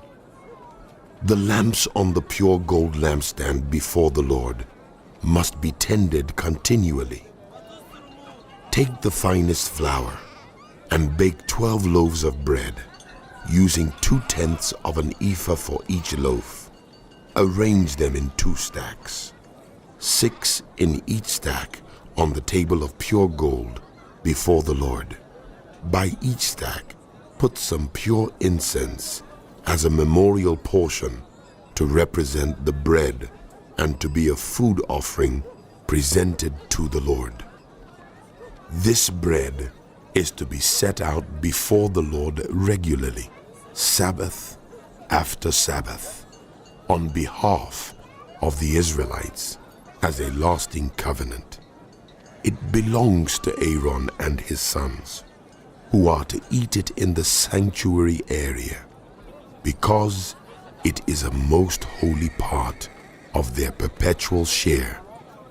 The lamps on the pure gold lampstand before the Lord must be tended continually. Take the finest flour and bake 12 loaves of bread, using 2/10 of an ephah for each loaf. Arrange them in 2 stacks, 6 in each stack on the table of pure gold before the Lord. By each stack, put some pure incense as a memorial portion to represent the bread and to be a food offering presented to the Lord. This bread is to be set out before the Lord regularly, Sabbath after Sabbath, on behalf of the Israelites as a lasting covenant. It belongs to Aaron and his sons, who are to eat it in the sanctuary area, because it is a most holy part of their perpetual share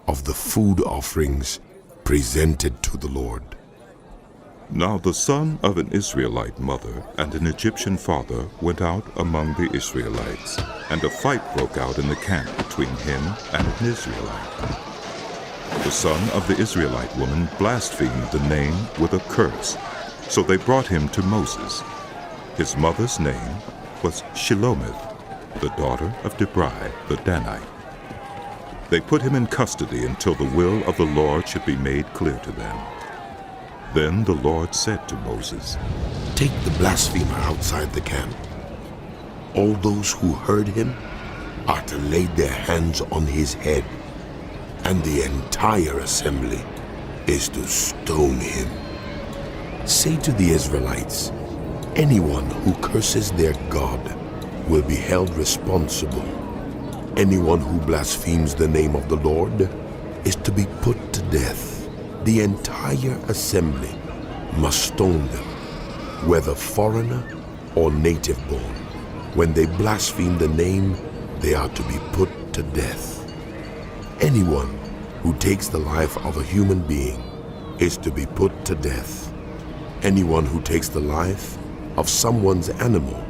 of the food offerings presented to the Lord. Now the son of an Israelite mother and an Egyptian father went out among the Israelites, and a fight broke out in the camp between him and an Israelite. The son of the Israelite woman blasphemed the name with a curse, so they brought him to Moses. His mother's name was Shelomith, the daughter of Dibri the Danite. They put him in custody until the will of the Lord should be made clear to them. Then the Lord said to Moses, Take the blasphemer outside the camp. All those who heard him are to lay their hands on his head, and the entire assembly is to stone him. Say to the Israelites, anyone who curses their God will be held responsible. Anyone who blasphemes the name of the Lord is to be put to death. The entire assembly must stone them, whether foreigner or native born. When they blaspheme the name, they are to be put to death. Anyone who takes the life of a human being is to be put to death. Anyone who takes the life of someone's animal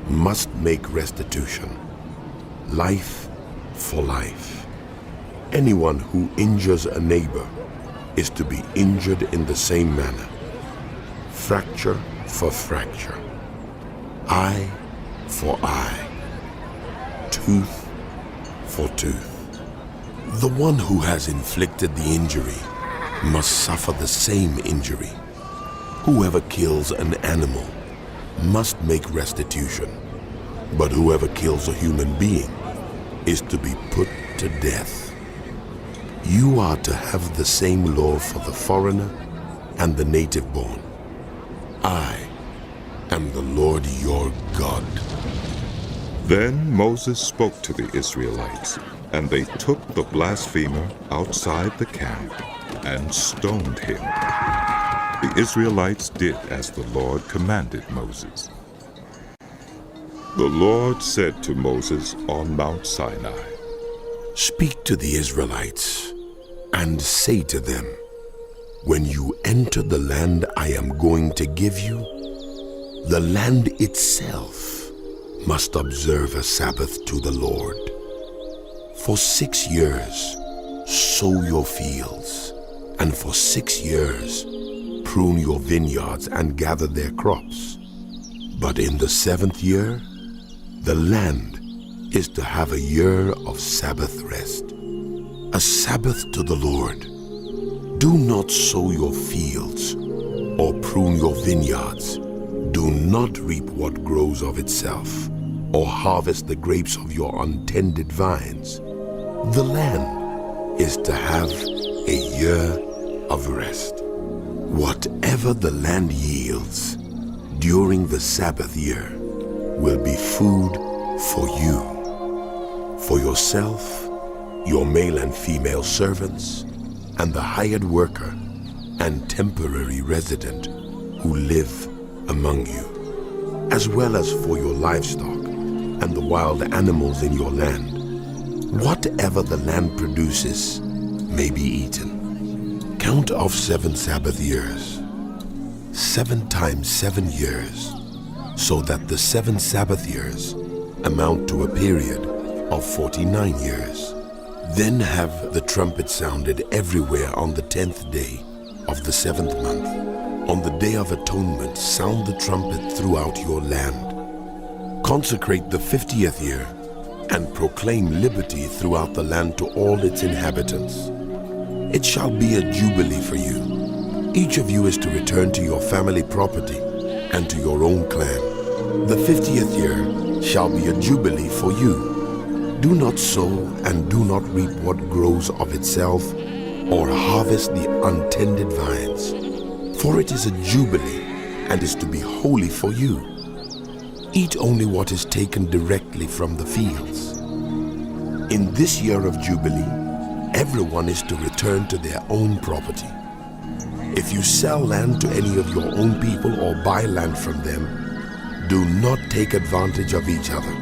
must make restitution. Life for life. Anyone who injures a neighbor is to be injured in the same manner. Fracture for fracture. Eye for eye. Tooth for tooth. The one who has inflicted the injury must suffer the same injury. Whoever kills an animal must make restitution, but whoever kills a human being is to be put to death. You are to have the same law for the foreigner and the native-born. I am the Lord your God. Then Moses spoke to the Israelites, and they took the blasphemer outside the camp and stoned him. The Israelites did as the Lord commanded Moses. The Lord said to Moses on Mount Sinai, Speak to the Israelites and say to them, when you enter the land I am going to give you, the land itself must observe a Sabbath to the Lord. For 6 years sow your fields, and for 6 years prune your vineyards and gather their crops. But in the 7th year, the land is to have a year of Sabbath rest, a Sabbath to the Lord. Do not sow your fields or prune your vineyards. Do not reap what grows of itself, or harvest the grapes of your untended vines. The land is to have a year of rest. Whatever the land yields during the Sabbath year will be food for you, for yourself, your male and female servants, and the hired worker and temporary resident who live among you, as well as for your livestock and the wild animals in your land. Whatever the land produces may be eaten. Count off 7 Sabbath years, 7 times 7 years, so that the 7 Sabbath years amount to a period of 49 years. Then have the trumpet sounded everywhere on the 10th day of the 7th month. On the Day of Atonement, sound the trumpet throughout your land. Consecrate the 50th year and proclaim liberty throughout the land to all its inhabitants. It shall be a jubilee for you. Each of you is to return to your family property and to your own clan. The 50th year shall be a jubilee for you. Do not sow and do not reap what grows of itself, or harvest the untended vines. For it is a jubilee and is to be holy for you. Eat only what is taken directly from the fields. In this year of jubilee, everyone is to return to their own property. If you sell land to any of your own people or buy land from them, do not take advantage of each other.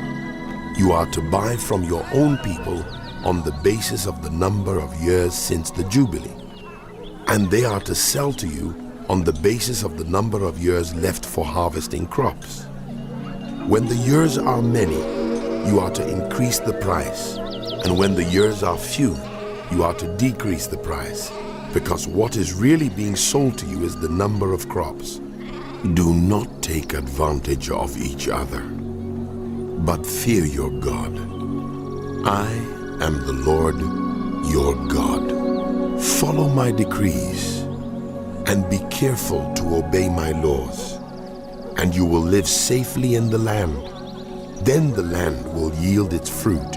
You are to buy from your own people on the basis of the number of years since the Jubilee, and they are to sell to you on the basis of the number of years left for harvesting crops. When the years are many, you are to increase the price, and when the years are few, you are to decrease the price, because what is really being sold to you is the number of crops. Do not take advantage of each other, but fear your God. I am the Lord your God. Follow my decrees and be careful to obey my laws, and you will live safely in the land. Then the land will yield its fruit,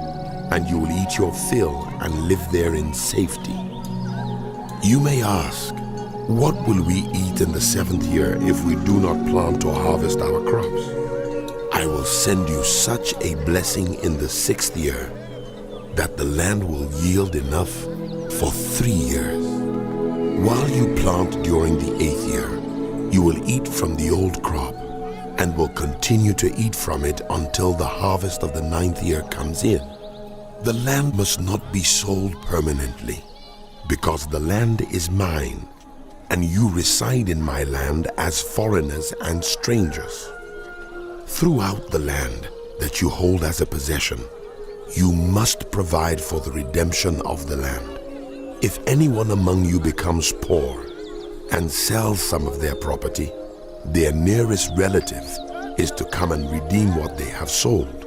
and you will eat your fill and live there in safety. You may ask, what will we eat in the 7th year if we do not plant or harvest our crops? I will send you such a blessing in the 6th year that the land will yield enough for 3 years. While you plant during the 8th year, you will eat from the old crop and will continue to eat from it until the harvest of the 9th year comes in. The land must not be sold permanently, because the land is mine, and you reside in my land as foreigners and strangers. Throughout the land that you hold as a possession, you must provide for the redemption of the land. If anyone among you becomes poor and sells some of their property, their nearest relative is to come and redeem what they have sold.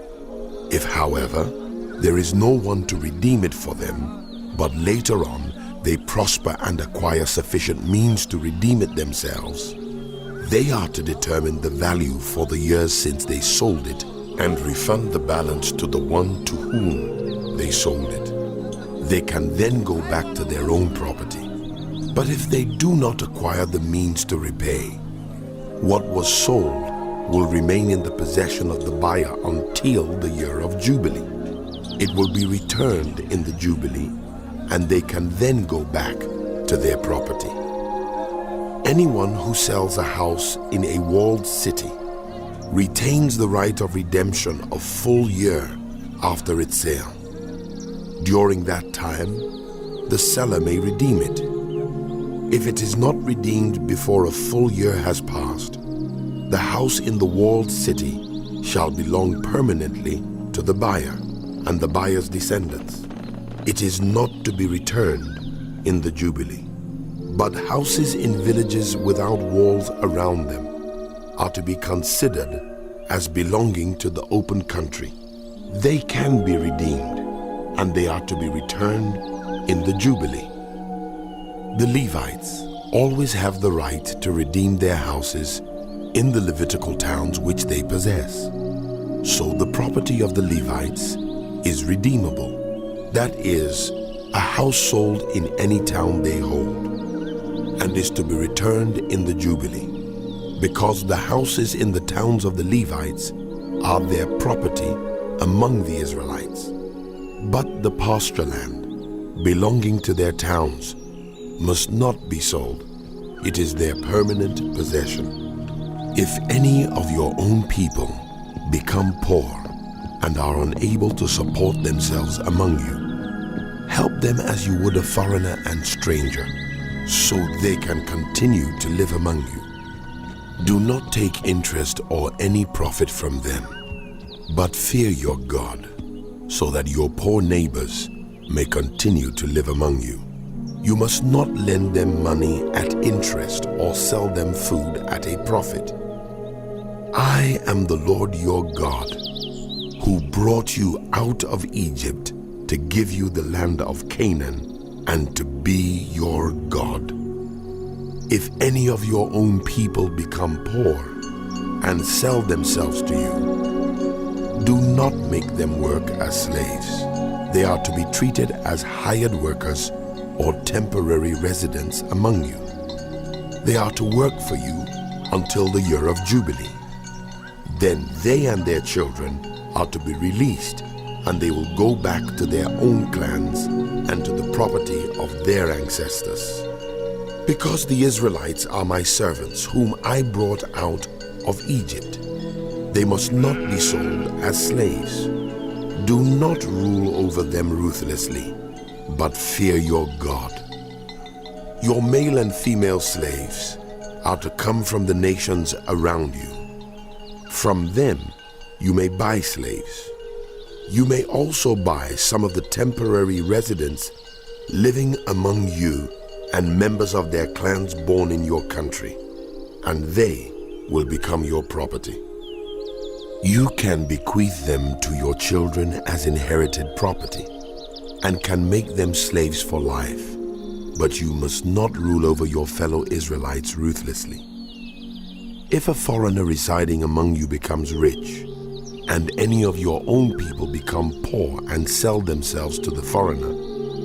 If, however, There is no one to redeem it for them, but later on they prosper and acquire sufficient means to redeem it themselves. They are to determine the value for the years since they sold it and refund the balance to the one to whom they sold it. They can then go back to their own property. But if they do not acquire the means to repay, what was sold will remain in the possession of the buyer until the year of Jubilee. It will be returned in the Jubilee, and they can then go back to their property. Anyone who sells a house in a walled city retains the right of redemption a full year after its sale. During that time, the seller may redeem it. If it is not redeemed before a full year has passed, the house in the walled city shall belong permanently to the buyer and the buyer's descendants. It is not to be returned in the Jubilee. But houses in villages without walls around them are to be considered as belonging to the open country. They can be redeemed, and they are to be returned in the Jubilee. The Levites always have the right to redeem their houses in the Levitical towns which they possess. So the property of the Levites is redeemable. That is, a house sold in any town they hold, and is to be returned in the Jubilee, because the houses in the towns of the Levites are their property among the Israelites. But the pasture land belonging to their towns must not be sold. It is their permanent possession. If any of your own people become poor and are unable to support themselves among you, help them as you would a foreigner and stranger, so they can continue to live among you. Do not take interest or any profit from them, but fear your God, so that your poor neighbors may continue to live among you. You must not lend them money at interest or sell them food at a profit. I am the Lord your God, who brought you out of Egypt to give you the land of Canaan and to be your God. If any of your own people become poor and sell themselves to you, do not make them work as slaves. They are to be treated as hired workers or temporary residents among you. They are to work for you until the year of Jubilee. Then they and their children are to be released, and they will go back to their own clans and to the property of their ancestors. Because the Israelites are my servants, whom I brought out of Egypt, they must not be sold as slaves. Do not rule over them ruthlessly, but fear your God. Your male and female slaves are to come from the nations around you. From them you may buy slaves. You may also buy some of the temporary residents living among you and members of their clans born in your country, and they will become your property. You can bequeath them to your children as inherited property and can make them slaves for life, but you must not rule over your fellow Israelites ruthlessly. If a foreigner residing among you becomes rich, and any of your own people become poor and sell themselves to the foreigner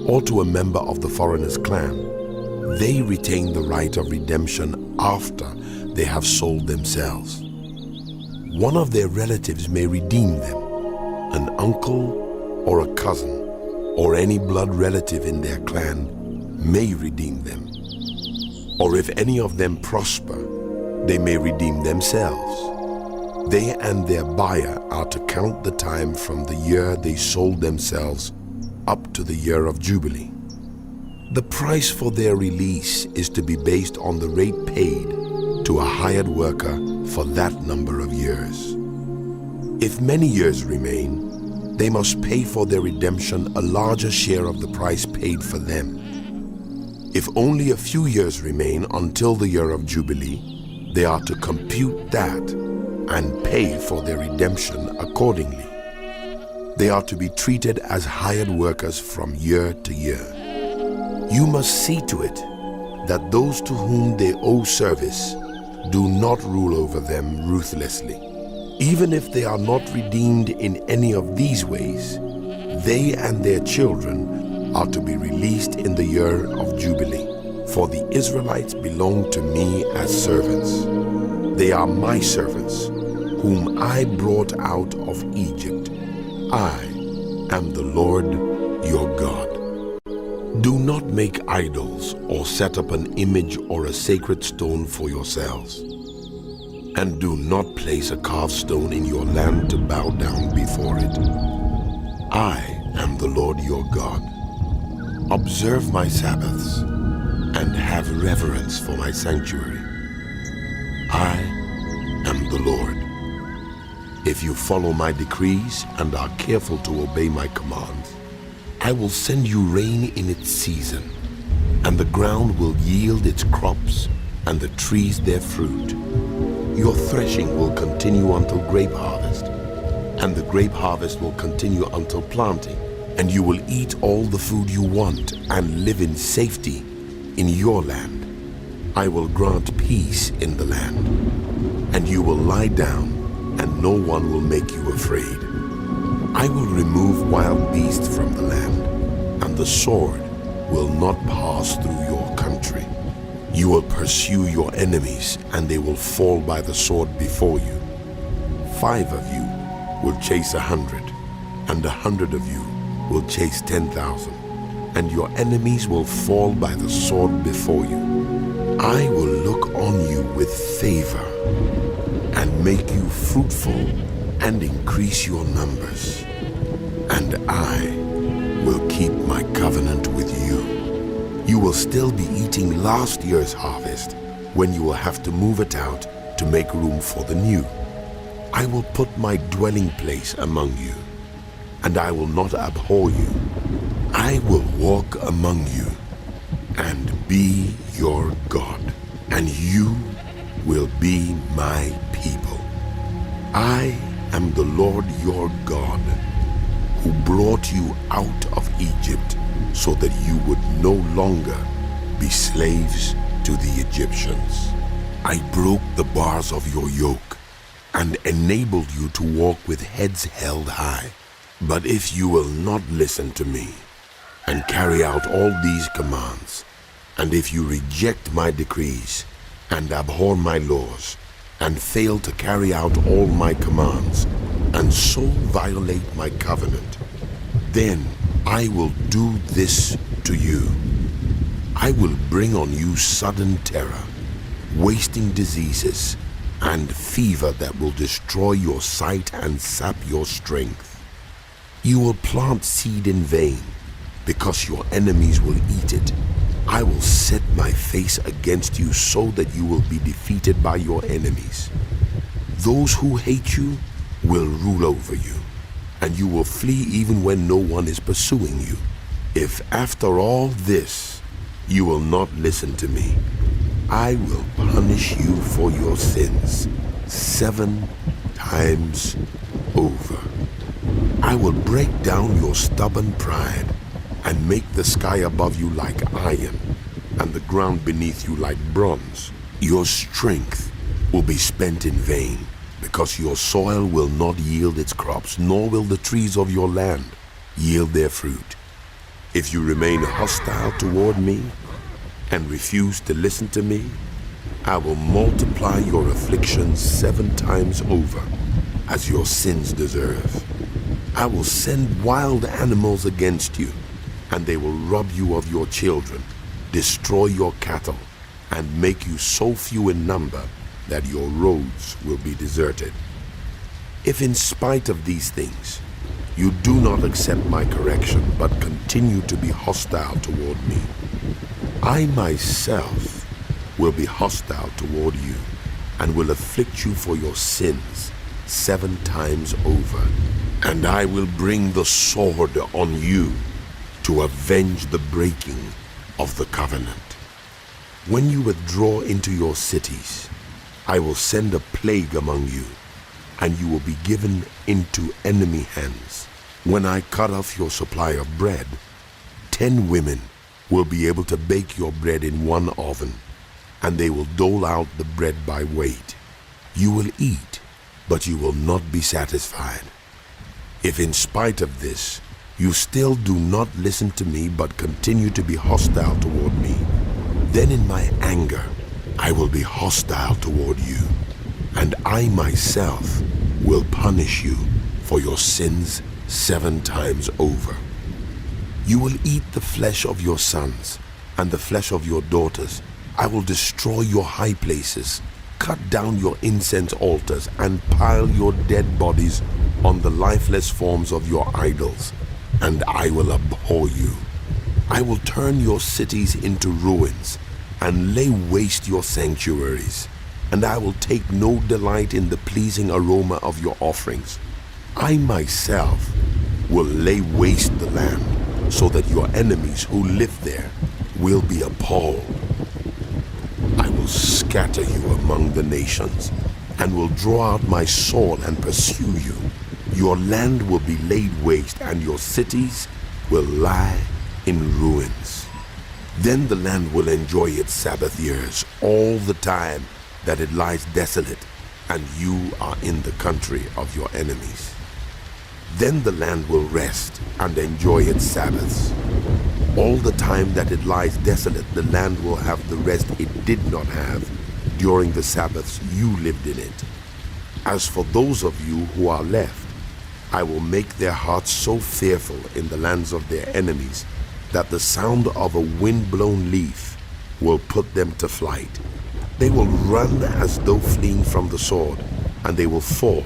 or to a member of the foreigner's clan, they retain the right of redemption after they have sold themselves. One of their relatives may redeem them, an uncle or a cousin or any blood relative in their clan may redeem them. Or if any of them prosper, they may redeem themselves. They and their buyer are to count the time from the year they sold themselves up to the year of Jubilee. The price for their release is to be based on the rate paid to a hired worker for that number of years. If many years remain, they must pay for their redemption a larger share of the price paid for them. If only a few years remain until the year of Jubilee, they are to compute that and pay for their redemption accordingly. They are to be treated as hired workers from year to year. You must see to it that those to whom they owe service do not rule over them ruthlessly. Even if they are not redeemed in any of these ways, they and their children are to be released in the year of Jubilee. For the Israelites belong to me as servants. They are my servants, whom I brought out of Egypt. I am the Lord your God. Do not make idols or set up an image or a sacred stone for yourselves. And do not place a carved stone in your land to bow down before it. I am the Lord your God. Observe my Sabbaths and have reverence for my sanctuary. I am the Lord. If you follow my decrees and are careful to obey my commands, I will send you rain in its season, and the ground will yield its crops and the trees their fruit. Your threshing will continue until grape harvest, and the grape harvest will continue until planting, and you will eat all the food you want and live in safety in your land. I will grant peace in the land, and you will lie down, and no one will make you afraid. I will remove wild beasts from the land, and the sword will not pass through your country. You will pursue your enemies, and they will fall by the sword before you. 5 of you will chase 100, and 100 of you will chase 10,000, and your enemies will fall by the sword before you. I will look on you with favor and make you fruitful and increase your numbers. And I will keep my covenant with you. You will still be eating last year's harvest when you will have to move it out to make room for the new. I will put my dwelling place among you, and I will not abhor you. I will walk among you and be your God, and you will be my people. I am the Lord your God, who brought you out of Egypt so that you would no longer be slaves to the Egyptians. I broke the bars of your yoke and enabled you to walk with heads held high. But if you will not listen to me and carry out all these commands, and if you reject my decrees and abhor my laws, and fail to carry out all my commands, and so violate my covenant, then I will do this to you. I will bring on you sudden terror, wasting diseases, and fever that will destroy your sight and sap your strength. You will plant seed in vain, because your enemies will eat it. I will set my face against you so that you will be defeated by your enemies. Those who hate you will rule over you, and you will flee even when no one is pursuing you. If after all this you will not listen to me, I will punish you for your sins 7 times over. I will break down your stubborn pride and make the sky above you like iron and the ground beneath you like bronze. Your strength will be spent in vain, because your soil will not yield its crops, nor will the trees of your land yield their fruit. If you remain hostile toward me and refuse to listen to me, I will multiply your afflictions 7 times over, as your sins deserve. I will send wild animals against you, and they will rob you of your children, destroy your cattle, and make you so few in number that your roads will be deserted. If in spite of these things you do not accept my correction, but continue to be hostile toward me, I myself will be hostile toward you, and will afflict you for your sins 7 times over. And I will bring the sword on you to avenge the breaking of the covenant. When you withdraw into your cities, I will send a plague among you, and you will be given into enemy hands. When I cut off your supply of bread, 10 women will be able to bake your bread in one oven, and they will dole out the bread by weight. You will eat, but you will not be satisfied. If in spite of this, you still do not listen to me but continue to be hostile toward me, then in my anger I will be hostile toward you, and I myself will punish you for your sins 7 times over. You will eat the flesh of your sons and the flesh of your daughters. I will destroy your high places, cut down your incense altars, and pile your dead bodies on the lifeless forms of your idols, and I will abhor you. I will turn your cities into ruins and lay waste your sanctuaries, and I will take no delight in the pleasing aroma of your offerings. I myself will lay waste the land, so that your enemies who live there will be appalled. I will scatter you among the nations, and will draw out my sword and pursue you. Your land will be laid waste, and your cities will lie in ruins. Then the land will enjoy its Sabbath years all the time that it lies desolate, and you are in the country of your enemies. Then the land will rest and enjoy its Sabbaths. All the time that it lies desolate, the land will have the rest it did not have during the Sabbaths you lived in it. As for those of you who are left, I will make their hearts so fearful in the lands of their enemies that the sound of a wind-blown leaf will put them to flight. They will run as though fleeing from the sword, and they will fall,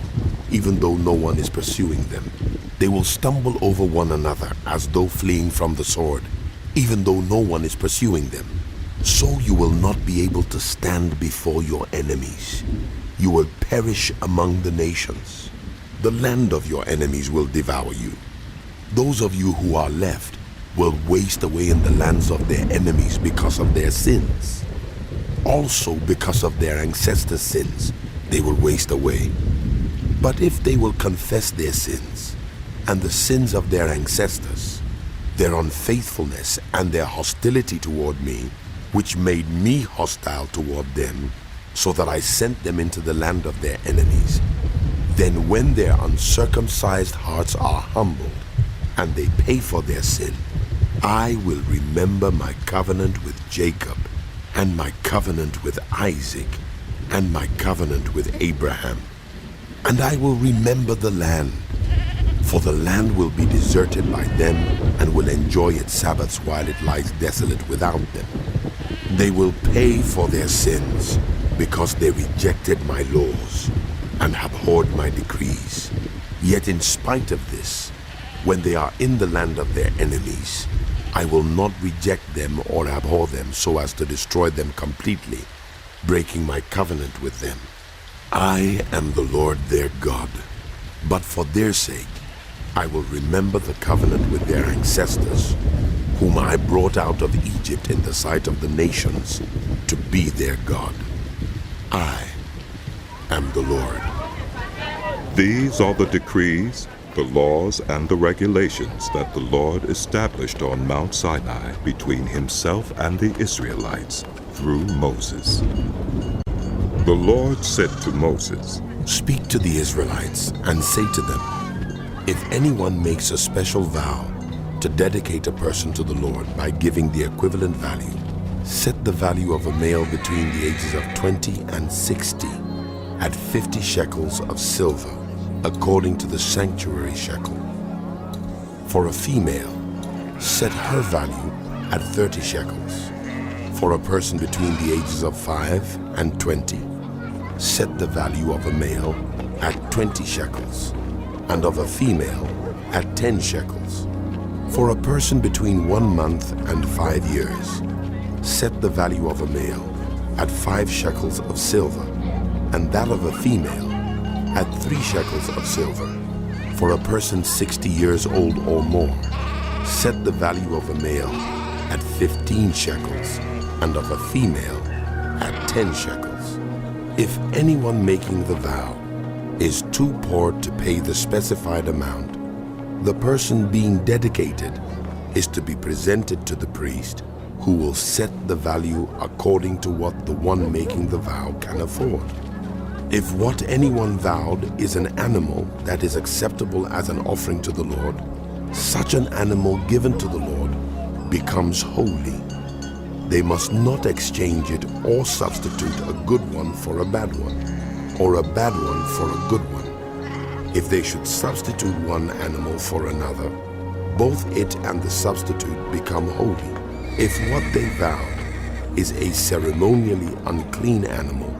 even though no one is pursuing them. They will stumble over one another as though fleeing from the sword, even though no one is pursuing them. So you will not be able to stand before your enemies. You will perish among the nations. The land of your enemies will devour you. Those of you who are left will waste away in the lands of their enemies because of their sins. Also because of their ancestors' sins, they will waste away. But if they will confess their sins and the sins of their ancestors, their unfaithfulness and their hostility toward me, which made me hostile toward them, so that I sent them into the land of their enemies, then when their uncircumcised hearts are humbled and they pay for their sin, I will remember my covenant with Jacob and my covenant with Isaac and my covenant with Abraham. And I will remember the land, for the land will be deserted by them and will enjoy its Sabbaths while it lies desolate without them. They will pay for their sins because they rejected my laws and abhorred my decrees. Yet in spite of this, when they are in the land of their enemies, I will not reject them or abhor them so as to destroy them completely, breaking my covenant with them. I am the Lord their God, but for their sake I will remember the covenant with their ancestors, whom I brought out of Egypt in the sight of the nations to be their God. I am the Lord. These are the decrees, the laws, and the regulations that the Lord established on Mount Sinai between himself and the Israelites through Moses. The Lord said to Moses, "Speak to the Israelites and say to them, if anyone makes a special vow to dedicate a person to the Lord by giving the equivalent value, set the value of a male between the ages of 20 and 60 at 50 shekels of silver, according to the sanctuary shekel. For a female, set her value at 30 shekels. For a person between the ages of 5 and 20, set the value of a male at 20 shekels, and of a female at 10 shekels. For a person between 1 month and 5 years, set the value of a male at 5 shekels of silver, and that of a female at 3 shekels of silver. For a person 60 years old or more, set the value of a male at 15 shekels, and of a female at 10 shekels. If anyone making the vow is too poor to pay the specified amount, The person being dedicated is to be presented to the priest, who will set the value according to what the one making the vow can afford. If what anyone vowed is an animal that is acceptable as an offering to the Lord, such an animal given to the Lord becomes holy. They must not exchange it or substitute a good one for a bad one, or a bad one for a good one. If they should substitute one animal for another, both it and the substitute become holy. If what they vowed is a ceremonially unclean animal,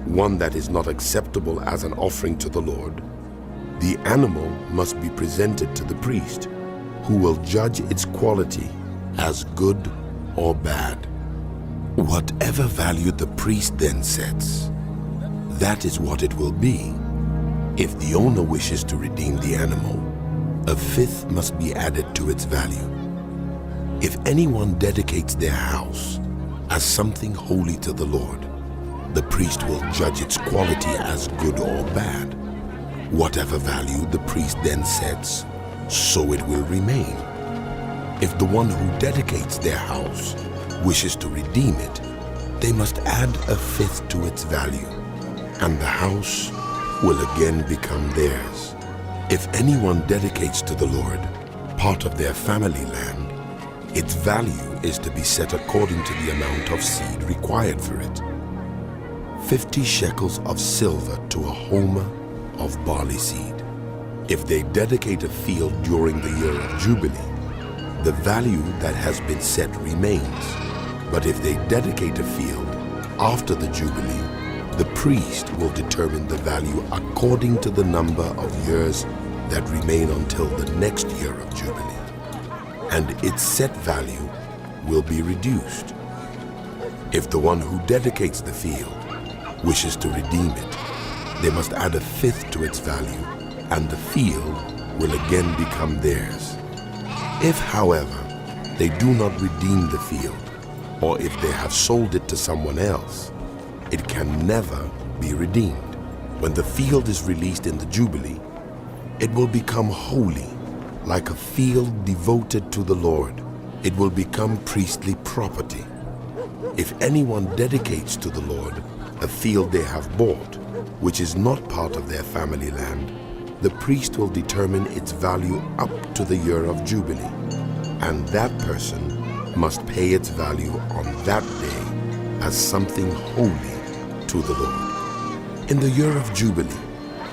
one that is not acceptable as an offering to the Lord, the animal must be presented to the priest, who will judge its quality as good or bad. Whatever value the priest then sets, that is what it will be. If the owner wishes to redeem the animal, a fifth must be added to its value. If anyone dedicates their house as something holy to the Lord, the priest will judge its quality as good or bad. Whatever value the priest then sets, so it will remain. If the one who dedicates their house wishes to redeem it, they must add a fifth to its value, and the house will again become theirs. If anyone dedicates to the Lord part of their family land, its value is to be set according to the amount of seed required for it. 50 shekels of silver to a homer of barley seed. If they dedicate a field during the year of Jubilee, the value that has been set remains. But if they dedicate a field after the Jubilee, the priest will determine the value according to the number of years that remain until the next year of Jubilee, and its set value will be reduced. If the one who dedicates the field wishes to redeem it, they must add a fifth to its value, and the field will again become theirs. If, however, they do not redeem the field, or if they have sold it to someone else, it can never be redeemed. When the field is released in the Jubilee, it will become holy, like a field devoted to the Lord. It will become priestly property. If anyone dedicates to the Lord a field they have bought, which is not part of their family land, the priest will determine its value up to the year of Jubilee, and that person must pay its value on that day as something holy to the Lord. In the year of Jubilee,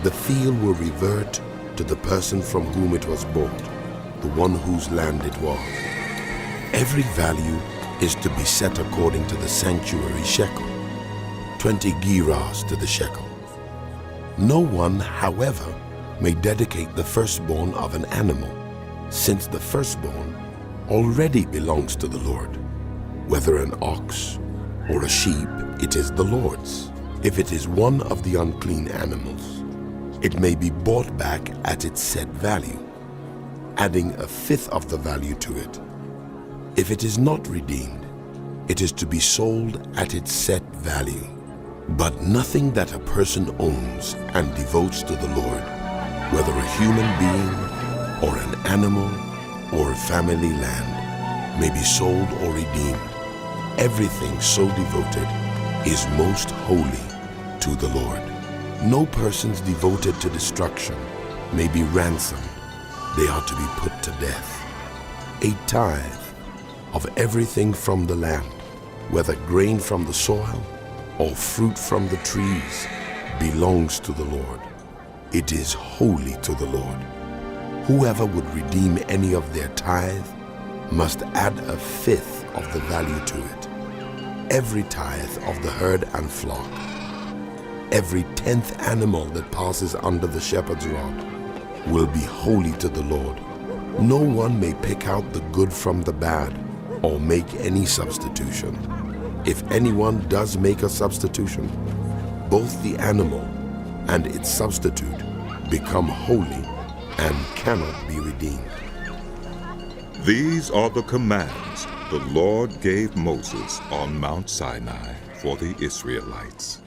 the field will revert to the person from whom it was bought, the one whose land it was. Every value is to be set according to the sanctuary shekel, 20 gerahs to the shekel. No one, however, may dedicate the firstborn of an animal, since the firstborn already belongs to the Lord. Whether an ox or a sheep, it is the Lord's. If it is one of the unclean animals, it may be bought back at its set value, adding a fifth of the value to it. If it is not redeemed, it is to be sold at its set value. But nothing that a person owns and devotes to the Lord, whether a human being or an animal or family land, may be sold or redeemed. Everything so devoted is most holy to the Lord. No persons devoted to destruction may be ransomed. They are to be put to death. A tithe of everything from the land, whether grain from the soil or fruit from the trees, belongs to the Lord. It is holy to the Lord. Whoever would redeem any of their tithe must add a fifth of the value to it. Every tithe of the herd and flock, every 10th animal that passes under the shepherd's rod, will be holy to the Lord. No one may pick out the good from the bad or make any substitution. If anyone does make a substitution, both the animal and its substitute become holy and cannot be redeemed. These are the commands the Lord gave Moses on Mount Sinai for the Israelites.